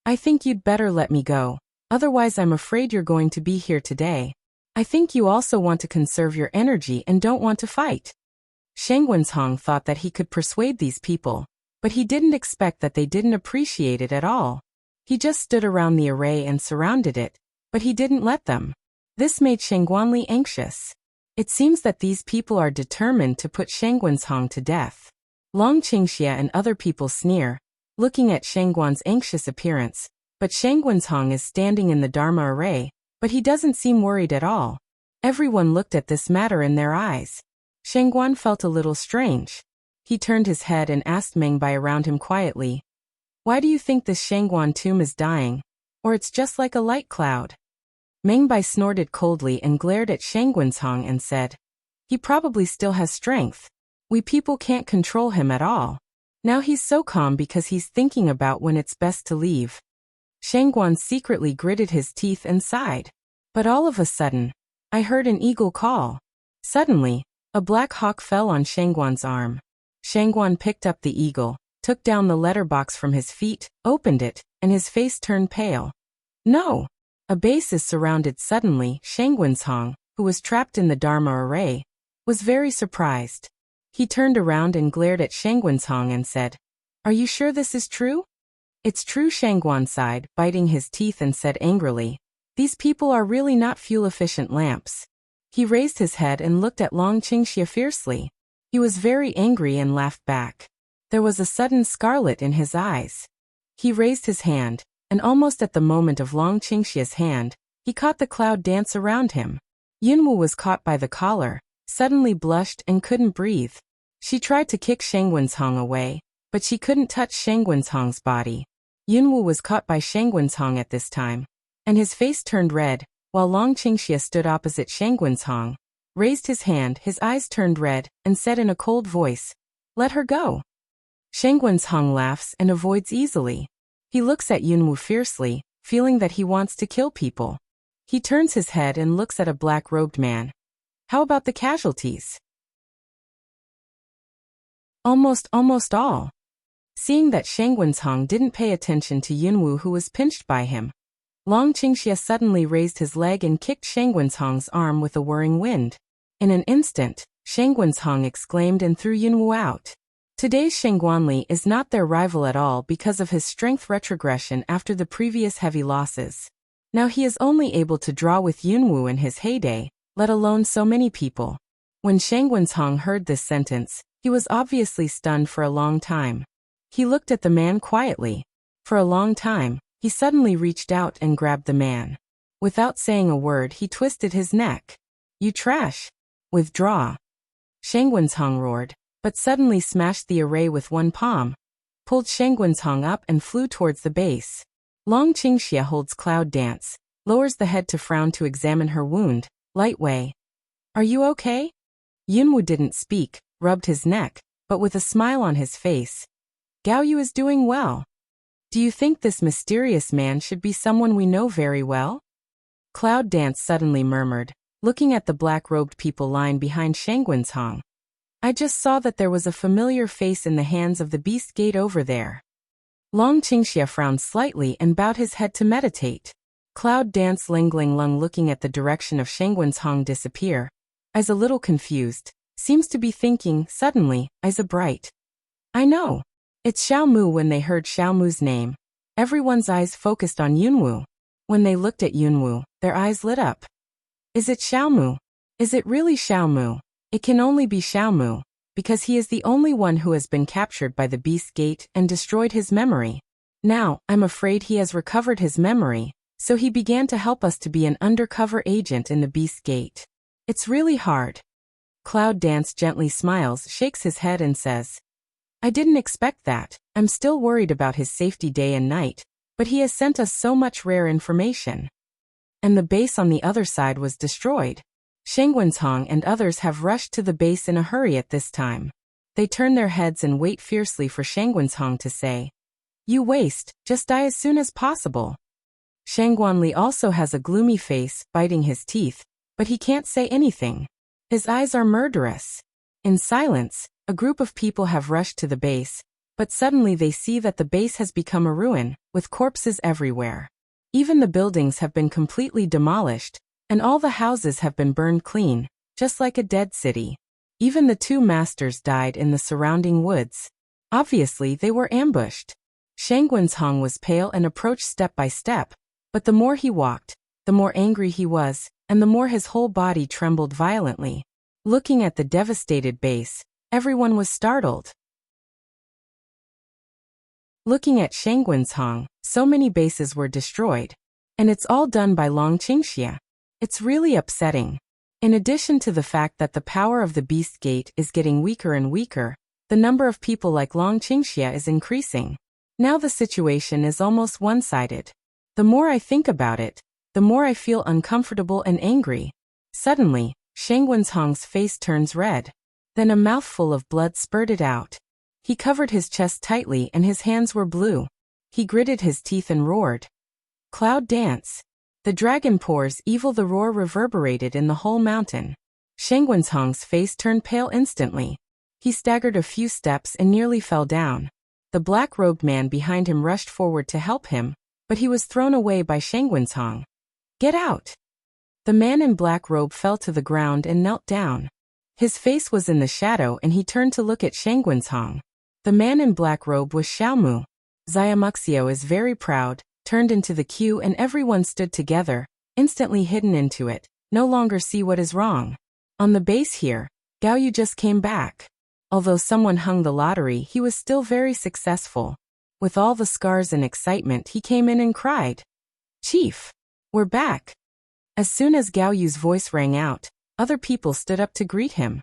I think you'd better let me go, otherwise I'm afraid you're going to be here today. I think you also want to conserve your energy and don't want to fight. Shangguanzhong thought that he could persuade these people, but he didn't expect that they didn't appreciate it at all. He just stood around the array and surrounded it, but he didn't let them. This made Shangguanli anxious. It seems that these people are determined to put Shangguanzhong to death. Long Qingxia and other people sneer, looking at Shangguan's anxious appearance. But Shangguanshang is standing in the Dharma array, but he doesn't seem worried at all. Everyone looked at this matter in their eyes. Shangguan felt a little strange. He turned his head and asked Mengbai around him quietly, "Why do you think this Shangguan tomb is dying? Or it's just like a light cloud?" Mengbai snorted coldly and glared at Shangguanshang and said, "He probably still has strength. We people can't control him at all. Now he's so calm because he's thinking about when it's best to leave." Shangguan secretly gritted his teeth and sighed. But all of a sudden, I heard an eagle call. Suddenly, a black hawk fell on Shangguan's arm. Shangguan picked up the eagle, took down the letterbox from his feet, opened it, and his face turned pale. "No! A base is surrounded." Suddenly, Shangguanshang, who was trapped in the Dharma array, was very surprised. He turned around and glared at Shangguanshang and said, "Are you sure this is true?" "It's true," Shangguan sighed, biting his teeth and said angrily, "These people are really not fuel-efficient lamps." He raised his head and looked at Long Qingxia fiercely. He was very angry and laughed back. There was a sudden scarlet in his eyes. He raised his hand, and almost at the moment of Long Qingxia's hand, he caught the cloud dance around him. Yunwu was caught by the collar, suddenly blushed and couldn't breathe. She tried to kick Shangguanshang away, but she couldn't touch Shangguanshang's body. Yunwu was caught by Shangguanshang at this time, and his face turned red, while Long Qingxia stood opposite Shangguanshang, raised his hand, his eyes turned red, and said in a cold voice, "Let her go." Shangguanshang laughs and avoids easily. He looks at Yunwu fiercely, feeling that he wants to kill people. He turns his head and looks at a black-robed man. "How about the casualties?" Almost all. Seeing that Shangguanshang didn't pay attention to Yunwu, who was pinched by him, Long Qingxia suddenly raised his leg and kicked Shangguanshang's arm with a whirring wind. In an instant, Shangguanshang exclaimed and threw Yunwu out. Today's Shangguanli is not their rival at all because of his strength retrogression after the previous heavy losses. Now he is only able to draw with Yunwu in his heyday, let alone so many people. When Shangguanshang heard this sentence, he was obviously stunned for a long time. He looked at the man quietly. For a long time, he suddenly reached out and grabbed the man. Without saying a word, he twisted his neck. "You trash! Withdraw!" Shangguanshang roared, but suddenly smashed the array with one palm, pulled Shangguanshang up and flew towards the base. Long Qingxia holds cloud dance, lowers the head to frown to examine her wound. Light Wei, "Are you okay?" Yunwu didn't speak, rubbed his neck, but with a smile on his face. "Gao Yu is doing well. Do you think this mysterious man should be someone we know very well?" Cloud Dance suddenly murmured, looking at the black-robed people lying behind Shangguanshang. "I just saw that there was a familiar face in the hands of the beast gate over there." Long Qingxia frowned slightly and bowed his head to meditate. Cloud Dance Lingling Lung looking at the direction of Shangguanshang disappear, eyes a little confused, seems to be thinking, suddenly, eyes a bright. "I know. It's Xiao Mu." When they heard Xiao Mu's name, everyone's eyes focused on Yunwu. When they looked at Yunwu, their eyes lit up. "Is it Xiao Mu? Is it really Xiao Mu?" It can only be Xiao Mu, because he is the only one who has been captured by the Beast Gate and destroyed his memory. Now, I'm afraid he has recovered his memory, so he began to help us to be an undercover agent in the Beast Gate. It's really hard. Cloud Dance gently smiles, shakes his head and says, "I didn't expect that. I'm still worried about his safety day and night, but he has sent us so much rare information." And the base on the other side was destroyed. Shangguanshang and others have rushed to the base in a hurry at this time. They turn their heads and wait fiercely for Shangguanshang to say, "You waste, just die as soon as possible." Shangguanli also has a gloomy face, biting his teeth, but he can't say anything. His eyes are murderous. In silence, a group of people have rushed to the base, but suddenly they see that the base has become a ruin, with corpses everywhere. Even the buildings have been completely demolished, and all the houses have been burned clean, just like a dead city. Even the two masters died in the surrounding woods. Obviously, they were ambushed. Shangguanshang was pale and approached step by step, but the more he walked, the more angry he was, and the more his whole body trembled violently. Looking at the devastated base, everyone was startled. Looking at Shangguanzhong, so many bases were destroyed. And it's all done by Long Qingxia. It's really upsetting. In addition to the fact that the power of the Beast Gate is getting weaker and weaker, the number of people like Long Qingxia is increasing. Now the situation is almost one-sided. The more I think about it, the more I feel uncomfortable and angry. Suddenly, Shangguanzhong's face turns red. Then a mouthful of blood spurted out. He covered his chest tightly and his hands were blue. He gritted his teeth and roared. Cloud dance. The dragon pours evil. The roar reverberated in the whole mountain. Shangguanzhong's face turned pale instantly. He staggered a few steps and nearly fell down. The black-robed man behind him rushed forward to help him, but he was thrown away by Shangguanzhong. Get out! The man in black robe fell to the ground and knelt down. His face was in the shadow and he turned to look at Shangguanzhong. The man in black robe was Xiaomu. Wuxia is very proud, turned into the queue and everyone stood together, instantly hidden into it, no longer see what is wrong. On the base here, Gao Yu just came back. Although someone hung the lottery, he was still very successful. With all the scars and excitement, he came in and cried, "Chief, we're back." As soon as Gao Yu's voice rang out, other people stood up to greet him.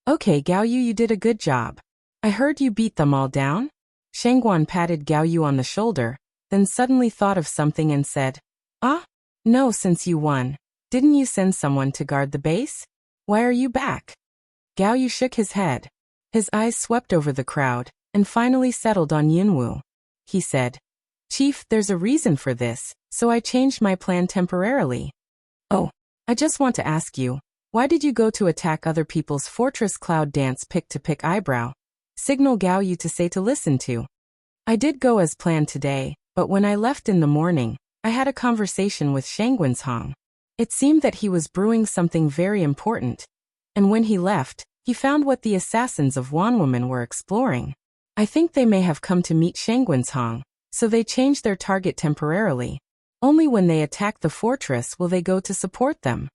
Okay, Gao Yu, you did a good job. I heard you beat them all down? Shangguan patted Gao Yu on the shoulder, then suddenly thought of something and said, Ah? No, since you won. Didn't you send someone to guard the base? Why are you back? Gao Yu shook his head. His eyes swept over the crowd, and finally settled on Yunwu. He said, Chief, there's a reason for this, so I changed my plan temporarily. Oh, I just want to ask you, why did you go to attack other people's fortress? Cloud dance pick to pick eyebrow. Signal Gao Yu to say to listen to. I did go as planned today, but when I left in the morning, I had a conversation with Shangguanzhong. It seemed that he was brewing something very important. And when he left, he found what the assassins of Wanwoman were exploring. I think they may have come to meet Shangguanzhong, so they changed their target temporarily. Only when they attack the fortress will they go to support them.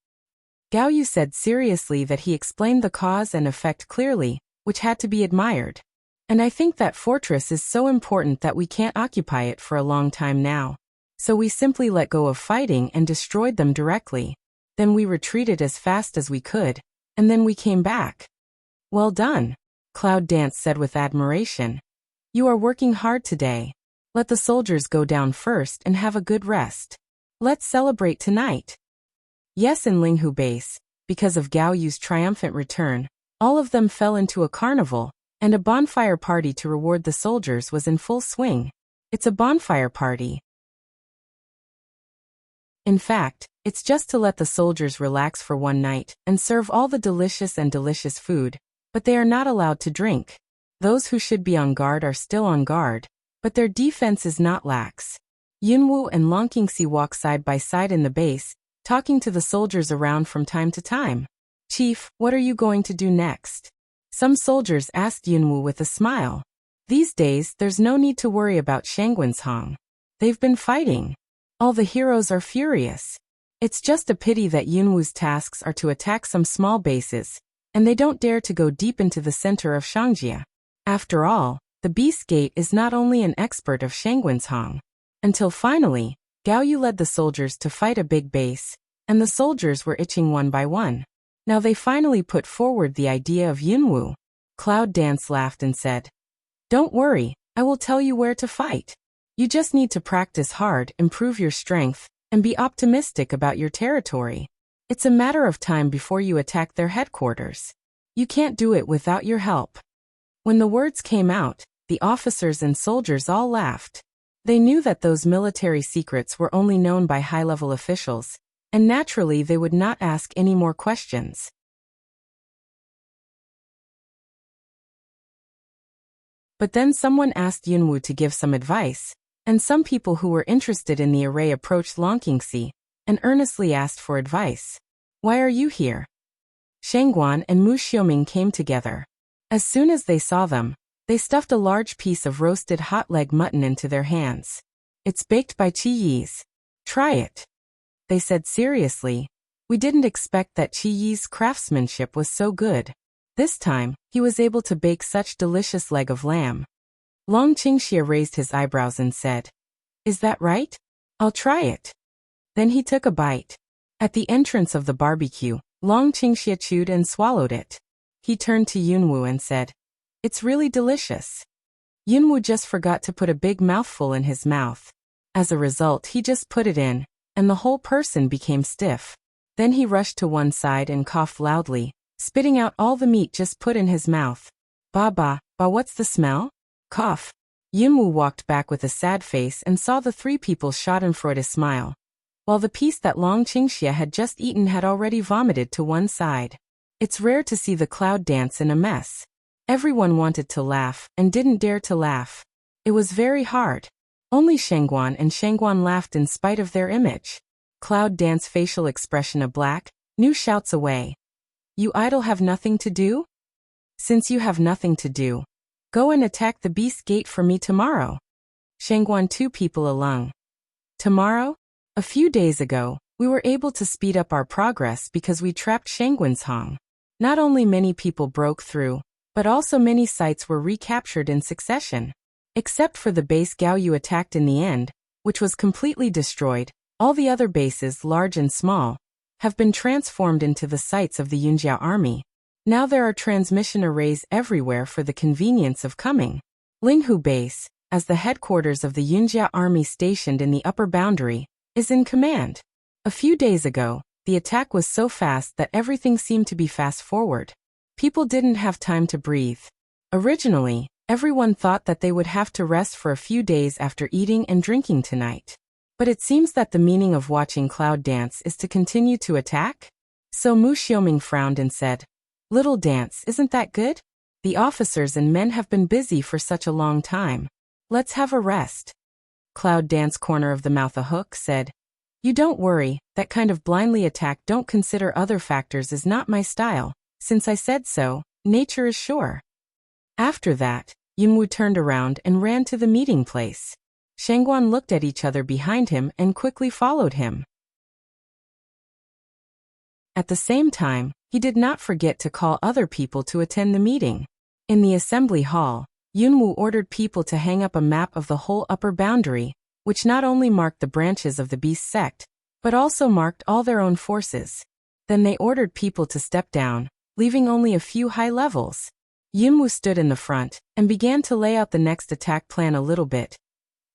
Gao Yu said seriously that he explained the cause and effect clearly, which had to be admired. And I think that fortress is so important that we can't occupy it for a long time now. So we simply let go of fighting and destroyed them directly. Then we retreated as fast as we could, and then we came back. Well done, Cloud Dance said with admiration. You are working hard today. Let the soldiers go down first and have a good rest. Let's celebrate tonight. Yes, in Linghu base, because of Gao Yu's triumphant return, all of them fell into a carnival, and a bonfire party to reward the soldiers was in full swing. It's a bonfire party. In fact, it's just to let the soldiers relax for one night and serve all the delicious food, but they are not allowed to drink. Those who should be on guard are still on guard, but their defense is not lax. Yunwu and Long Qingxi walk side by side in the base, talking to the soldiers around from time to time. Chief, what are you going to do next? Some soldiers asked Yunwu with a smile. These days, there's no need to worry about Shangguanzhong. They've been fighting. All the heroes are furious. It's just a pity that Yunwu's tasks are to attack some small bases, and they don't dare to go deep into the center of Shangjia. After all, the Beast Gate is not only an expert of Shangguanzhong. Until finally, Gao Yu led the soldiers to fight a big base, and the soldiers were itching one by one. Now they finally put forward the idea of Yunwu. Cloud Dance laughed and said, Don't worry, I will tell you where to fight. You just need to practice hard, improve your strength, and be optimistic about your territory. It's a matter of time before you attack their headquarters. You can't do it without your help. When the words came out, the officers and soldiers all laughed. They knew that those military secrets were only known by high-level officials, and naturally they would not ask any more questions. But then someone asked Yunwu to give some advice, and some people who were interested in the array approached Long Qingxi and earnestly asked for advice. Why are you here? Shangguan and Mu Xiuming came together. As soon as they saw them, they stuffed a large piece of roasted hot leg mutton into their hands. It's baked by Qi Yi's. Try it. They said seriously. We didn't expect that Qi Yi's craftsmanship was so good. This time, he was able to bake such delicious leg of lamb. Long Qingxia raised his eyebrows and said, "Is that right? I'll try it." Then he took a bite. At the entrance of the barbecue, Long Qingxia chewed and swallowed it. He turned to Yunwu and said, "It's really delicious." Yunwu just forgot to put a big mouthful in his mouth. As a result, he just put it in, and the whole person became stiff. Then he rushed to one side and coughed loudly, spitting out all the meat just put in his mouth. Ba, what's the smell? Cough. Yunwu walked back with a sad face and saw the three people schadenfreude smile, while the piece that Long Qingxia had just eaten had already vomited to one side. It's rare to see the cloud dance in a mess. Everyone wanted to laugh and didn't dare to laugh. It was very hard. Only Shengguan and Shengguan laughed in spite of their image. Cloud dance facial expression a black, new shouts away. You idle have nothing to do? Since you have nothing to do, go and attack the beast gate for me tomorrow. Shengguan two people along. Tomorrow? A few days ago, we were able to speed up our progress because we trapped Shengguan's Hong. Not only many people broke through, but also many sites were recaptured in succession. Except for the base Gao Yu attacked in the end, which was completely destroyed, all the other bases, large and small, have been transformed into the sites of the Yunjia army. Now there are transmission arrays everywhere for the convenience of coming. Linghu Base, as the headquarters of the Yunjia army stationed in the upper boundary, is in command. A few days ago, the attack was so fast that everything seemed to be fast forward. People didn't have time to breathe. Originally, everyone thought that they would have to rest for a few days after eating and drinking tonight. But it seems that the meaning of watching cloud dance is to continue to attack? So Mu Xiaoming frowned and said, "Little dance, isn't that good? The officers and men have been busy for such a long time. Let's have a rest." Cloud dance corner of the mouth a hook said, "You don't worry, that kind of blindly attack don't consider other factors is not my style. Since I said so, nature is sure." After that, Yunwu turned around and ran to the meeting place. Shengguan looked at each other behind him and quickly followed him. At the same time, he did not forget to call other people to attend the meeting. In the assembly hall, Yunwu ordered people to hang up a map of the whole upper boundary, which not only marked the branches of the beast sect, but also marked all their own forces. Then they ordered people to step down, leaving only a few high levels. Yunwu stood in the front and began to lay out the next attack plan a little bit,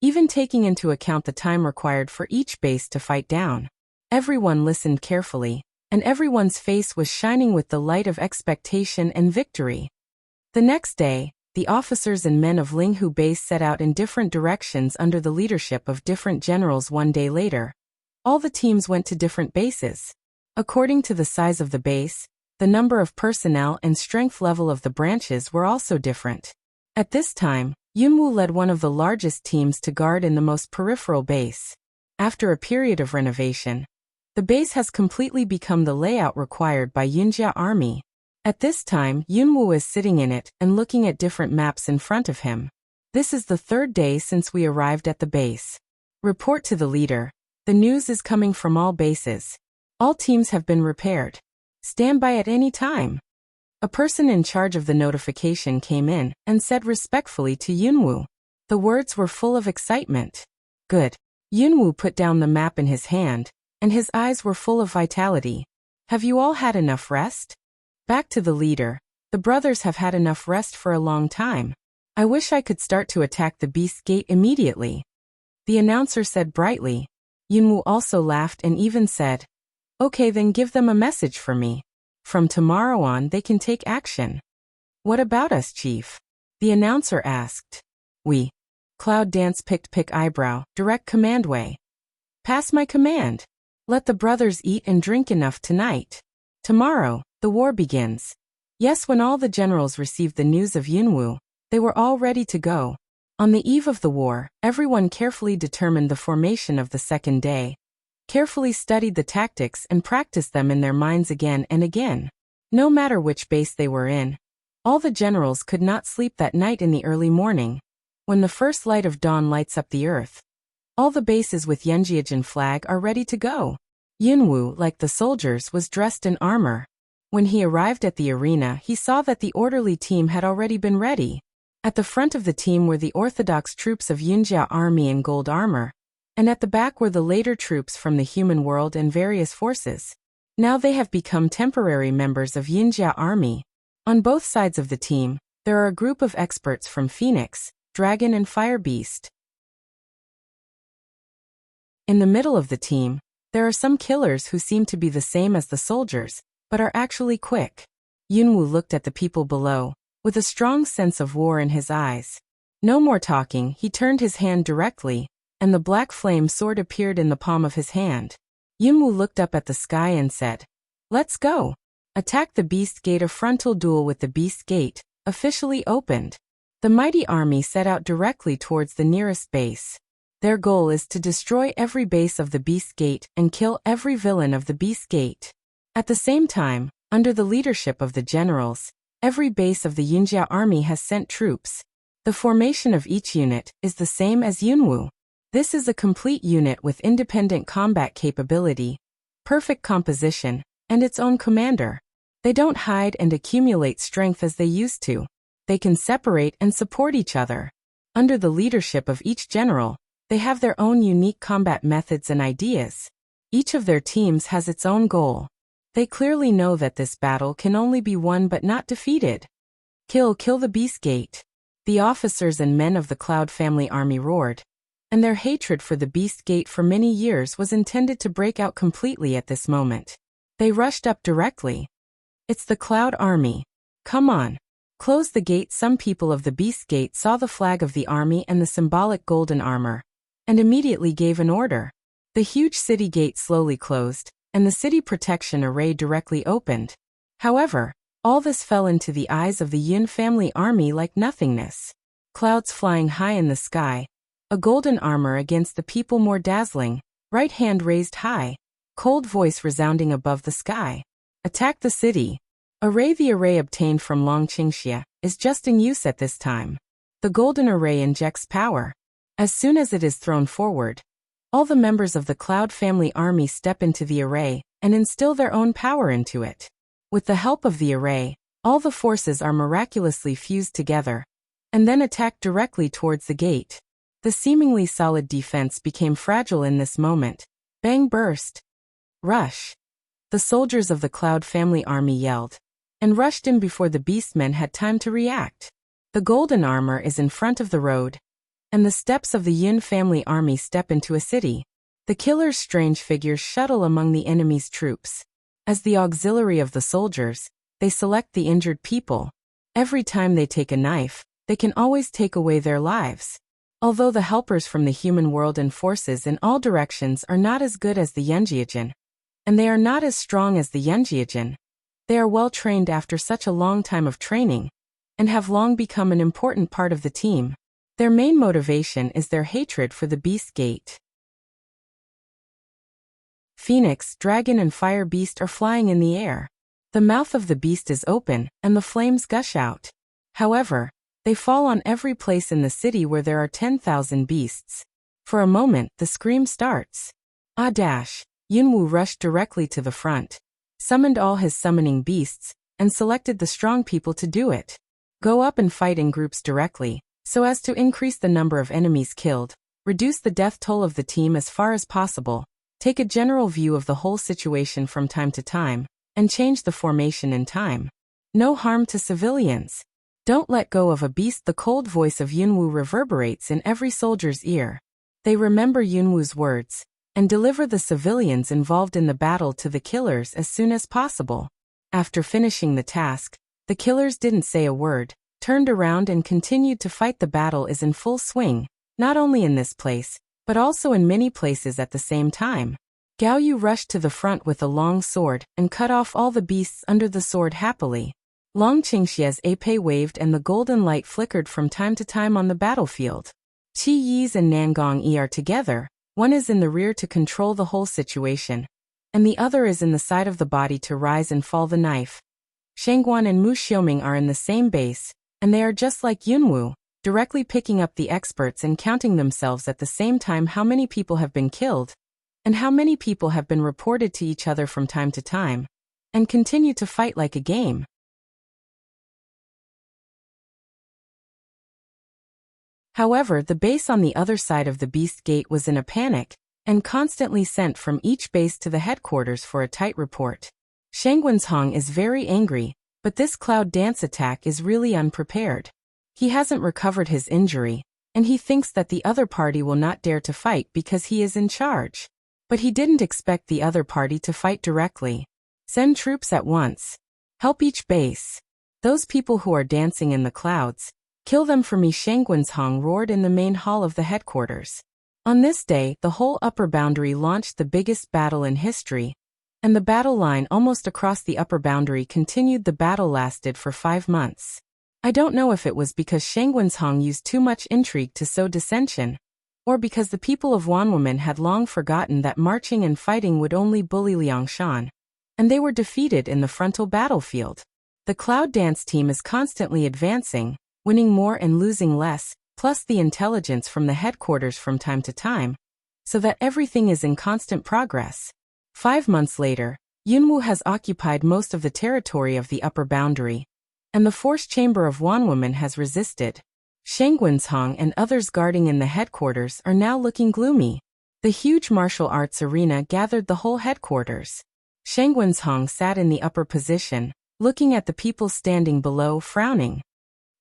even taking into account the time required for each base to fight down. Everyone listened carefully, and everyone's face was shining with the light of expectation and victory. The next day, the officers and men of Linghu Base set out in different directions under the leadership of different generals. One day later, all the teams went to different bases. According to the size of the base, the number of personnel and strength level of the branches were also different. At this time, Yunwu led one of the largest teams to guard in the most peripheral base. After a period of renovation, the base has completely become the layout required by Yunjia army. At this time, Yunwu is sitting in it and looking at different maps in front of him. This is the third day since we arrived at the base. Report to the leader. The news is coming from all bases. All teams have been repaired. Stand by at any time. A person in charge of the notification came in and said respectfully to Yunwu. The words were full of excitement. Good. Yunwu put down the map in his hand, and his eyes were full of vitality. Have you all had enough rest? Back to the leader. The brothers have had enough rest for a long time. I wish I could start to attack the beast gate immediately. The announcer said brightly. Yunwu also laughed and even said, Okay, then give them a message for me. From tomorrow on they can take action. What about us, Chief? The announcer asked. We. Cloud Dance pick eyebrow, direct command way. Pass my command. Let the brothers eat and drink enough tonight. Tomorrow, the war begins. Yes, when all the generals received the news of Yunwu, they were all ready to go. On the eve of the war, everyone carefully determined the formation of the second day, carefully studied the tactics and practiced them in their minds again and again. No matter which base they were in, all the generals could not sleep that night. In the early morning, when the first light of dawn lights up the earth, all the bases with Yenjiajin flag are ready to go. Yunwu, like the soldiers, was dressed in armor. When he arrived at the arena, he saw that the orderly team had already been ready. At the front of the team were the orthodox troops of Yunjia army in gold armor, and at the back were the later troops from the human world and various forces. Now they have become temporary members of Yunjia army. On both sides of the team, there are a group of experts from Phoenix, Dragon and Fire Beast. In the middle of the team, there are some killers who seem to be the same as the soldiers, but are actually quick. Yunwu looked at the people below, with a strong sense of war in his eyes. No more talking, he turned his hand directly, and the black flame sword appeared in the palm of his hand. Yunwu looked up at the sky and said, "Let's go." Attack the Beast Gate. A frontal duel with the Beast Gate, officially opened. The mighty army set out directly towards the nearest base. Their goal is to destroy every base of the Beast Gate and kill every villain of the Beast Gate. At the same time, under the leadership of the generals, every base of the Yunjia army has sent troops. The formation of each unit is the same as Yunwu. This is a complete unit with independent combat capability, perfect composition, and its own commander. They don't hide and accumulate strength as they used to. They can separate and support each other. Under the leadership of each general, they have their own unique combat methods and ideas. Each of their teams has its own goal. They clearly know that this battle can only be won but not defeated. Kill the Beast Gate. The officers and men of the Cloud family army roared, and their hatred for the Beast Gate for many years was intended to break out completely at this moment. They rushed up directly. "It's the Cloud army. Come on. Close the gate." Some people of the Beast Gate saw the flag of the army and the symbolic golden armor, and immediately gave an order. The huge city gate slowly closed, and the city protection array directly opened. However, all this fell into the eyes of the Yun family army like nothingness. Clouds flying high in the sky, a golden armor against the people more dazzling, right hand raised high, cold voice resounding above the sky. Attack the city. Array. The array obtained from Longqingxia is just in use at this time. The golden array injects power. As soon as it is thrown forward, all the members of the Cloud family army step into the array and instill their own power into it. With the help of the array, all the forces are miraculously fused together, and then attack directly towards the gate. The seemingly solid defense became fragile in this moment. Bang burst. Rush. The soldiers of the Cloud family army yelled, and rushed in before the beastmen had time to react. The golden armor is in front of the road, and the steps of the Yun family army step into a city. The killer's strange figures shuttle among the enemy's troops. As the auxiliary of the soldiers, they select the injured people. Every time they take a knife, they can always take away their lives. Although the helpers from the human world and forces in all directions are not as good as the Yunjiajin, and they are not as strong as the Yunjiajin, they are well trained after such a long time of training, and have long become an important part of the team. Their main motivation is their hatred for the Beast Gate. Phoenix, Dragon and Fire Beast are flying in the air. The mouth of the beast is open, and the flames gush out. However, they fall on every place in the city where there are 10,000 beasts. For a moment, the scream starts. Yunwu rushed directly to the front, summoned all his summoning beasts, and selected the strong people to do it. Go up and fight in groups directly, so as to increase the number of enemies killed, reduce the death toll of the team as far as possible, take a general view of the whole situation from time to time, and change the formation in time. No harm to civilians. Don't let go of a beast. The cold voice of Yunwu reverberates in every soldier's ear. They remember Yunwu's words, and deliver the civilians involved in the battle to the killers as soon as possible. After finishing the task, the killers didn't say a word, turned around and continued to fight. The battle is in full swing, not only in this place, but also in many places at the same time. Gao Yu rushed to the front with a long sword and cut off all the beasts under the sword happily. Long Qingxia's épée waved and the golden light flickered from time to time on the battlefield. Qi Yi's and Nangong Yi are together. One is in the rear to control the whole situation, and the other is in the side of the body to rise and fall the knife. Shangguan and Mu Xiuming are in the same base, and they are just like Yunwu, directly picking up the experts and counting themselves at the same time how many people have been killed, and how many people have been reported to each other from time to time, and continue to fight like a game. However, the base on the other side of the beast gate was in a panic, and constantly sent from each base to the headquarters for a tight report. Shangwenzhong is very angry, but this cloud dance attack is really unprepared. He hasn't recovered his injury, and he thinks that the other party will not dare to fight because he is in charge. But he didn't expect the other party to fight directly. Send troops at once. Help each base. Those people who are dancing in the clouds, kill them for me, Shangwenzhong roared in the main hall of the headquarters. On this day, the whole upper boundary launched the biggest battle in history, and the battle line almost across the upper boundary continued. The battle lasted for 5 months. I don't know if it was because Shangwenzhong used too much intrigue to sow dissension, or because the people of Wanwoman had long forgotten that marching and fighting would only bully Liangshan, and they were defeated in the frontal battlefield. The Cloud Dance team is constantly advancing, winning more and losing less, plus the intelligence from the headquarters from time to time, so that everything is in constant progress. 5 months later, Yunwu has occupied most of the territory of the upper boundary, and the force chamber of Wanwoman has resisted. Shangwenzhong and others guarding in the headquarters are now looking gloomy. The huge martial arts arena gathered the whole headquarters. Shangwenzhong sat in the upper position, looking at the people standing below, frowning.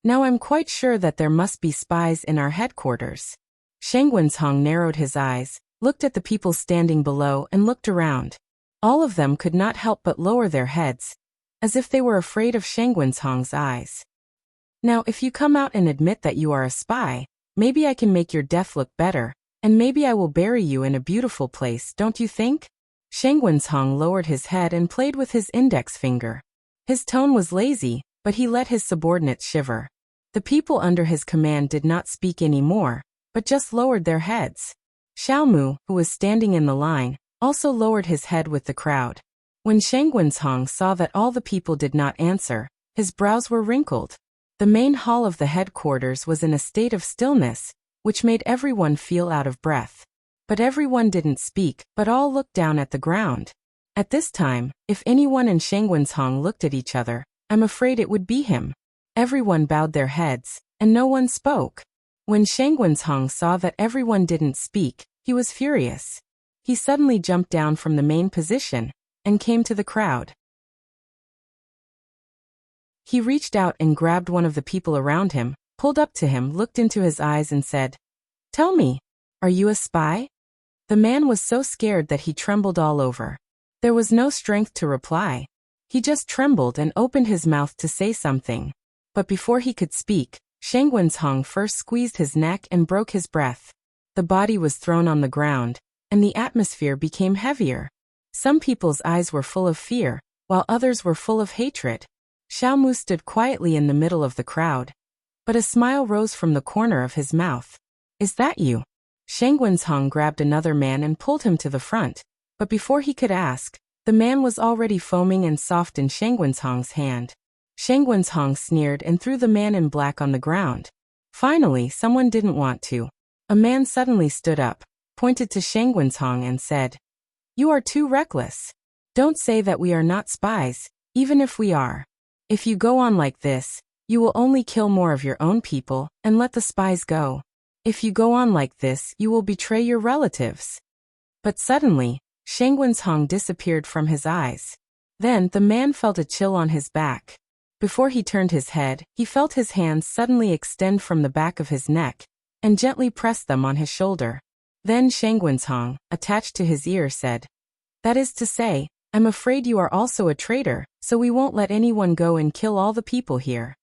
Now I'm quite sure that there must be spies in our headquarters. Shangwenzhong narrowed his eyes, looked at the people standing below and looked around. All of them could not help but lower their heads, as if they were afraid of Shangwenzhong's eyes. Now if you come out and admit that you are a spy, maybe I can make your death look better, and maybe I will bury you in a beautiful place, don't you think? Shangwenzhong lowered his head and played with his index finger. His tone was lazy, but he let his subordinates shiver. The people under his command did not speak anymore, but just lowered their heads. Xiaomu, who was standing in the line, also lowered his head with the crowd. When Shangwenzhong saw that all the people did not answer, his brows were wrinkled. The main hall of the headquarters was in a state of stillness, which made everyone feel out of breath. But everyone didn't speak, but all looked down at the ground. At this time, if anyone and Shangwenzhong looked at each other, I'm afraid it would be him. Everyone bowed their heads, and no one spoke. When Shangwenzhong saw that everyone didn't speak, he was furious. He suddenly jumped down from the main position, and came to the crowd. He reached out and grabbed one of the people around him, pulled up to him, looked into his eyes and said, "Tell me, are you a spy?" The man was so scared that he trembled all over. There was no strength to reply. He just trembled and opened his mouth to say something. But before he could speak, Shangwenzhong first squeezed his neck and broke his breath. The body was thrown on the ground, and the atmosphere became heavier. Some people's eyes were full of fear, while others were full of hatred. Xiaomu stood quietly in the middle of the crowd, but a smile rose from the corner of his mouth. "Is that you?" Shangwenzhong grabbed another man and pulled him to the front, but before he could ask, the man was already foaming and soft in Shangwenzhong's hand. Shangwenzhong sneered and threw the man in black on the ground. Finally, someone didn't want to. A man suddenly stood up, pointed to Shangwenzhong and said, "You are too reckless. Don't say that we are not spies, even if we are. If you go on like this, you will only kill more of your own people and let the spies go. If you go on like this, you will betray your relatives." But suddenly, Shangwenzhong disappeared from his eyes. Then the man felt a chill on his back. Before he turned his head, he felt his hands suddenly extend from the back of his neck, and gently pressed them on his shoulder. Then Shangwenzhong, attached to his ear, said, "That is to say, I'm afraid you are also a traitor, so we won't let anyone go and kill all the people here."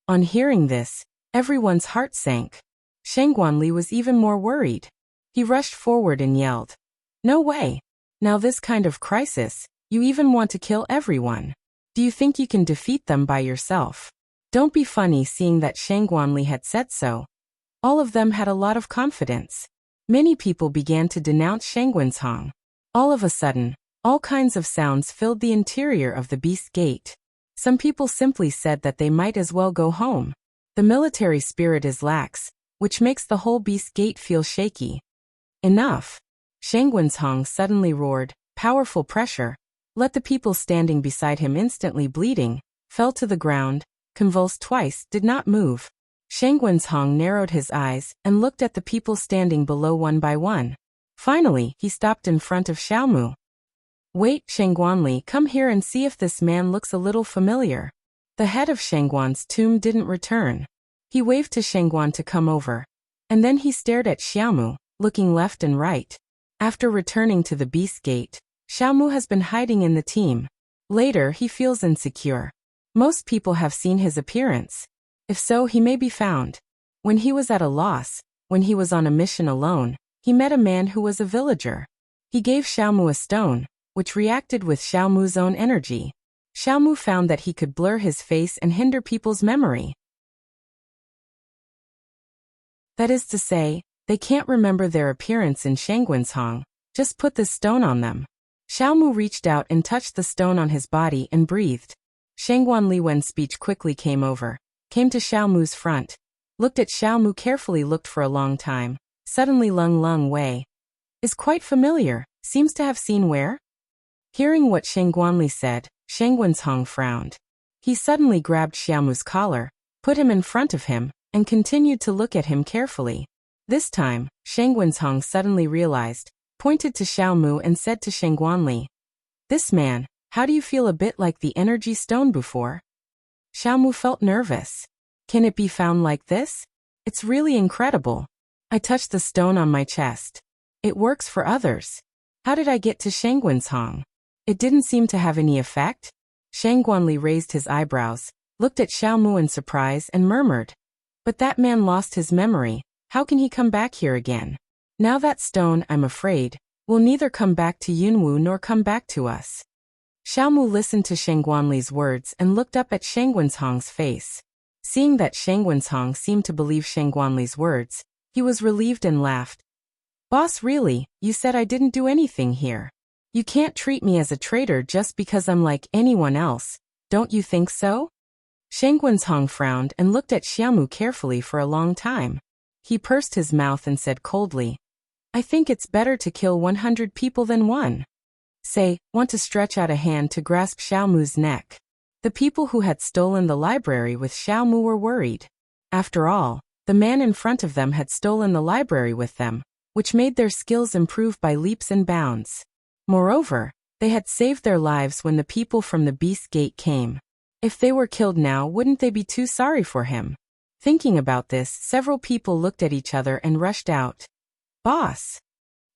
On hearing this, everyone's heart sank. Shangguanli was even more worried. He rushed forward and yelled, "No way! Now this kind of crisis, you even want to kill everyone. Do you think you can defeat them by yourself?" Don't be funny, seeing that Shangguanli had said so. All of them had a lot of confidence. Many people began to denounce Shangwenzhong. All of a sudden, all kinds of sounds filled the interior of the Beast Gate. Some people simply said that they might as well go home. The military spirit is lax, which makes the whole Beast Gate feel shaky. "Enough!" Shangwenzhong suddenly roared. Powerful pressure let the people standing beside him, instantly bleeding, fell to the ground, convulsed twice, did not move. Shang Wenshong narrowed his eyes and looked at the people standing below one by one. Finally, he stopped in front of Xiaomu. Wait, Shangguanli, come here and see if this man looks a little familiar. The head of Shangguan's tomb didn't return. He waved to Shangguan to come over. And then he stared at Xiaomu, looking left and right. After returning to the Beast Gate, Xiaomu has been hiding in the team. Later, he feels insecure. Most people have seen his appearance. If so, he may be found. When he was at a loss, when he was on a mission alone, he met a man who was a villager. He gave Xiaomu a stone, which reacted with Xiaomu's own energy. Xiaomu found that he could blur his face and hinder people's memory. That is to say, they can't remember their appearance in Shangguanshong. Just put this stone on them. Xiaomu reached out and touched the stone on his body and breathed. Shangguan Liwen's speech quickly came to Xiaomu's front, looked at Xiaomu carefully, looked for a long time. Suddenly Lung Wei is quite familiar, seems to have seen where? Hearing what Shangguanli said, Shangguanshong frowned. He suddenly grabbed Xiaomu's collar, put him in front of him, and continued to look at him carefully. This time, Shangguanshong suddenly realized, pointed to Xiaomu and said to Shangguanli, "This man, how do you feel? A bit like the energy stone before?" Xiaomu felt nervous. Can it be found like this? It's really incredible. I touched the stone on my chest. It works for others. How did I get to Shangguanshong? It didn't seem to have any effect. Shangguanli raised his eyebrows, looked at Xiaomu in surprise and murmured, "But that man lost his memory. How can he come back here again? Now that stone, I'm afraid, will neither come back to Yunwu nor come back to us." Xiaomu listened to Shangguanli's words and looked up at Shangguanshong's face. Seeing that Shangguanshong seemed to believe Shangguanli's words, he was relieved and laughed. "Boss, really, you said I didn't do anything here. You can't treat me as a traitor just because I'm like anyone else, don't you think so?" Shangguanshong frowned and looked at Xiaomu carefully for a long time. He pursed his mouth and said coldly, "I think it's better to kill 100 people than one." Say, want to stretch out a hand to grasp Xiaomu's neck. The people who had stolen the library with Xiaomu were worried. After all, the man in front of them had stolen the library with them, which made their skills improve by leaps and bounds. Moreover, they had saved their lives when the people from the Beast Gate came. If they were killed now, wouldn't they be too sorry for him? Thinking about this, several people looked at each other and rushed out. "Boss!"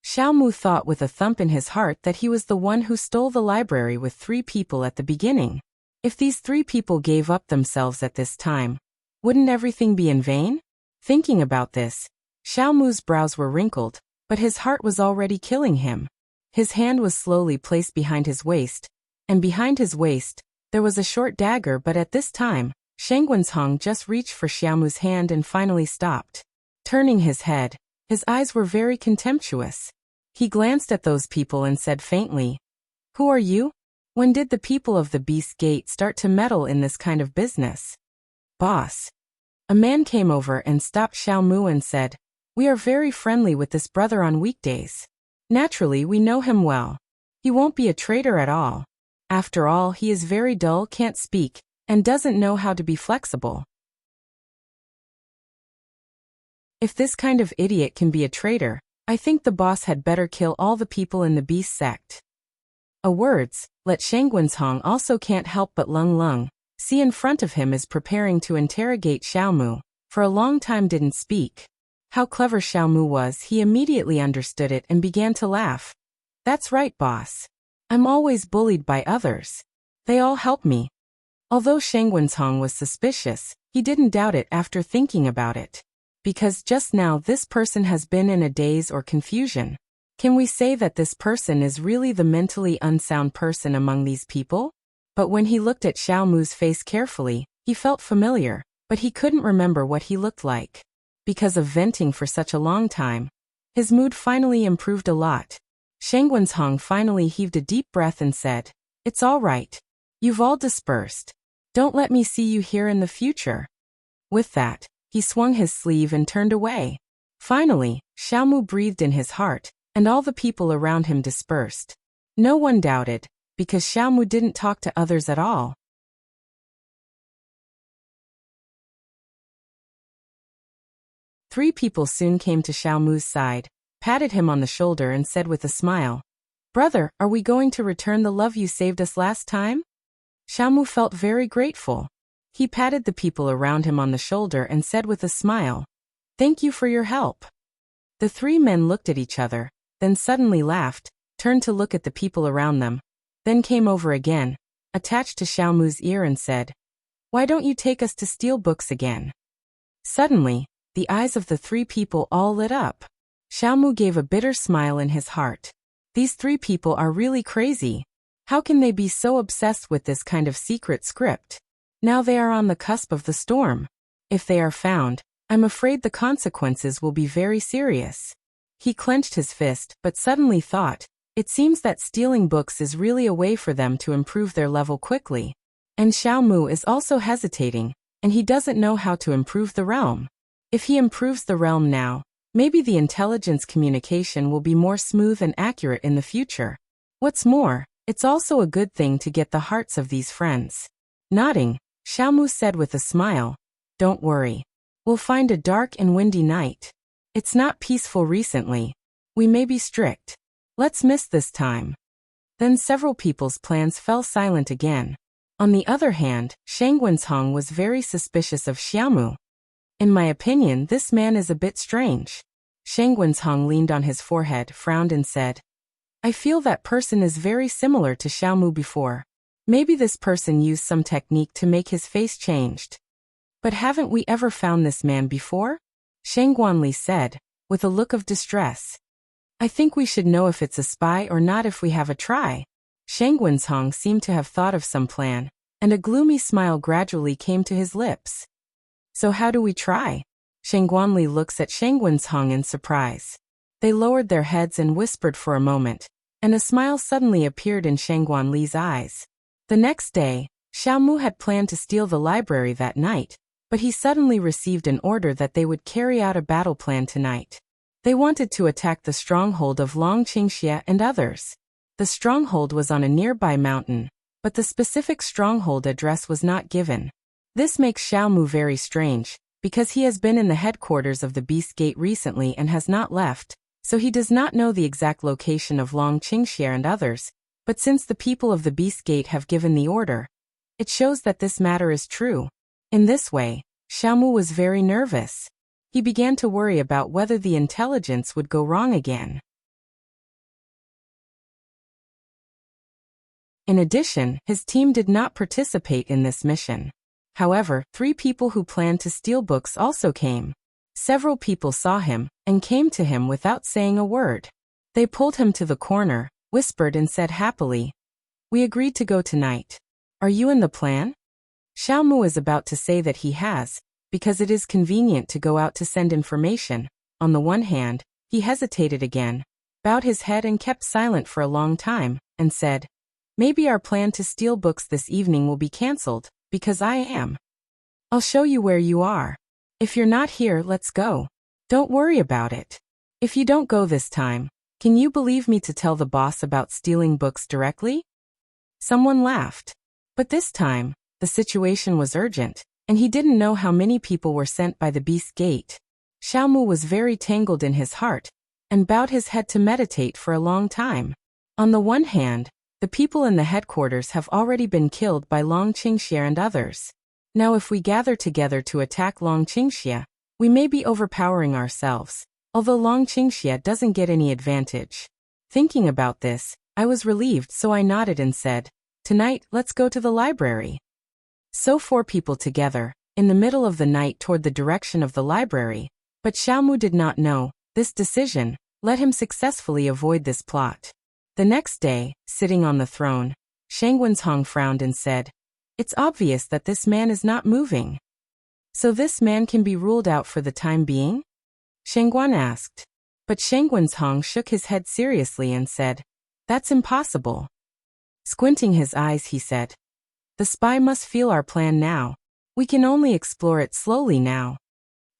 Xiaomu thought with a thump in his heart that he was the one who stole the library with 3 people at the beginning. If these 3 people gave up themselves at this time, wouldn't everything be in vain? Thinking about this, Xiaomu's brows were wrinkled, but his heart was already killing him. His hand was slowly placed behind his waist, and behind his waist, there was a short dagger, but at this time, Shangguanshong just reached for Xiaomu's hand and finally stopped. Turning his head, his eyes were very contemptuous. He glanced at those people and said faintly, "Who are you? When did the people of the Beast Gate start to meddle in this kind of business?" "Boss." A man came over and stopped Xiaomu and said, "We are very friendly with this brother on weekdays. Naturally, we know him well. He won't be a traitor at all. After all, he is very dull, can't speak, and doesn't know how to be flexible. If this kind of idiot can be a traitor, I think the boss had better kill all the people in the Beast sect." A words, let Shangguanshong also can't help but Lung, see in front of him is preparing to interrogate Xiaomu, for a long time didn't speak. How clever Xiaomu was, he immediately understood it and began to laugh. "That's right, boss. I'm always bullied by others. They all help me." Although Shangguanshong was suspicious, he didn't doubt it after thinking about it. Because just now this person has been in a daze or confusion. Can we say that this person is really the mentally unsound person among these people? But when he looked at Xiaomu's face carefully, he felt familiar, but he couldn't remember what he looked like. Because of venting for such a long time, his mood finally improved a lot. Shangguanshong finally heaved a deep breath and said, "It's all right. You've all dispersed. Don't let me see you here in the future." With that, he swung his sleeve and turned away. Finally, Xiaomu breathed in his heart, and all the people around him dispersed. No one doubted, because Xiaomu didn't talk to others at all. 3 people soon came to Xiao Mu's side, patted him on the shoulder and said with a smile, "Brother, are we going to return the love you saved us last time?" Xiao Mu felt very grateful. He patted the people around him on the shoulder and said with a smile, "Thank you for your help." The 3 men looked at each other, then suddenly laughed, turned to look at the people around them, then came over again, attached to Xiao Mu's ear and said, "Why don't you take us to steal books again?" Suddenly, the eyes of the 3 people all lit up. Xiao Mu gave a bitter smile in his heart. These 3 people are really crazy. How can they be so obsessed with this kind of secret script? Now they are on the cusp of the storm. If they are found, I'm afraid the consequences will be very serious. He clenched his fist but suddenly thought, it seems that stealing books is really a way for them to improve their level quickly. And Xiao Mu is also hesitating, and he doesn't know how to improve the realm. If he improves the realm now, maybe the intelligence communication will be more smooth and accurate in the future. What's more, it's also a good thing to get the hearts of these friends. Nodding, Xiao Mu said with a smile, "Don't worry. We'll find a dark and windy night. It's not peaceful recently. We may be strict. Let's miss this time." Then several people's plans fell silent again. On the other hand, Shang Wensheng was very suspicious of Xiao Mu. "In my opinion, this man is a bit strange." Shang Wensheng leaned on his forehead, frowned and said, "I feel that person is very similar to Xiao Mu before. Maybe this person used some technique to make his face changed." "But haven't we ever found this man before?" Shang Guanli said, with a look of distress. "I think we should know if it's a spy or not if we have a try." Shang Wensheng seemed to have thought of some plan, and a gloomy smile gradually came to his lips. "So how do we try?" Shang Guanli looks at Shang Wensheng in surprise. They lowered their heads and whispered for a moment, and a smile suddenly appeared in Shang Guanli's eyes. The next day, Xiao Mu had planned to steal the library that night, but he suddenly received an order that they would carry out a battle plan tonight. They wanted to attack the stronghold of Long Qingxia and others. The stronghold was on a nearby mountain, but the specific stronghold address was not given. This makes Xiao Mu very strange, because he has been in the headquarters of the Beast Gate recently and has not left, so he does not know the exact location of Long Qingxia and others, but since the people of the Beast Gate have given the order, it shows that this matter is true. In this way, Xiao Mu was very nervous. He began to worry about whether the intelligence would go wrong again. In addition, his team did not participate in this mission. However, 3 people who planned to steal books also came. Several people saw him, and came to him without saying a word. They pulled him to the corner, whispered and said happily, "We agreed to go tonight. Are you in the plan?" Xiao Mu is about to say that he has, because it is convenient to go out to send information. On the one hand, he hesitated again, bowed his head and kept silent for a long time, and said, "Maybe our plan to steal books this evening will be cancelled, because I am. I'll show you where you are. If you're not here, let's go. Don't worry about it. If you don't go this time, can you believe me to tell the boss about stealing books directly?" Someone laughed. But this time, the situation was urgent, and he didn't know how many people were sent by the Beast Gate. Xiao Mu was very tangled in his heart, and bowed his head to meditate for a long time. On the one hand, the people in the headquarters have already been killed by Long Qingxia and others. Now if we gather together to attack Long Qingxia, we may be overpowering ourselves, although Long Qingxia doesn't get any advantage. Thinking about this, I was relieved, so I nodded and said, "Tonight, let's go to the library." So 4 people together, in the middle of the night toward the direction of the library, but Xiao Mu did not know, this decision, let him successfully avoid this plot. The next day, sitting on the throne, Shang Wensheng frowned and said, "It's obvious that this man is not moving. So this man can be ruled out for the time being?" Shang Guan asked. But Shang Wensheng shook his head seriously and said, "That's impossible." Squinting his eyes, he said, "The spy must feel our plan now. We can only explore it slowly now."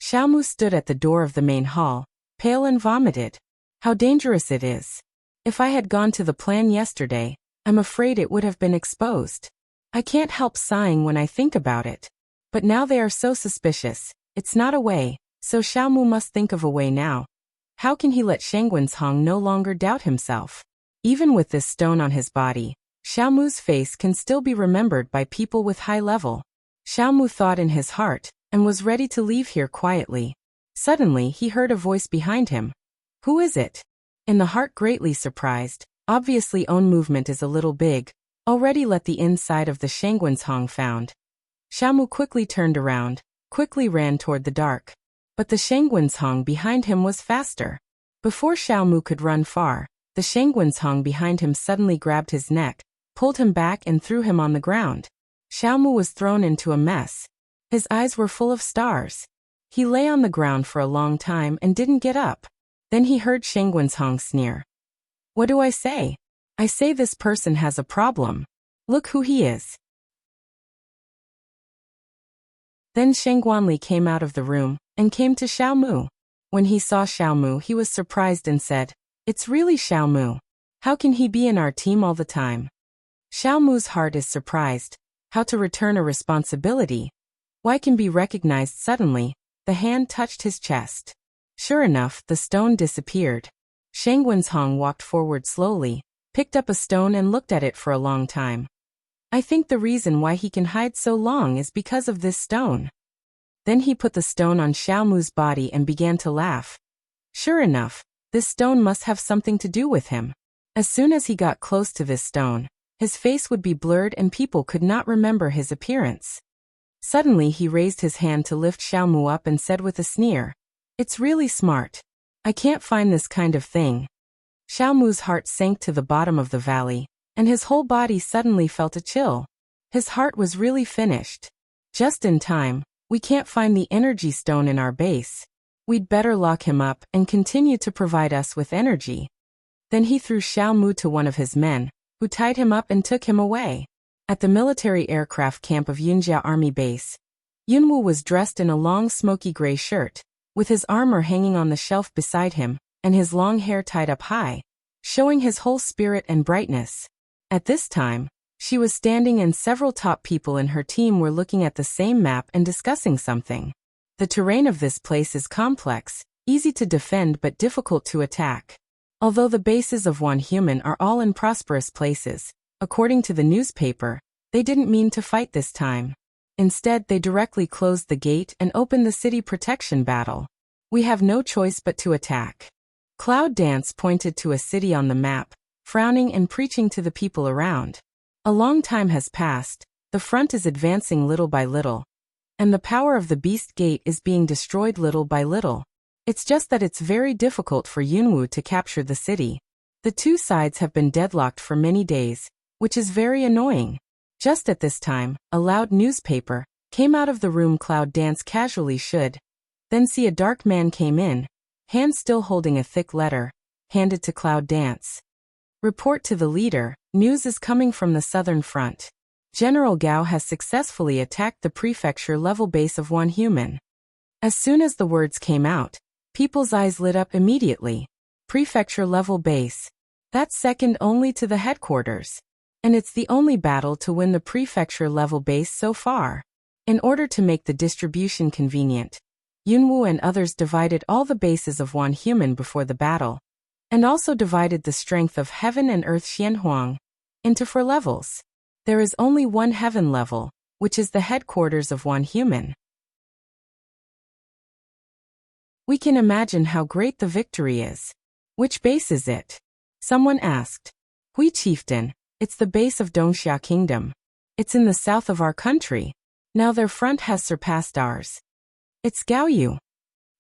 Xiao Mu stood at the door of the main hall, pale and vomited. How dangerous it is. If I had gone to the plan yesterday, I'm afraid it would have been exposed. I can't help sighing when I think about it. But now they are so suspicious, it's not a way, So Xiao Mu must think of a way now. How can he let Shenguanshong no longer doubt himself? Even with this stone on his body, Xiao Mu's face can still be remembered by people with high level. Xiao Mu thought in his heart, and was ready to leave here quietly. Suddenly he heard a voice behind him. Who is it? In the heart greatly surprised, obviously own movement is a little big, already let the inside of the Shenguanshong found. Xiao Mu quickly turned around, quickly ran toward the dark. But the Shenguanshong behind him was faster. Before Xiao Mu could run far, the Shenguanshong behind him suddenly grabbed his neck, pulled him back and threw him on the ground. Xiao Mu was thrown into a mess. His eyes were full of stars. He lay on the ground for a long time and didn't get up. Then he heard Shenguanshong sneer. What do I say? I say this person has a problem. Look who he is. Then Shengguanli came out of the room and came to Xiao Mu. When he saw Xiao Mu, he was surprised and said, It's really Xiao Mu. How can he be in our team all the time? Xiao Mu's heart is surprised. How to return a responsibility? Why can be recognized suddenly? The hand touched his chest. Sure enough, the stone disappeared. Shenguanshong walked forward slowly, picked up a stone and looked at it for a long time. I think the reason why he can hide so long is because of this stone. Then he put the stone on Xiao Mu's body and began to laugh. Sure enough, this stone must have something to do with him. As soon as he got close to this stone, his face would be blurred and people could not remember his appearance. Suddenly he raised his hand to lift Xiao Mu up and said with a sneer, It's really smart. I can't find this kind of thing. Xiao Mu's heart sank to the bottom of the valley, and his whole body suddenly felt a chill. His heart was really finished. Just in time, we can't find the energy stone in our base. We'd better lock him up and continue to provide us with energy. Then he threw Xiao Mu to one of his men, who tied him up and took him away. At the military aircraft camp of Yunjia Army Base, Yunwu was dressed in a long smoky gray shirt, with his armor hanging on the shelf beside him, and his long hair tied up high, showing his whole spirit and brightness. At this time, she was standing and several top people in her team were looking at the same map and discussing something. The terrain of this place is complex, easy to defend but difficult to attack. Although the bases of one human are all in prosperous places, according to the newspaper, they didn't mean to fight this time. Instead, they directly closed the gate and opened the city protection battle. We have no choice but to attack. Cloud Dance pointed to a city on the map, frowning and preaching to the people around. A long time has passed, the front is advancing little by little, and the power of the Beast Gate is being destroyed little by little. It's just that it's very difficult for Yunwu to capture the city. The two sides have been deadlocked for many days, which is very annoying. Just at this time, a loud newspaper came out of the room Cloud Dance casually should. Then see a dark man came in, hand still holding a thick letter, handed to Cloud Dance. Report to the leader, news is coming from the southern front. General Gao has successfully attacked the prefecture-level base of one human. As soon as the words came out, people's eyes lit up immediately. Prefecture-level base. That's second only to the headquarters. And it's the only battle to win the prefecture-level base so far. In order to make the distribution convenient, Yunwu and others divided all the bases of one human before the battle, and also divided the strength of heaven and earth Xianhuang into 4 levels. There is only one heaven level, which is the headquarters of one human. We can imagine how great the victory is. Which base is it? Someone asked. Hui Chieftain, it's the base of Dongxia Kingdom. It's in the south of our country. Now their front has surpassed ours. It's Gaoyu.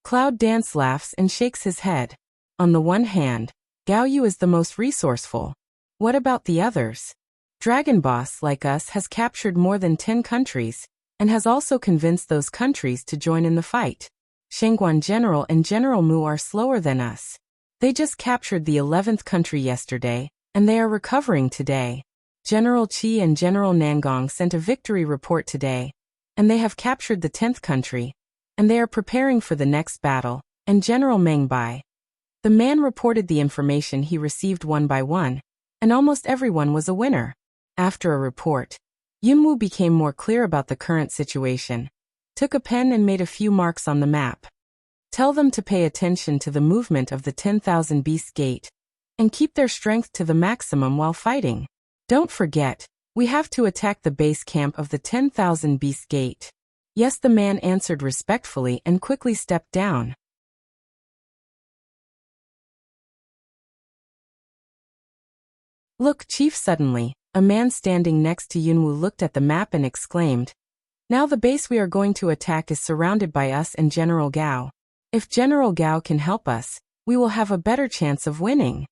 Cloud Dance laughs and shakes his head. On the one hand, Gaoyu is the most resourceful. What about the others? Dragon Boss, like us, has captured more than 10 countries, and has also convinced those countries to join in the fight. Shengguan General and General Mu are slower than us. They just captured the 11th country yesterday, and they are recovering today. General Qi and General Nangong sent a victory report today, and they have captured the 10th country, and they are preparing for the next battle, and General Meng Bai. The man reported the information he received one by one, and almost everyone was a winner. After a report, Yunwu became more clear about the current situation, took a pen and made a few marks on the map. Tell them to pay attention to the movement of the 10,000 beast gate and keep their strength to the maximum while fighting. Don't forget, we have to attack the base camp of the 10,000 beast gate. Yes, the man answered respectfully and quickly stepped down. Look, Chief! Suddenly, a man standing next to Yunwu looked at the map and exclaimed, "Now the base we are going to attack is surrounded by us and General Gao. If General Gao can help us, we will have a better chance of winning."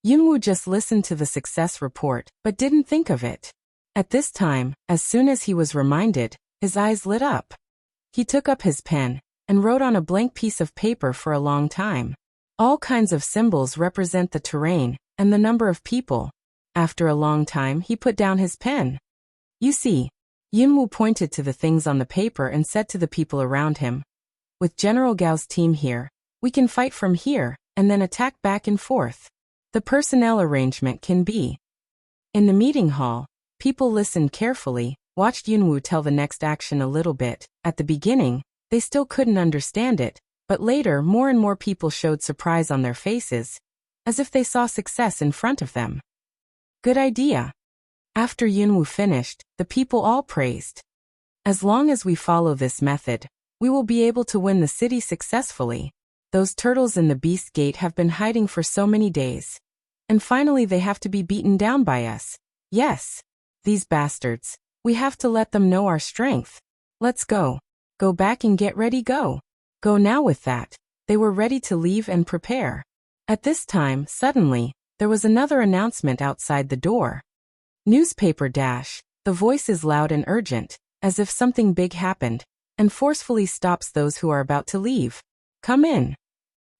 Yunwu just listened to the success report, but didn't think of it. At this time, as soon as he was reminded, his eyes lit up. He took up his pen and wrote on a blank piece of paper for a long time. All kinds of symbols represent the terrain and the number of people. After a long time, he put down his pen. "You see," Yunwu pointed to the things on the paper and said to the people around him, "With General Gao's team here, we can fight from here and then attack back and forth. The personnel arrangement can be." In the meeting hall, people listened carefully, watched Yunwu tell the next action a little bit. At the beginning, they still couldn't understand it, but later more and more people showed surprise on their faces, as if they saw success in front of them. "Good idea." After Yunwu finished, the people all praised. "As long as we follow this method, we will be able to win the city successfully. Those turtles in the beast gate have been hiding for so many days. And finally they have to be beaten down by us. Yes. These bastards. We have to let them know our strength. Let's go. Go back and get ready, go. Go now." With that, they were ready to leave and prepare. At this time, suddenly, there was another announcement outside the door. Newspaper dash. The voice is loud and urgent, as if something big happened, and forcefully stops those who are about to leave. "Come in."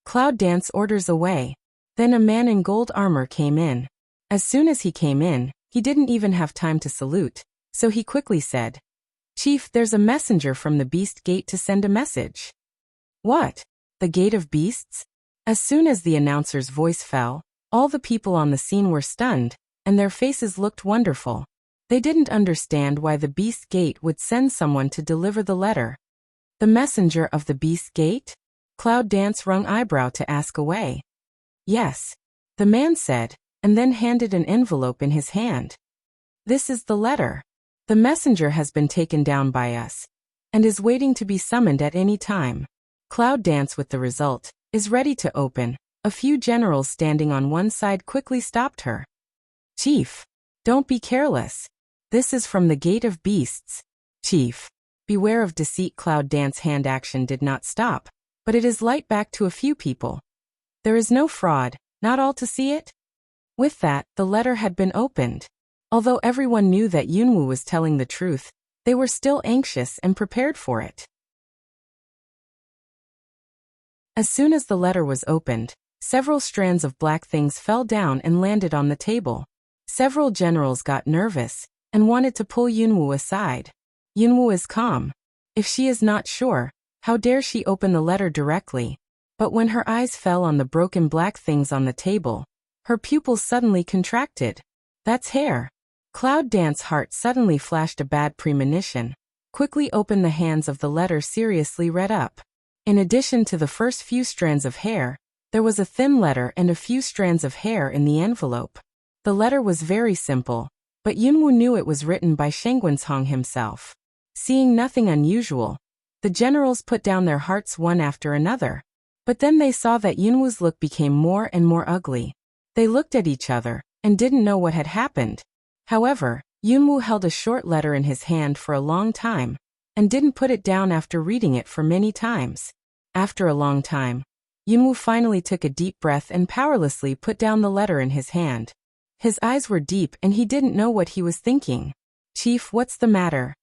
Cloud Dance orders away. Then a man in gold armor came in. As soon as he came in, he didn't even have time to salute, so he quickly said, "Chief, there's a messenger from the Beast Gate to send a message." "What? The Gate of Beasts?" As soon as the announcer's voice fell, all the people on the scene were stunned, and their faces looked wonderful. They didn't understand why the Beast Gate would send someone to deliver the letter. "The messenger of the Beast Gate?" Cloud Dance wrung eyebrow to ask away. "Yes," the man said, and then handed an envelope in his hand. "This is the letter. The messenger has been taken down by us, and is waiting to be summoned at any time. Cloud Dance with the result, is ready to open." A few generals standing on one side quickly stopped her. "Chief, don't be careless. This is from the Gate of Beasts. Chief, beware of deceit." Cloud Dance hand action did not stop, but it is light back to a few people. "There is no fraud, not all to see it?" With that, the letter had been opened. Although everyone knew that Yunwu was telling the truth, they were still anxious and prepared for it. As soon as the letter was opened, several strands of black things fell down and landed on the table. Several generals got nervous and wanted to pull Yunwu aside. Yunwu is calm. If she is not sure, how dare she open the letter directly? But when her eyes fell on the broken black things on the table, her pupils suddenly contracted. "That's hair." Cloud Dance's heart suddenly flashed a bad premonition. Quickly opened the hands of the letter, seriously read up. In addition to the first few strands of hair, there was a thin letter and a few strands of hair in the envelope. The letter was very simple, but Yunwu knew it was written by Shengguanshong himself. Seeing nothing unusual, the generals put down their hearts one after another. But then they saw that Yunwu's look became more and more ugly. They looked at each other and didn't know what had happened. However, Yunwu held a short letter in his hand for a long time, and didn't put it down after reading it for many times. After a long time, Yunwu finally took a deep breath and powerlessly put down the letter in his hand. His eyes were deep and he didn't know what he was thinking. "Chief, what's the matter?"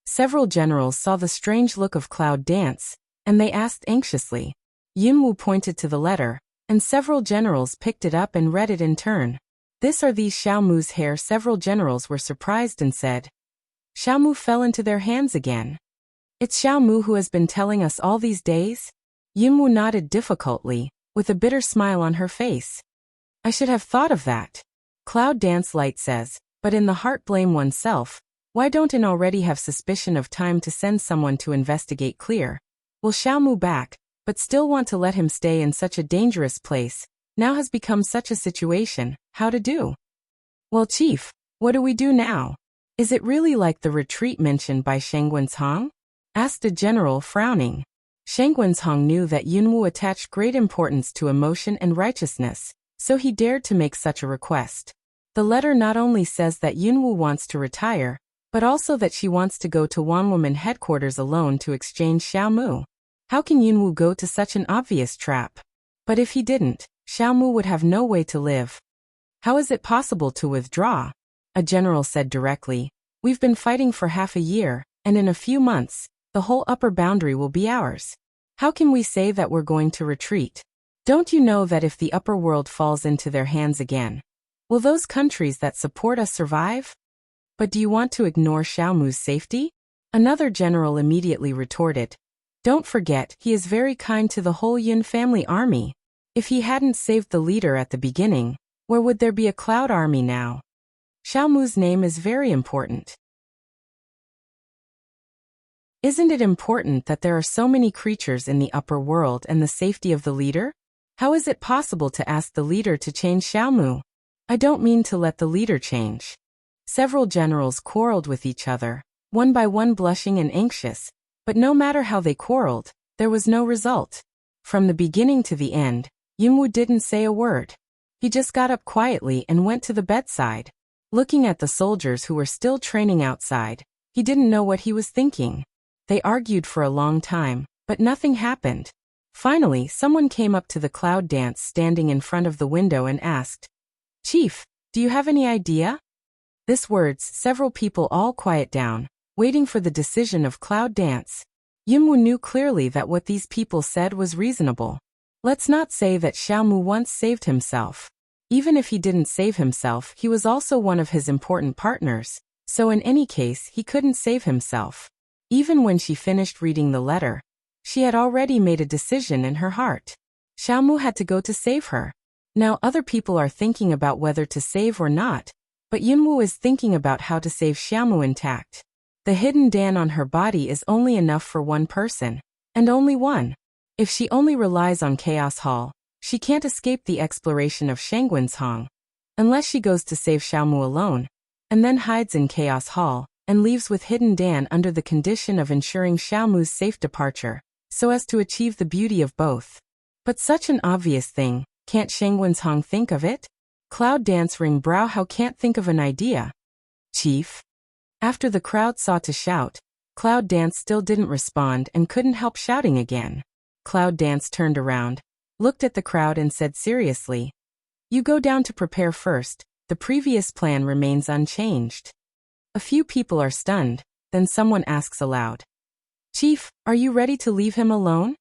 Several generals saw the strange look of Cloud Dance, and they asked anxiously. Yunwu pointed to the letter, and several generals picked it up and read it in turn. "This are these Xiaomu's hair." Several generals were surprised and said, "Xiaomu fell into their hands again. It's Xiaomu who has been telling us all these days?" Yunwu nodded difficultly, with a bitter smile on her face. "I should have thought of that." Cloud Dance Light says, but in the heart blame oneself. Why don't an already have suspicion of time to send someone to investigate clear? Will Xiaomu back? but still want to let him stay in such a dangerous place, now has become such a situation, how to do? Well, Chief, what do we do now? Is it really like the retreat mentioned by Shangguanzhang? Asked a general, frowning. Shangguanzhang knew that Yunwu attached great importance to emotion and righteousness, so he dared to make such a request. The letter not only says that Yunwu wants to retire, but also that she wants to go to Wanwoman headquarters alone to exchange Xiaomu. How can Yunwu go to such an obvious trap? But if he didn't, Xiaomu would have no way to live. How is it possible to withdraw? A general said directly. We've been fighting for half a year, and in a few months, the whole upper boundary will be ours. How can we say that we're going to retreat? Don't you know that if the upper world falls into their hands again, will those countries that support us survive? But do you want to ignore Xiaomu's safety? Another general immediately retorted. Don't forget, he is very kind to the whole Yun family army. If he hadn't saved the leader at the beginning, where would there be a cloud army now? Xiaomu's name is very important. Isn't it important that there are so many creatures in the upper world and the safety of the leader? How is it possible to ask the leader to change Xiaomu? I don't mean to let the leader change. Several generals quarreled with each other, one by one blushing and anxious, but no matter how they quarreled, there was no result. From the beginning to the end, Yunwu didn't say a word. He just got up quietly and went to the bedside. Looking at the soldiers who were still training outside, he didn't know what he was thinking. They argued for a long time, but nothing happened. Finally, someone came up to the cloud dance standing in front of the window and asked, Chief, do you have any idea? This words, several people all quiet down, waiting for the decision of cloud dance. Yunwu knew clearly that what these people said was reasonable. Let's not say that Xiaomu once saved himself. Even if he didn't save himself, he was also one of his important partners, so in any case he couldn't save himself. Even when she finished reading the letter, she had already made a decision in her heart. Xiaomu had to go to save her. Now other people are thinking about whether to save or not, but Yunwu is thinking about how to save Xiaomu intact. The hidden Dan on her body is only enough for one person, and only one. If she only relies on Chaos Hall, she can't escape the exploration of Shangguanzhang, unless she goes to save Xiaomu alone, and then hides in Chaos Hall, and leaves with hidden Dan under the condition of ensuring Xiaomu's safe departure, so as to achieve the beauty of both. But such an obvious thing, can't Shangguanzhang think of it? Cloud Dance wring brow, how can't think of an idea? Chief? After the crowd sought to shout, Cloud Dance still didn't respond and couldn't help shouting again. Cloud Dance turned around, looked at the crowd and said seriously, You go down to prepare first, the previous plan remains unchanged. A few people are stunned, then someone asks aloud, Chief, are you ready to leave him alone?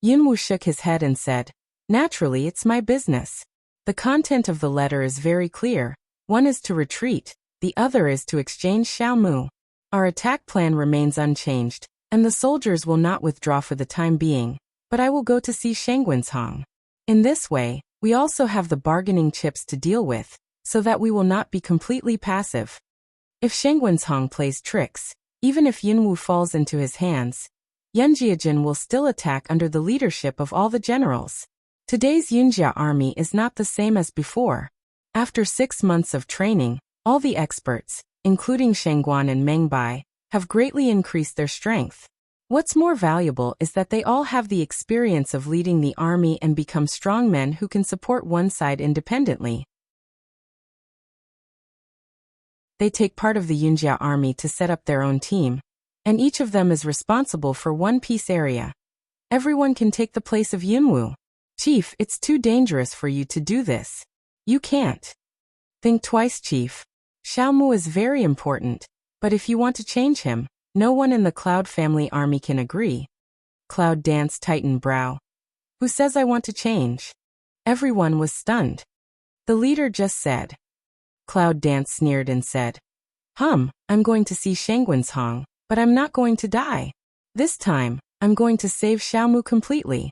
Yunwu shook his head and said, Naturally, it's my business. The content of the letter is very clear. One is to retreat, the other is to exchange Xiaomu. Our attack plan remains unchanged, and the soldiers will not withdraw for the time being, but I will go to see Shangguanzhang. In this way, we also have the bargaining chips to deal with, so that we will not be completely passive. If Shangguanzhang plays tricks, even if Yunwu falls into his hands, Yunjiajin will still attack under the leadership of all the generals. Today's Yunjia army is not the same as before. After 6 months of training, all the experts, including Shangguan and Mengbai, have greatly increased their strength. What's more valuable is that they all have the experience of leading the army and become strong men who can support one side independently. They take part of the Yunjia army to set up their own team, and each of them is responsible for one piece area. Everyone can take the place of Yunwu. Chief, it's too dangerous for you to do this. You can't. Think twice, Chief. Xiaomu is very important, but if you want to change him, no one in the Cloud family army can agree. Cloud Dance tightened brow. Who says I want to change? Everyone was stunned. The leader just said. Cloud Dance sneered and said, I'm going to see Shangguanzhang, but I'm not going to die. This time, I'm going to save Xiaomu completely.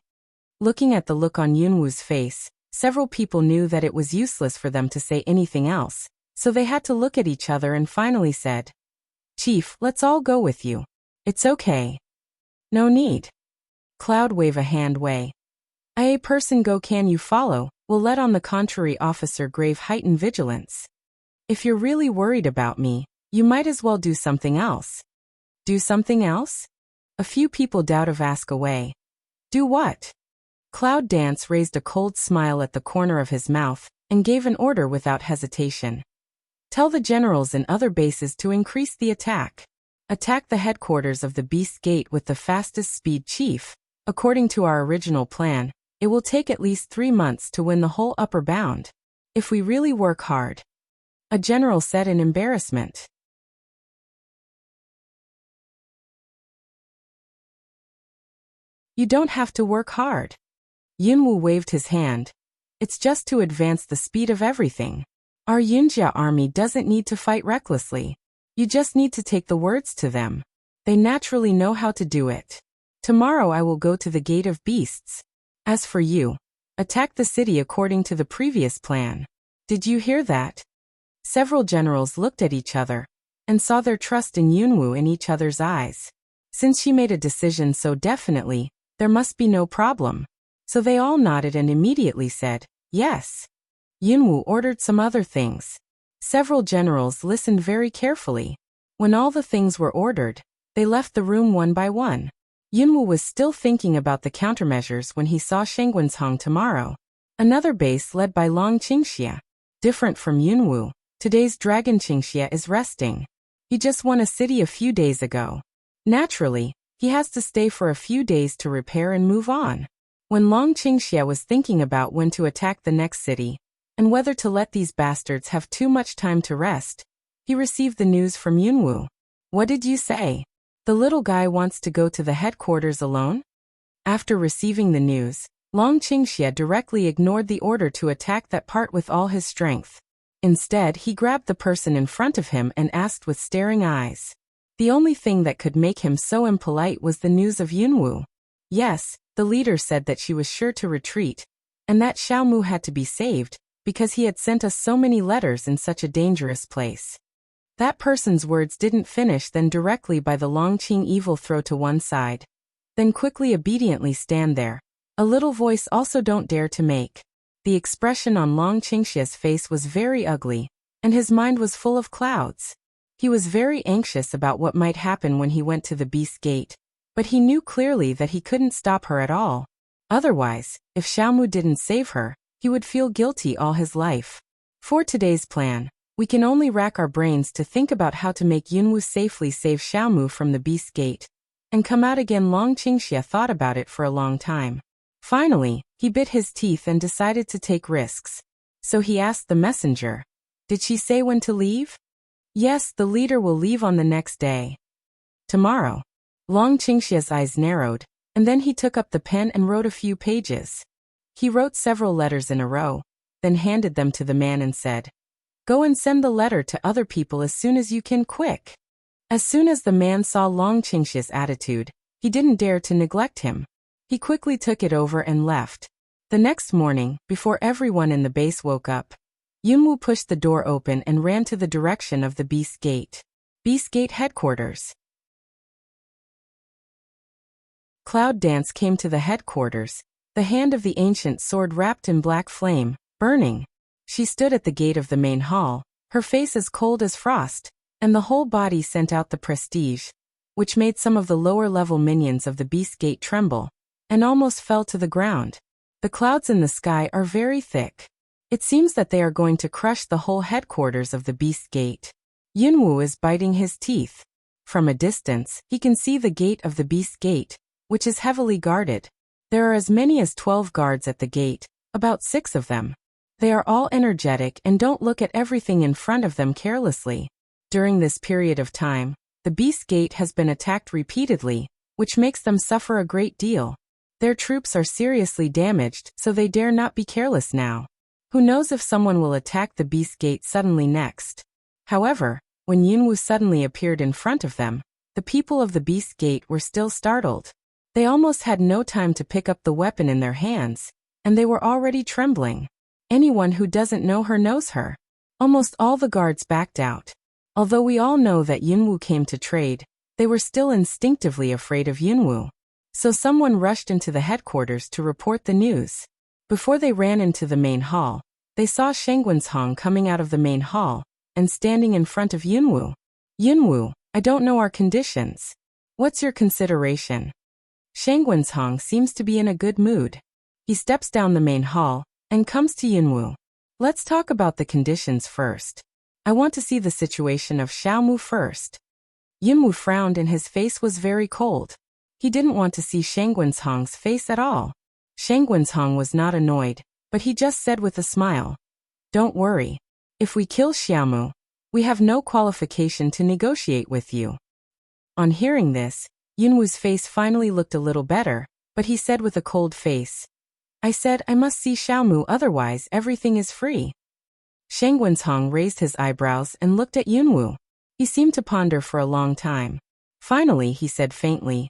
Looking at the look on Yunwu's face, several people knew that it was useless for them to say anything else, so they had to look at each other and finally said, Chief, let's all go with you. It's okay. No need. Cloud wave a hand way. A person go can you follow, will let on the contrary officer grave heighten vigilance. If you're really worried about me, you might as well do something else. Do something else? A few people doubt of ask away. Do what? Cloud Dance raised a cold smile at the corner of his mouth, and gave an order without hesitation. Tell the generals in other bases to increase the attack. Attack the headquarters of the Beast Gate with the fastest speed, Chief. According to our original plan, it will take at least 3 months to win the whole upper bound. If we really work hard. A general said in embarrassment. You don't have to work hard. Yunwu waved his hand. It's just to advance the speed of everything. Our Yunjia army doesn't need to fight recklessly. You just need to take the words to them. They naturally know how to do it. Tomorrow I will go to the Gate of Beasts. As for you, attack the city according to the previous plan. Did you hear that? Several generals looked at each other, and saw their trust in Yunwu in each other's eyes. Since she made a decision so definitely, there must be no problem. So they all nodded and immediately said, yes. Yunwu ordered some other things. Several generals listened very carefully. When all the things were ordered, they left the room one by one. Yunwu was still thinking about the countermeasures when he saw Shengguanshong tomorrow. Another base led by Long Qingxia. Different from Yunwu, today's Dragon Qingxia is resting. He just won a city a few days ago. Naturally, he has to stay for a few days to repair and move on. When Long Qingxia was thinking about when to attack the next city, and whether to let these bastards have too much time to rest, he received the news from Yunwu. What did you say? The little guy wants to go to the headquarters alone? After receiving the news, Long Qingxia directly ignored the order to attack that part with all his strength. Instead, he grabbed the person in front of him and asked with staring eyes. The only thing that could make him so impolite was the news of Yunwu. Yes, the leader said that she was sure to retreat, and that Xiaomu had to be saved, because he had sent us so many letters in such a dangerous place. That person's words didn't finish, then directly by the Longqing evil throw to one side. Then quickly obediently stand there. A little voice also don't dare to make. The expression on Long Qingxia's face was very ugly, and his mind was full of clouds. He was very anxious about what might happen when he went to the Beast Gate, but he knew clearly that he couldn't stop her at all. Otherwise, if Xiaomu didn't save her, he would feel guilty all his life. For today's plan, we can only rack our brains to think about how to make Yunwu safely save Xiaomu from the Beast Gate, and come out again. Long Qingxia thought about it for a long time. Finally, he bit his teeth and decided to take risks. So he asked the messenger, did she say when to leave? Yes, the leader will leave on the next day. Tomorrow. Long Qingxia's eyes narrowed, and then he took up the pen and wrote a few pages. He wrote several letters in a row, then handed them to the man and said, go and send the letter to other people as soon as you can, quick. As soon as the man saw Long Qingxia's attitude, he didn't dare to neglect him. He quickly took it over and left. The next morning, before everyone in the base woke up, Yunwu pushed the door open and ran to the direction of the Beast Gate. Beast Gate headquarters. Cloud Dance came to the headquarters, the hand of the ancient sword wrapped in black flame, burning. She stood at the gate of the main hall, her face as cold as frost, and the whole body sent out the prestige, which made some of the lower-level minions of the Beast Gate tremble, and almost fell to the ground. The clouds in the sky are very thick. It seems that they are going to crush the whole headquarters of the Beast Gate. Yunwu is biting his teeth. From a distance, he can see the gate of the Beast Gate, which is heavily guarded. There are as many as 12 guards at the gate, about 6 of them. They are all energetic and don't look at everything in front of them carelessly. During this period of time, the Beast Gate has been attacked repeatedly, which makes them suffer a great deal. Their troops are seriously damaged, so they dare not be careless now. Who knows if someone will attack the Beast Gate suddenly next. However, when Yunwu suddenly appeared in front of them, the people of the Beast Gate were still startled. They almost had no time to pick up the weapon in their hands, and they were already trembling. Anyone who doesn't know her knows her. Almost all the guards backed out. Although we all know that Yunwu came to trade, they were still instinctively afraid of Yunwu. So someone rushed into the headquarters to report the news. Before they ran into the main hall, they saw Shengwenzhong coming out of the main hall and standing in front of Yunwu. Yunwu, I don't know our conditions. What's your consideration? Shengwenzhong seems to be in a good mood. He steps down the main hall and comes to Yunwu. Let's talk about the conditions first. I want to see the situation of Xiaomu first. Yunwu frowned and his face was very cold. He didn't want to see Shengwenzhong's face at all. Shengwenzhong was not annoyed, but he just said with a smile, "Don't worry. If we kill Xiaomu, we have no qualification to negotiate with you." On hearing this, Yunwu's face finally looked a little better, but he said with a cold face, "I said I must see Xiaomu, otherwise everything is free." Shengwenzhong raised his eyebrows and looked at Yunwu. He seemed to ponder for a long time. Finally he said faintly,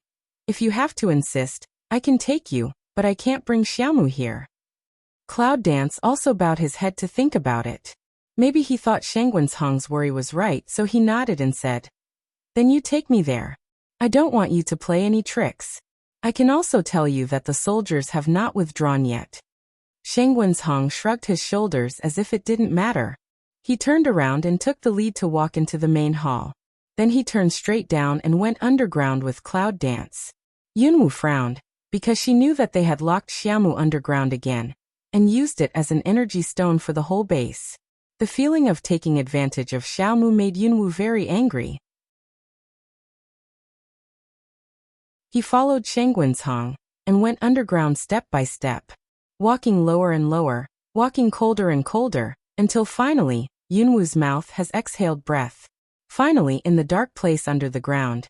"If you have to insist, I can take you, but I can't bring Xiaomu here." Cloud Dance also bowed his head to think about it. Maybe he thought Shengwenzhong's worry was right, so he nodded and said, "Then you take me there. I don't want you to play any tricks. I can also tell you that the soldiers have not withdrawn yet." Shengwenzhong shrugged his shoulders as if it didn't matter. He turned around and took the lead to walk into the main hall. Then he turned straight down and went underground with Cloud Dance. Yunwu frowned, because she knew that they had locked Xiaomu underground again, and used it as an energy stone for the whole base. The feeling of taking advantage of Xiaomu made Yunwu very angry. He followed Shengwenzhong, and went underground step by step, walking lower and lower, walking colder and colder, until finally, Yunwu's mouth has exhaled breath. Finally, in the dark place under the ground,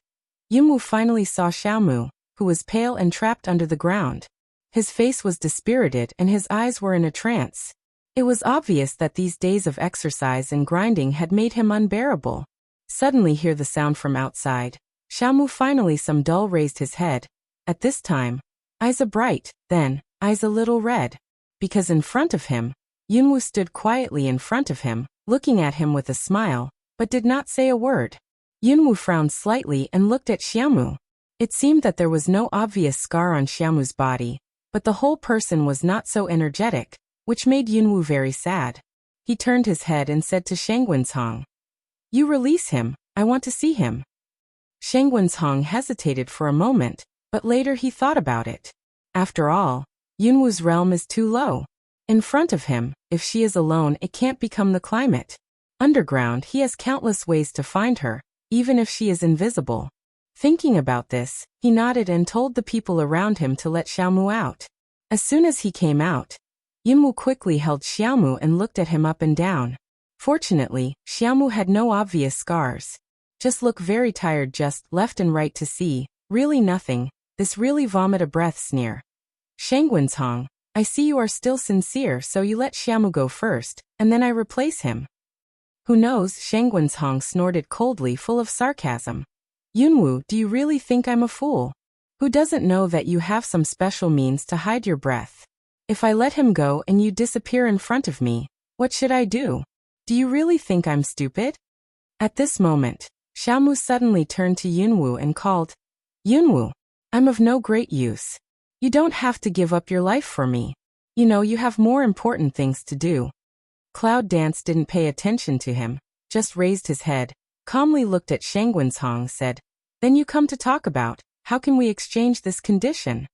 Yunwu finally saw Xiaomu, who was pale and trapped under the ground. His face was dispirited and his eyes were in a trance. It was obvious that these days of exercise and grinding had made him unbearable. Suddenly hear the sound from outside. Xiaomu finally some dull raised his head. At this time, eyes a bright, then, eyes a little red. Because in front of him, Yunwu stood quietly in front of him, looking at him with a smile, but did not say a word. Yunwu frowned slightly and looked at Xiaomu. It seemed that there was no obvious scar on Xiaomu's body, but the whole person was not so energetic, which made Yunwu very sad. He turned his head and said to Shengwenzhong, "You release him, I want to see him." Shengwenzhong hesitated for a moment, but later he thought about it. After all, Yunwu's realm is too low. In front of him, if she is alone, it can't become the climate. Underground, he has countless ways to find her, even if she is invisible. Thinking about this, he nodded and told the people around him to let Xiaomu out. As soon as he came out, Yunwu quickly held Xiaomu and looked at him up and down. Fortunately, Xiaomu had no obvious scars. Just look very tired, just left and right to see, really nothing, this really vomit a breath sneer. Shengwenzhong, I see you are still sincere, so you let Xiaomu go first, and then I replace him. Who knows? Shengwenzhong snorted coldly, full of sarcasm. Yunwu, do you really think I'm a fool? Who doesn't know that you have some special means to hide your breath? If I let him go and you disappear in front of me, what should I do? Do you really think I'm stupid? At this moment, Xiaomu suddenly turned to Yunwu and called, "Yunwu, I'm of no great use. You don't have to give up your life for me. You know you have more important things to do." Cloud Dance didn't pay attention to him, just raised his head, calmly looked at Shengwenzhong, said, "Then you come to talk about, how can we exchange this condition?"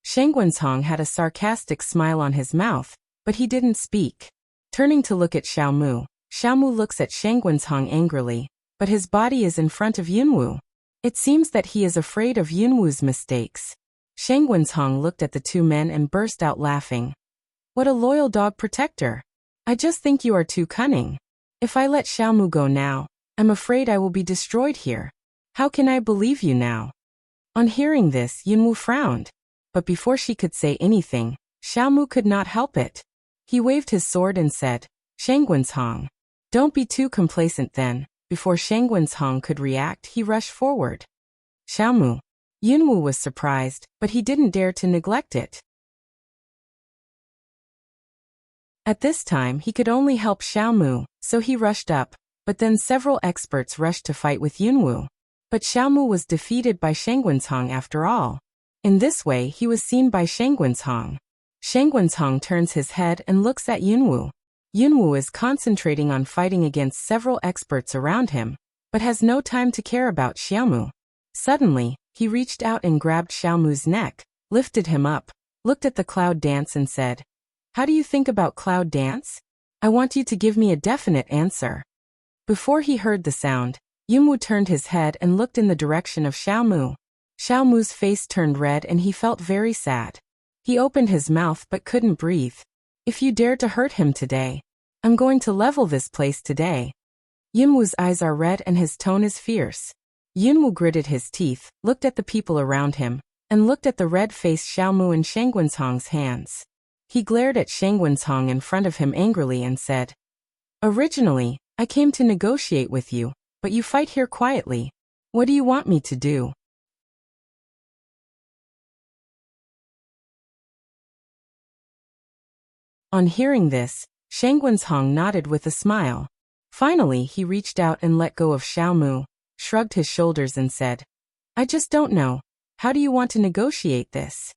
Shengwenzhong had a sarcastic smile on his mouth, but he didn't speak. Turning to look at Xiaomu, Xiaomu looks at Shengwenzhong angrily, but his body is in front of Yunwu. It seems that he is afraid of Yunwu's mistakes. Shengwenzhong looked at the two men and burst out laughing. "What a loyal dog protector! I just think you are too cunning. If I let Xiaomu go now, I'm afraid I will be destroyed here. How can I believe you now?" On hearing this, Yunwu frowned. But before she could say anything, Xiaomu could not help it. He waved his sword and said, "Shengwenzhong, don't be too complacent then." Before Shengwenzhong could react, he rushed forward. "Xiaomu." Yunwu was surprised, but he didn't dare to neglect it. At this time he could only help Xiaomu, so he rushed up, but then several experts rushed to fight with Yunwu. But Xiaomu was defeated by Shengwenzhong after all. In this way he was seen by Shangguanzhong. Shangguanzhong turns his head and looks at Yunwu. Yunwu is concentrating on fighting against several experts around him, but has no time to care about Xiaomu. Suddenly, he reached out and grabbed Xiaomu's neck, lifted him up, looked at the cloud dance and said, "How do you think about cloud dance? I want you to give me a definite answer." Before he heard the sound, Yunwu turned his head and looked in the direction of Xiaomu. Xiaomu's face turned red and he felt very sad. He opened his mouth but couldn't breathe. "If you dare to hurt him today, I'm going to level this place today." Yunwu's eyes are red and his tone is fierce. Yunwu gritted his teeth, looked at the people around him, and looked at the red-faced Xiaomu in Shangguanzhong's hands. He glared at Shangguanzhong in front of him angrily and said, "Originally, I came to negotiate with you, but you fight here quietly. What do you want me to do?" On hearing this, Shangguanzhong nodded with a smile. Finally, he reached out and let go of Xiaomu, shrugged his shoulders and said, "I just don't know. How do you want to negotiate this?"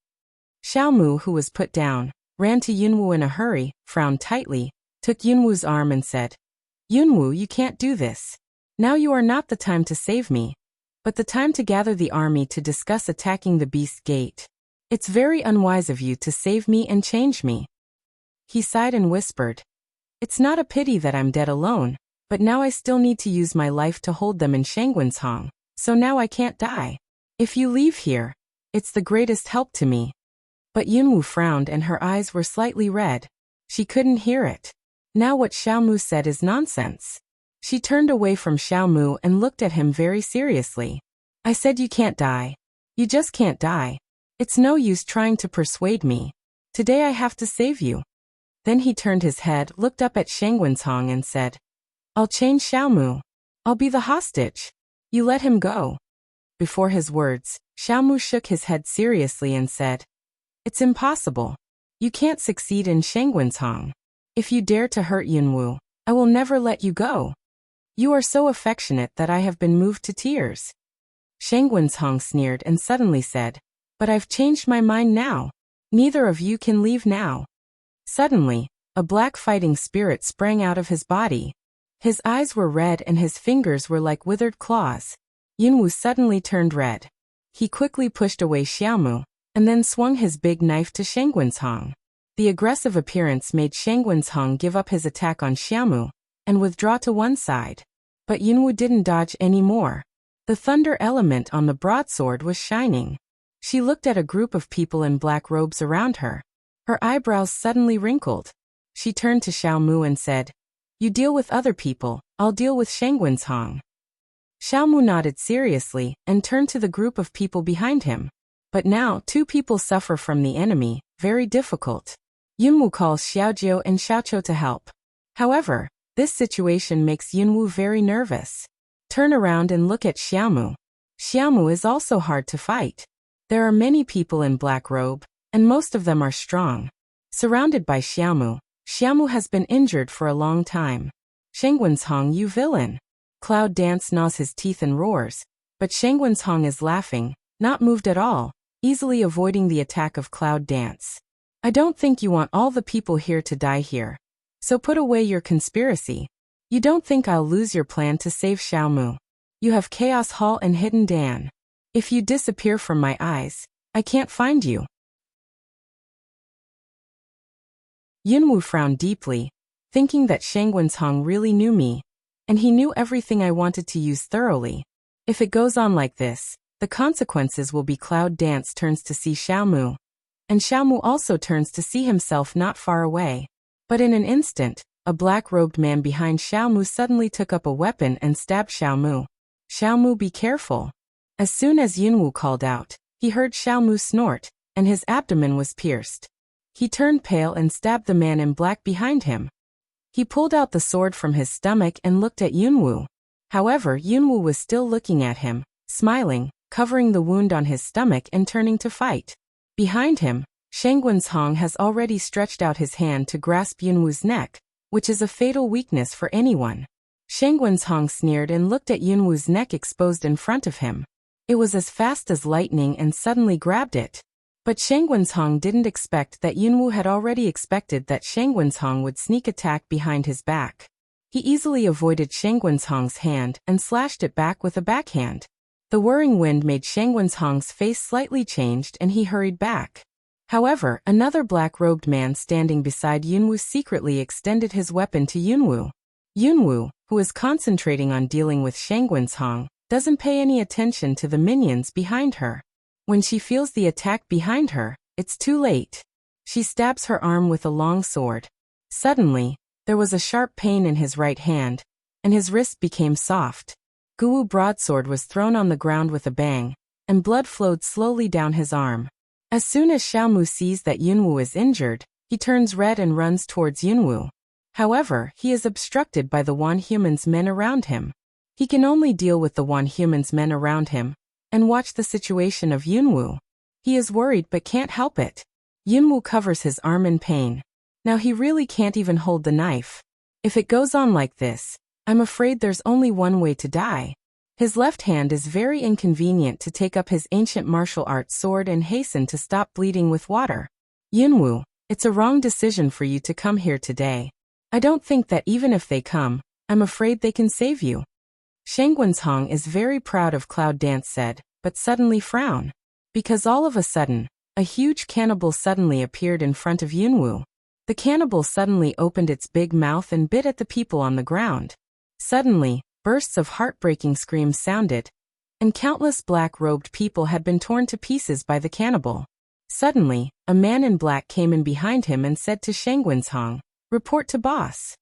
Xiaomu, who was put down, ran to Yunwu in a hurry, frowned tightly, took Yunwu's arm and said, "Yunwu, you can't do this. Now you are not the time to save me, but the time to gather the army to discuss attacking the Beast Gate. It's very unwise of you to save me and change me." He sighed and whispered, "It's not a pity that I'm dead alone, but now I still need to use my life to hold them in Shangguanzhong, so now I can't die. If you leave here, it's the greatest help to me." But Yunwu frowned and her eyes were slightly red. She couldn't hear it. Now what Xiaomu said is nonsense. She turned away from Xiaomu and looked at him very seriously. "I said you can't die. You just can't die. It's no use trying to persuade me. Today I have to save you." Then he turned his head, looked up at Shangguanzhong and said, "I'll change Xiaomu. I'll be the hostage. You let him go." Before his words, Xiaomu shook his head seriously and said, "It's impossible. You can't succeed in Shangguanzhong. If you dare to hurt Yunwu, I will never let you go. You are so affectionate that I have been moved to tears." Shangguanzhong sneered and suddenly said, "But I've changed my mind now. Neither of you can leave now." Suddenly, a black fighting spirit sprang out of his body. His eyes were red and his fingers were like withered claws. Yunwu suddenly turned red. He quickly pushed away Xiaomu, and then swung his big knife to Shangguanzhong. The aggressive appearance made Shangguanzhong give up his attack on Xiaomu, and withdraw to one side. But Yunwu didn't dodge anymore. The thunder element on the broadsword was shining. She looked at a group of people in black robes around her. Her eyebrows suddenly wrinkled. She turned to Xiaomu and said, "You deal with other people, I'll deal with Shangguanzhong." Xiaomu nodded seriously and turned to the group of people behind him. But now 2 people suffer from the enemy, very difficult. Yunwu calls Xiaojiu and Xiaoqiu to help. However, this situation makes Yunwu very nervous. Turn around and look at Xiaomu. Xiaomu is also hard to fight. There are many people in black robe, and most of them are strong. Surrounded by Xiaomu, Xiaomu has been injured for a long time. "Shangguanzhong, you villain." Cloud Dance gnaws his teeth and roars, but Shangguanzhong is laughing, not moved at all, easily avoiding the attack of Cloud Dance. "I don't think you want all the people here to die here. So put away your conspiracy. You don't think I'll lose your plan to save Xiaomu. You have Chaos Hall and Hidden Dan. If you disappear from my eyes, I can't find you." Yunwu frowned deeply, thinking that Shangguanzhong really knew me, and he knew everything I wanted to use thoroughly. If it goes on like this, the consequences will be Cloud Dance turns to see Xiaomu, and Xiaomu also turns to see himself not far away. But in an instant, a black-robed man behind Xiaomu suddenly took up a weapon and stabbed Xiaomu. "Xiaomu, be careful." As soon as Yunwu called out, he heard Xiaomu snort, and his abdomen was pierced. He turned pale and stabbed the man in black behind him. He pulled out the sword from his stomach and looked at Yunwu. However, Yunwu was still looking at him, smiling, covering the wound on his stomach and turning to fight. Behind him, Shangguanzhong has already stretched out his hand to grasp Yunwu's neck, which is a fatal weakness for anyone. Shangguanzhong sneered and looked at Yunwu's neck exposed in front of him. It was as fast as lightning and suddenly grabbed it. But Shangguanzhong didn't expect that Yunwu had already expected that Shangguanzhong would sneak attack behind his back. He easily avoided Shangguanzhong's hand and slashed it back with a backhand. The whirring wind made Shangguanzhong's face slightly changed and he hurried back. However, another black-robed man standing beside Yunwu secretly extended his weapon to Yunwu. Yunwu, who is concentrating on dealing with Shangguanzhong, doesn't pay any attention to the minions behind her. When she feels the attack behind her, it's too late. She stabs her arm with a long sword. Suddenly, there was a sharp pain in his right hand, and his wrist became soft. Guwu broadsword was thrown on the ground with a bang, and blood flowed slowly down his arm. As soon as Xiaomu sees that Yunwu is injured, he turns red and runs towards Yunwu. However, he is obstructed by the Wan Human's men around him. He can only deal with the Wan Human's men around him, and watch the situation of Yunwu. He is worried but can't help it. Yunwu covers his arm in pain. Now he really can't even hold the knife. If it goes on like this, I'm afraid there's only one way to die. His left hand is very inconvenient to take up his ancient martial arts sword and hasten to stop bleeding with water. Yunwu, it's a wrong decision for you to come here today. I don't think that even if they come, I'm afraid they can save you. Shangguanzhong is very proud of Cloud Dance said, but suddenly frown. Because all of a sudden, a huge cannibal suddenly appeared in front of Yunwu. The cannibal suddenly opened its big mouth and bit at the people on the ground. Suddenly, bursts of heartbreaking screams sounded, and countless black-robed people had been torn to pieces by the cannibal. Suddenly, a man in black came in behind him and said to Shangguanzhong, "Report to boss.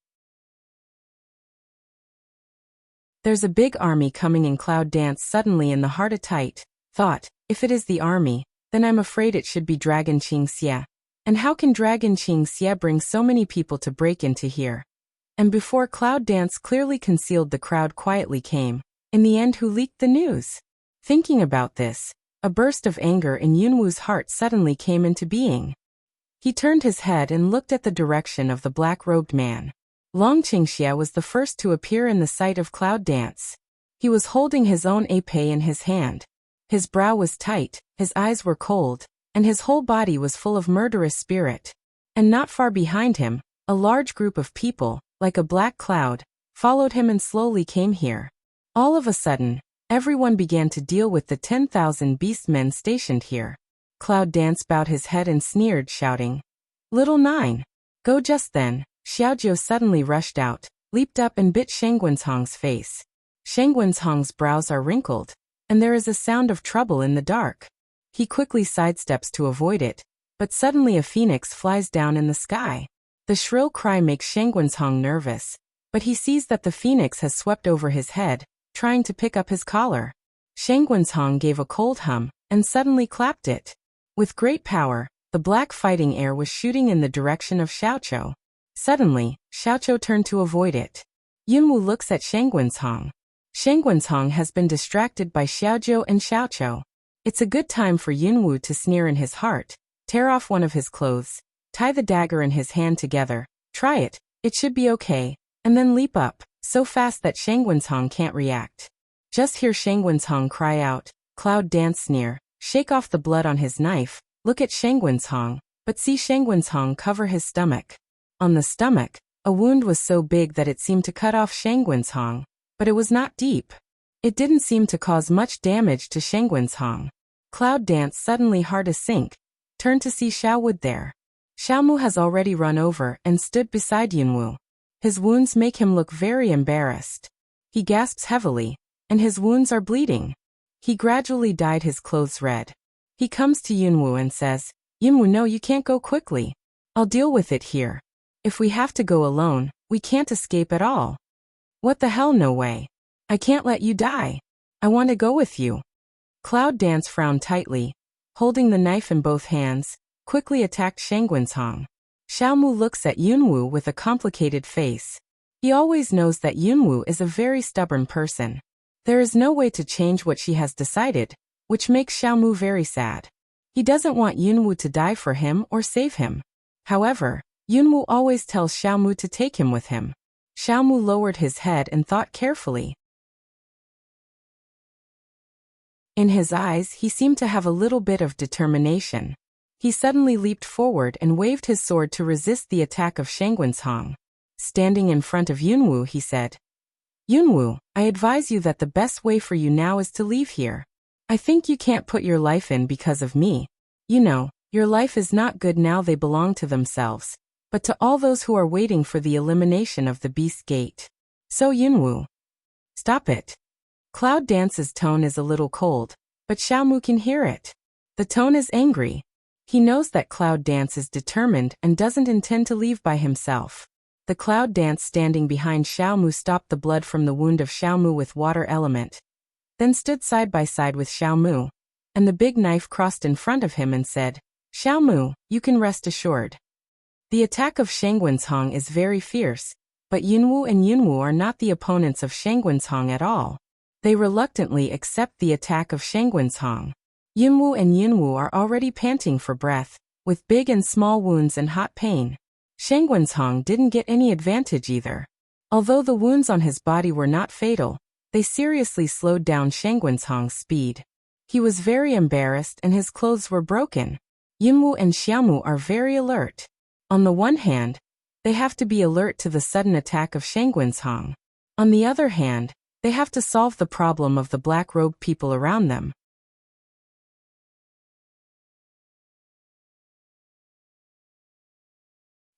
There's a big army coming in." Cloud Dance suddenly in the heart a tight thought, if it is the army, then I'm afraid it should be Dragon Qingxia. And how can Dragon Qingxia bring so many people to break into here? And before Cloud Dance clearly concealed, the crowd quietly came, in the end who leaked the news. Thinking about this, a burst of anger in Yunwu's heart suddenly came into being. He turned his head and looked at the direction of the black-robed man. Long Qingxia was the first to appear in the sight of Cloud Dance. He was holding his own épée in his hand. His brow was tight, his eyes were cold, and his whole body was full of murderous spirit. And not far behind him, a large group of people, like a black cloud, followed him and slowly came here. All of a sudden, everyone began to deal with the 10,000 beastmen stationed here. Cloud Dance bowed his head and sneered, shouting, "Little Nine, go!" Just then, Xiaojiu suddenly rushed out, leaped up and bit Shangguanzhong's face. Shangguanzhong's brows are wrinkled, and there is a sound of trouble in the dark. He quickly sidesteps to avoid it, but suddenly a phoenix flies down in the sky. The shrill cry makes Shangguanzhong nervous, but he sees that the phoenix has swept over his head, trying to pick up his collar. Shangguanzhong gave a cold hum, and suddenly clapped it. With great power, the black fighting air was shooting in the direction of Xiaoqiu. Suddenly, Xiaoqiu turned to avoid it. Yunwu looks at Shangguanzhong. Shangguanzhong has been distracted by Xiaojiu and Xiaoqiu. It's a good time for Yunwu to sneer in his heart, tear off one of his clothes, tie the dagger in his hand together, try it should be okay, and then leap up, so fast that Shangguanzhong can't react. Just hear Shangguanzhong cry out, Cloud Dance sneer, shake off the blood on his knife, look at Shangguanzhong, but see Shangguanzhong cover his stomach. On the stomach, a wound was so big that it seemed to cut off Shangguanzhong, but it was not deep. It didn't seem to cause much damage to Shangguanzhong. Cloud Dance suddenly heart a sink, turned to see Xiaowood there. Xiaomu has already run over and stood beside Yunwu. His wounds make him look very embarrassed. He gasps heavily, and his wounds are bleeding. He gradually dyed his clothes red. He comes to Yunwu and says, "Yunwu, no, you can't go quickly. I'll deal with it here. If we have to go alone, we can't escape at all." "What the hell, no way. I can't let you die. I want to go with you." Cloud Dance frowned tightly, holding the knife in both hands, quickly attacked Shangguanzhong. Xiaomu looks at Yunwu with a complicated face. He always knows that Yunwu is a very stubborn person. There is no way to change what she has decided, which makes Xiaomu very sad. He doesn't want Yunwu to die for him or save him. However, Yunwu always tells Xiaomu to take him with him. Xiaomu lowered his head and thought carefully. In his eyes, he seemed to have a little bit of determination. He suddenly leaped forward and waved his sword to resist the attack of Shangguanshong. Standing in front of Yunwu, he said, "Yunwu, I advise you that the best way for you now is to leave here. I think you can't put your life in because of me. You know, your life is not good now, they belong to themselves, but to all those who are waiting for the elimination of the Beast Gate. So Yunwu, stop it." Cloud Dance's tone is a little cold, but Xiaomu can hear it. The tone is angry. He knows that Cloud Dance is determined and doesn't intend to leave by himself. The Cloud Dance standing behind Xiaomu stopped the blood from the wound of Xiaomu with water element, then stood side by side with Xiaomu, and the big knife crossed in front of him and said, "Xiaomu, you can rest assured. The attack of Shangguanshong is very fierce, but Yunwu and Yunwu are not the opponents of Shangguanshong at all. They reluctantly accept the attack of Shangguanshong. Yunwu and Yunwu are already panting for breath, with big and small wounds and hot pain. Shangguanshong didn't get any advantage either. Although the wounds on his body were not fatal, they seriously slowed down Shangguanshong's speed. He was very embarrassed and his clothes were broken. Yunwu and Xiaomu are very alert. On the one hand, they have to be alert to the sudden attack of Shangguanshong. On the other hand, they have to solve the problem of the black-robed people around them.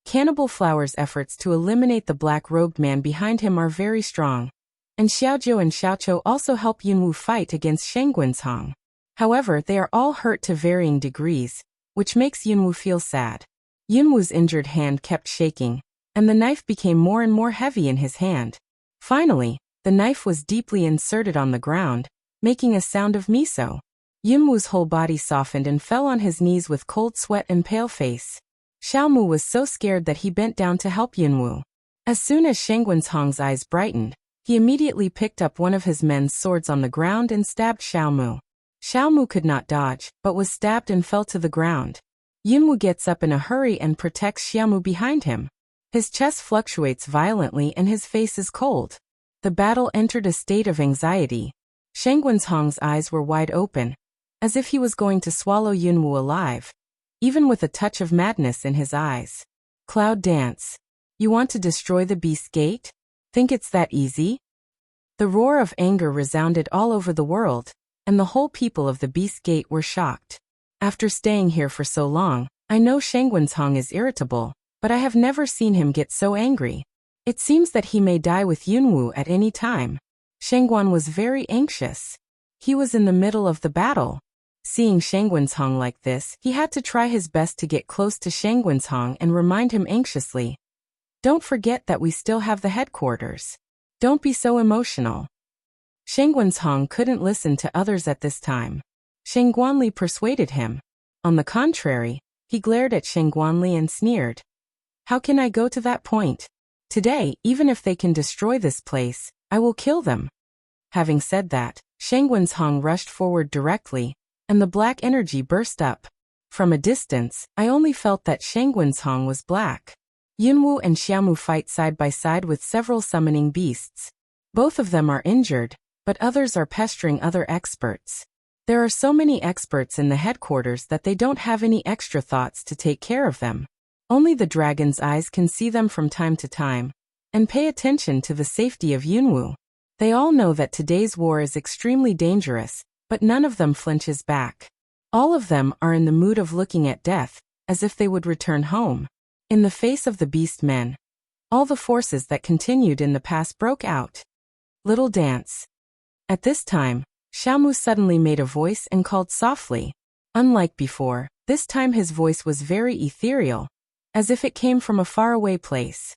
Cannibal Flower's efforts to eliminate the black-robed man behind him are very strong, and Xiaozhou and Xiaoqiu also help Yunwu fight against Shangguanshong. However, they are all hurt to varying degrees, which makes Yunwu feel sad. Yunwu's injured hand kept shaking, and the knife became more and more heavy in his hand. Finally, the knife was deeply inserted on the ground, making a sound of miso. Yunwu's whole body softened and fell on his knees with cold sweat and pale face. Xiaomu was so scared that he bent down to help Yunwu. As soon as Shangguanshong's eyes brightened, he immediately picked up one of his men's swords on the ground and stabbed Xiaomu. Xiaomu could not dodge, but was stabbed and fell to the ground. Yunwu gets up in a hurry and protects Xiaomu behind him. His chest fluctuates violently and his face is cold. The battle entered a state of anxiety. Shangguanshong's eyes were wide open, as if he was going to swallow Yunwu alive, even with a touch of madness in his eyes. Cloud Dance, you want to destroy the Beast Gate? Think it's that easy? The roar of anger resounded all over the world, and the whole people of the Beast Gate were shocked. After staying here for so long, I know Shangguanshong is irritable, but I have never seen him get so angry. It seems that he may die with Yunwu at any time. Shangguan was very anxious. He was in the middle of the battle. Seeing Shangguanshong like this, he had to try his best to get close to Shangguanshong and remind him anxiously, "Don't forget that we still have the headquarters. Don't be so emotional." Shangguanshong couldn't listen to others at this time. Shangguanli persuaded him. On the contrary, he glared at Shangguanli and sneered. "How can I go to that point? Today, even if they can destroy this place, I will kill them." Having said that, Shangguanshong rushed forward directly, and the black energy burst up. From a distance, I only felt that Shangguanshong was black. Yunwu and Xiaomu fight side by side with several summoning beasts. Both of them are injured, but others are pestering other experts. There are so many experts in the headquarters that they don't have any extra thoughts to take care of them. Only the dragon's eyes can see them from time to time, and pay attention to the safety of Yunwu. They all know that today's war is extremely dangerous, but none of them flinches back. All of them are in the mood of looking at death, as if they would return home. In the face of the beast men, all the forces that continued in the past broke out. Little dance. At this time, Xiaomu suddenly made a voice and called softly. Unlike before, this time his voice was very ethereal, as if it came from a faraway place.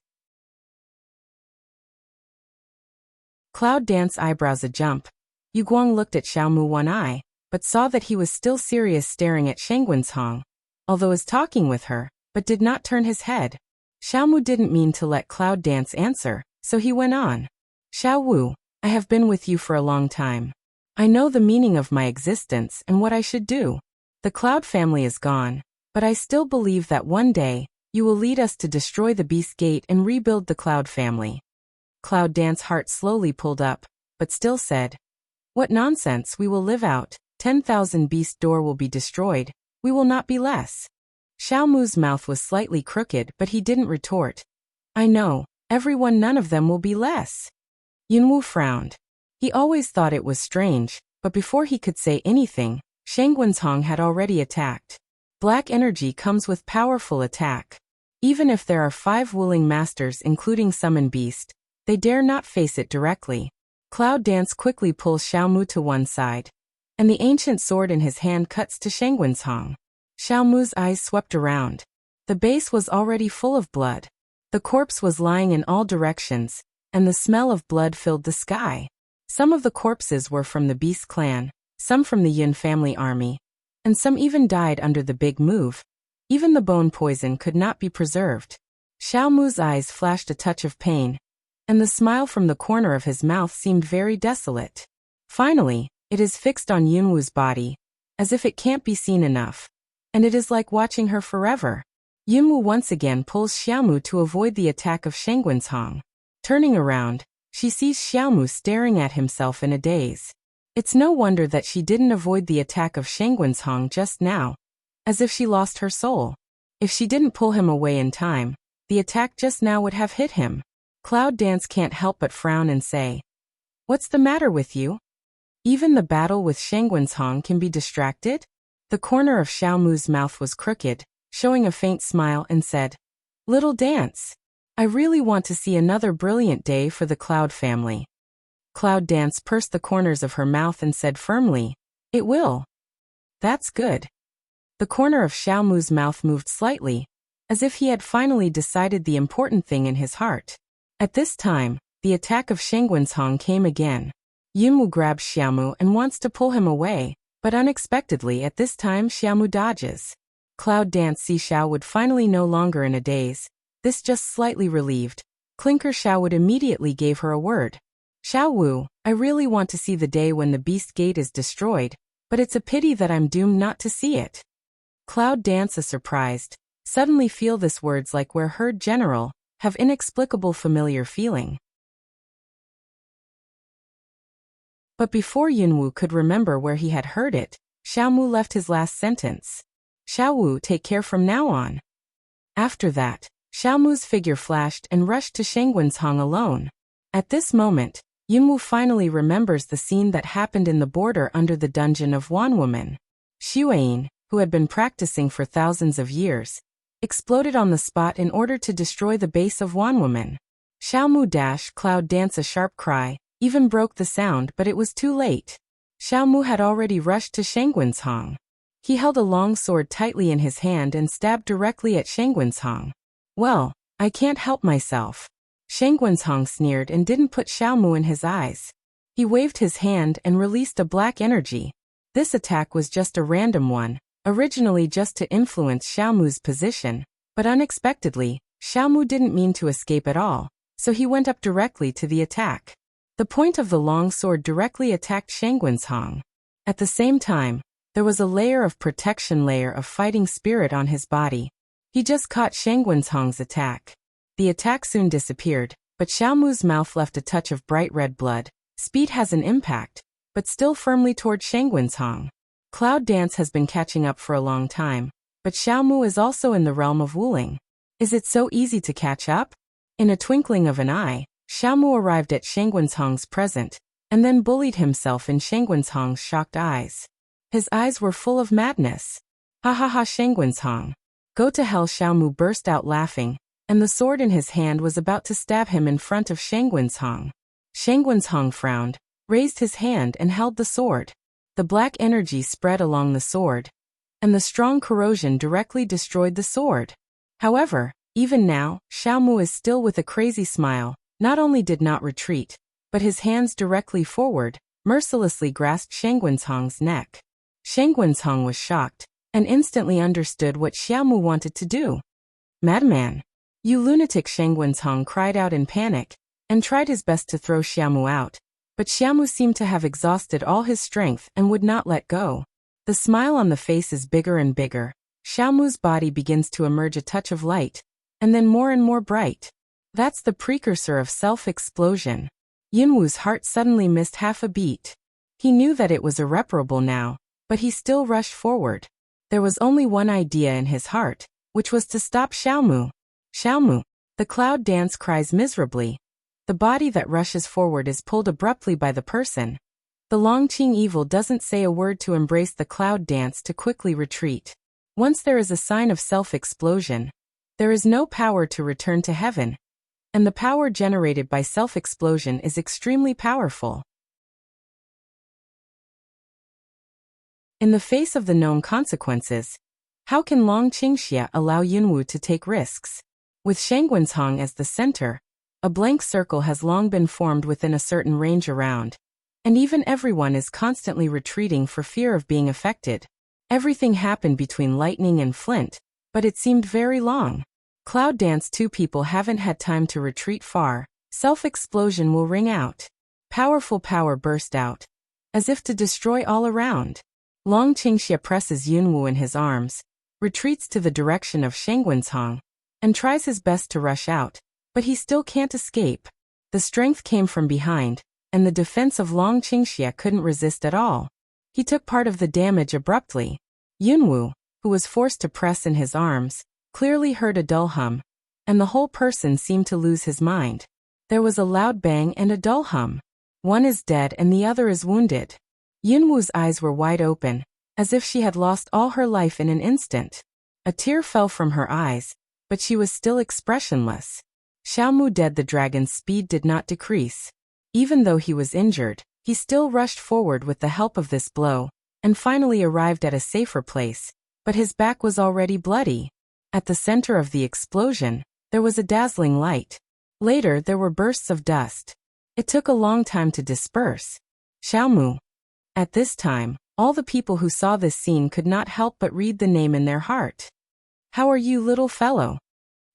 Cloud Dance eyebrows a jump. Yu Guang looked at Xiaomu one eye, but saw that he was still serious staring at Shangguanshong, although is talking with her, but did not turn his head. Xiaomu didn't mean to let Cloud Dance answer, so he went on. Xiao Wu, I have been with you for a long time. I know the meaning of my existence and what I should do. The Cloud family is gone, but I still believe that one day, you will lead us to destroy the Beast Gate and rebuild the Cloud family. Cloud Dance's heart slowly pulled up, but still said, What nonsense, we will live out 10,000 beast door will be destroyed, we will not be less. Xiao Mu's mouth was slightly crooked, but he didn't retort. I know, everyone, none of them will be less. Yunwu frowned. He always thought it was strange, but before he could say anything, Shangguanzhong had already attacked. Black energy comes with powerful attack. Even if there are 5 Wuling masters including Summon Beast, they dare not face it directly. Cloud Dance quickly pulls Xiao Mu to one side, and the ancient sword in his hand cuts to Shangguanzhong. Xiao Mu's eyes swept around. The base was already full of blood. The corpse was lying in all directions, and the smell of blood filled the sky. Some of the corpses were from the Beast clan, some from the Yun family army, and some even died under the big move. Even the bone poison could not be preserved. Xiao Mu's eyes flashed a touch of pain, and the smile from the corner of his mouth seemed very desolate. Finally, it is fixed on Yunwu's body, as if it can't be seen enough, and it is like watching her forever. Yunwu once again pulls Xiaomu to avoid the attack of Shangguanzhong. Turning around, she sees Xiaomu staring at himself in a daze. It's no wonder that she didn't avoid the attack of Shangguanzhong just now, as if she lost her soul. If she didn't pull him away in time, the attack just now would have hit him. Cloud Dance can't help but frown and say, "What's the matter with you? Even the battle with Shangguanzhong can be distracted?" The corner of Xiao Mu's mouth was crooked, showing a faint smile, and said, "Little Dance, I really want to see another brilliant day for the Cloud family." Cloud Dance pursed the corners of her mouth and said firmly, "It will." "That's good." The corner of Xiao Mu's mouth moved slightly, as if he had finally decided the important thing in his heart. At this time, the attack of Shangguanzhong came again. Yunwu grabs Xiaomu and wants to pull him away, but unexpectedly at this time Xiaomu dodges. Cloud Dance see Xiao would finally no longer in a daze, this just slightly relieved. Clinker Xiao would immediately gave her a word. "Xiao Wu, I really want to see the day when the Beast Gate is destroyed, but it's a pity that I'm doomed not to see it." Cloud Dance is surprised, suddenly feel this words like where heard general, have inexplicable familiar feeling. But before Yunwu could remember where he had heard it, Xiaomu left his last sentence. "Xiao Wu, take care from now on." After that, Xiaomu's figure flashed and rushed to Shangguanzhong alone. At this moment, Yunwu finally remembers the scene that happened in the border under the dungeon of Wanwoman. Xueyin, who had been practicing for thousands of years, exploded on the spot in order to destroy the base of Wanwoman. Xiaomu dashed Cloud Dance a sharp cry, even broke the sound, but it was too late. Xiaomu had already rushed to Shangguanzhong. He held a long sword tightly in his hand and stabbed directly at Shangguanzhong. "Well, I can't help myself." Shangguanzhong sneered and didn't put Xiaomu in his eyes. He waved his hand and released a black energy. This attack was just a random one, originally just to influence Xiaomu's position, but unexpectedly, Xiaomu didn't mean to escape at all, so he went up directly to the attack. The point of the long sword directly attacked Shangguanzhong. At the same time, there was a layer of protection, layer of fighting spirit on his body. He just caught Shangguanzhong's attack. The attack soon disappeared, but Xiaomu's mouth left a touch of bright red blood. Speed has an impact, but still firmly toward Shangguanzhong. Cloud Dance has been catching up for a long time, but Xiaomu is also in the realm of Wuling. Is it so easy to catch up? In a twinkling of an eye, Xiaomu arrived at Shangguanzhong's present, and then bullied himself in Shangguanzhong's shocked eyes. His eyes were full of madness. "Ha ha ha, Shangguanzhong. Go to hell!" Xiaomu burst out laughing, and the sword in his hand was about to stab him in front of Shangguanzhong. Shangguanzhong frowned, raised his hand and held the sword. The black energy spread along the sword, and the strong corrosion directly destroyed the sword. However, even now, Xiaomu is still with a crazy smile, not only did not retreat, but his hands directly forward, mercilessly grasped Shangguanzhong's neck. Shangguanzhong was shocked, and instantly understood what Xiaomu wanted to do. "Madman! You lunatic!" Shangguanzhong cried out in panic, and tried his best to throw Xiaomu out, but Xiaomu seemed to have exhausted all his strength and would not let go. The smile on the face is bigger and bigger. Xiaomu's body begins to emerge a touch of light, and then more and more bright. That's the precursor of self-explosion. Yunwu's heart suddenly missed half a beat. He knew that it was irreparable now, but he still rushed forward. There was only one idea in his heart, which was to stop Xiaomu. Xiaomu. The cloud dance cries miserably. The body that rushes forward is pulled abruptly by the person. The Longqing evil doesn't say a word to embrace the cloud dance to quickly retreat. Once there is a sign of self-explosion, there is no power to return to heaven. And the power generated by self-explosion is extremely powerful. In the face of the known consequences, how can Long Qingxia allow Yunwu to take risks? With Shangguanzhong as the center, a blank circle has long been formed within a certain range around, and even everyone is constantly retreating for fear of being affected. Everything happened between lightning and flint, but it seemed very long. Cloud dance, two people haven't had time to retreat far. Self-explosion will ring out. Powerful power burst out, as if to destroy all around. Long Qingxia presses Yunwu in his arms, retreats to the direction of Shangguanzhong, and tries his best to rush out, but he still can't escape. The strength came from behind, and the defense of Long Qingxia couldn't resist at all. He took part of the damage abruptly. Yunwu, who was forced to press in his arms, clearly heard a dull hum, and the whole person seemed to lose his mind. There was a loud bang and a dull hum. One is dead and the other is wounded. Yunwu's eyes were wide open, as if she had lost all her life in an instant. A tear fell from her eyes, but she was still expressionless. Xiaomu dead. The dragon's speed did not decrease. Even though he was injured, he still rushed forward with the help of this blow, and finally arrived at a safer place, but his back was already bloody. At the center of the explosion, there was a dazzling light. Later there were bursts of dust. It took a long time to disperse. Xiaomu. At this time, all the people who saw this scene could not help but read the name in their heart. How are you, little fellow?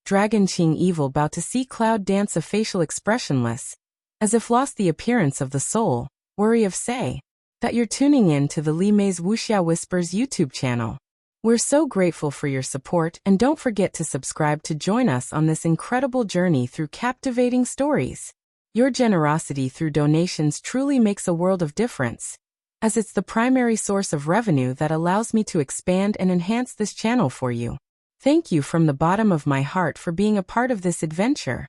Dragon Qing evil about to see cloud dance, a facial expressionless, as if lost the appearance of the soul, worry of say, that you're tuning in to the Li Mei's Wuxia Whispers YouTube channel. We're so grateful for your support, and don't forget to subscribe to join us on this incredible journey through captivating stories. Your generosity through donations truly makes a world of difference, as it's the primary source of revenue that allows me to expand and enhance this channel for you. Thank you from the bottom of my heart for being a part of this adventure.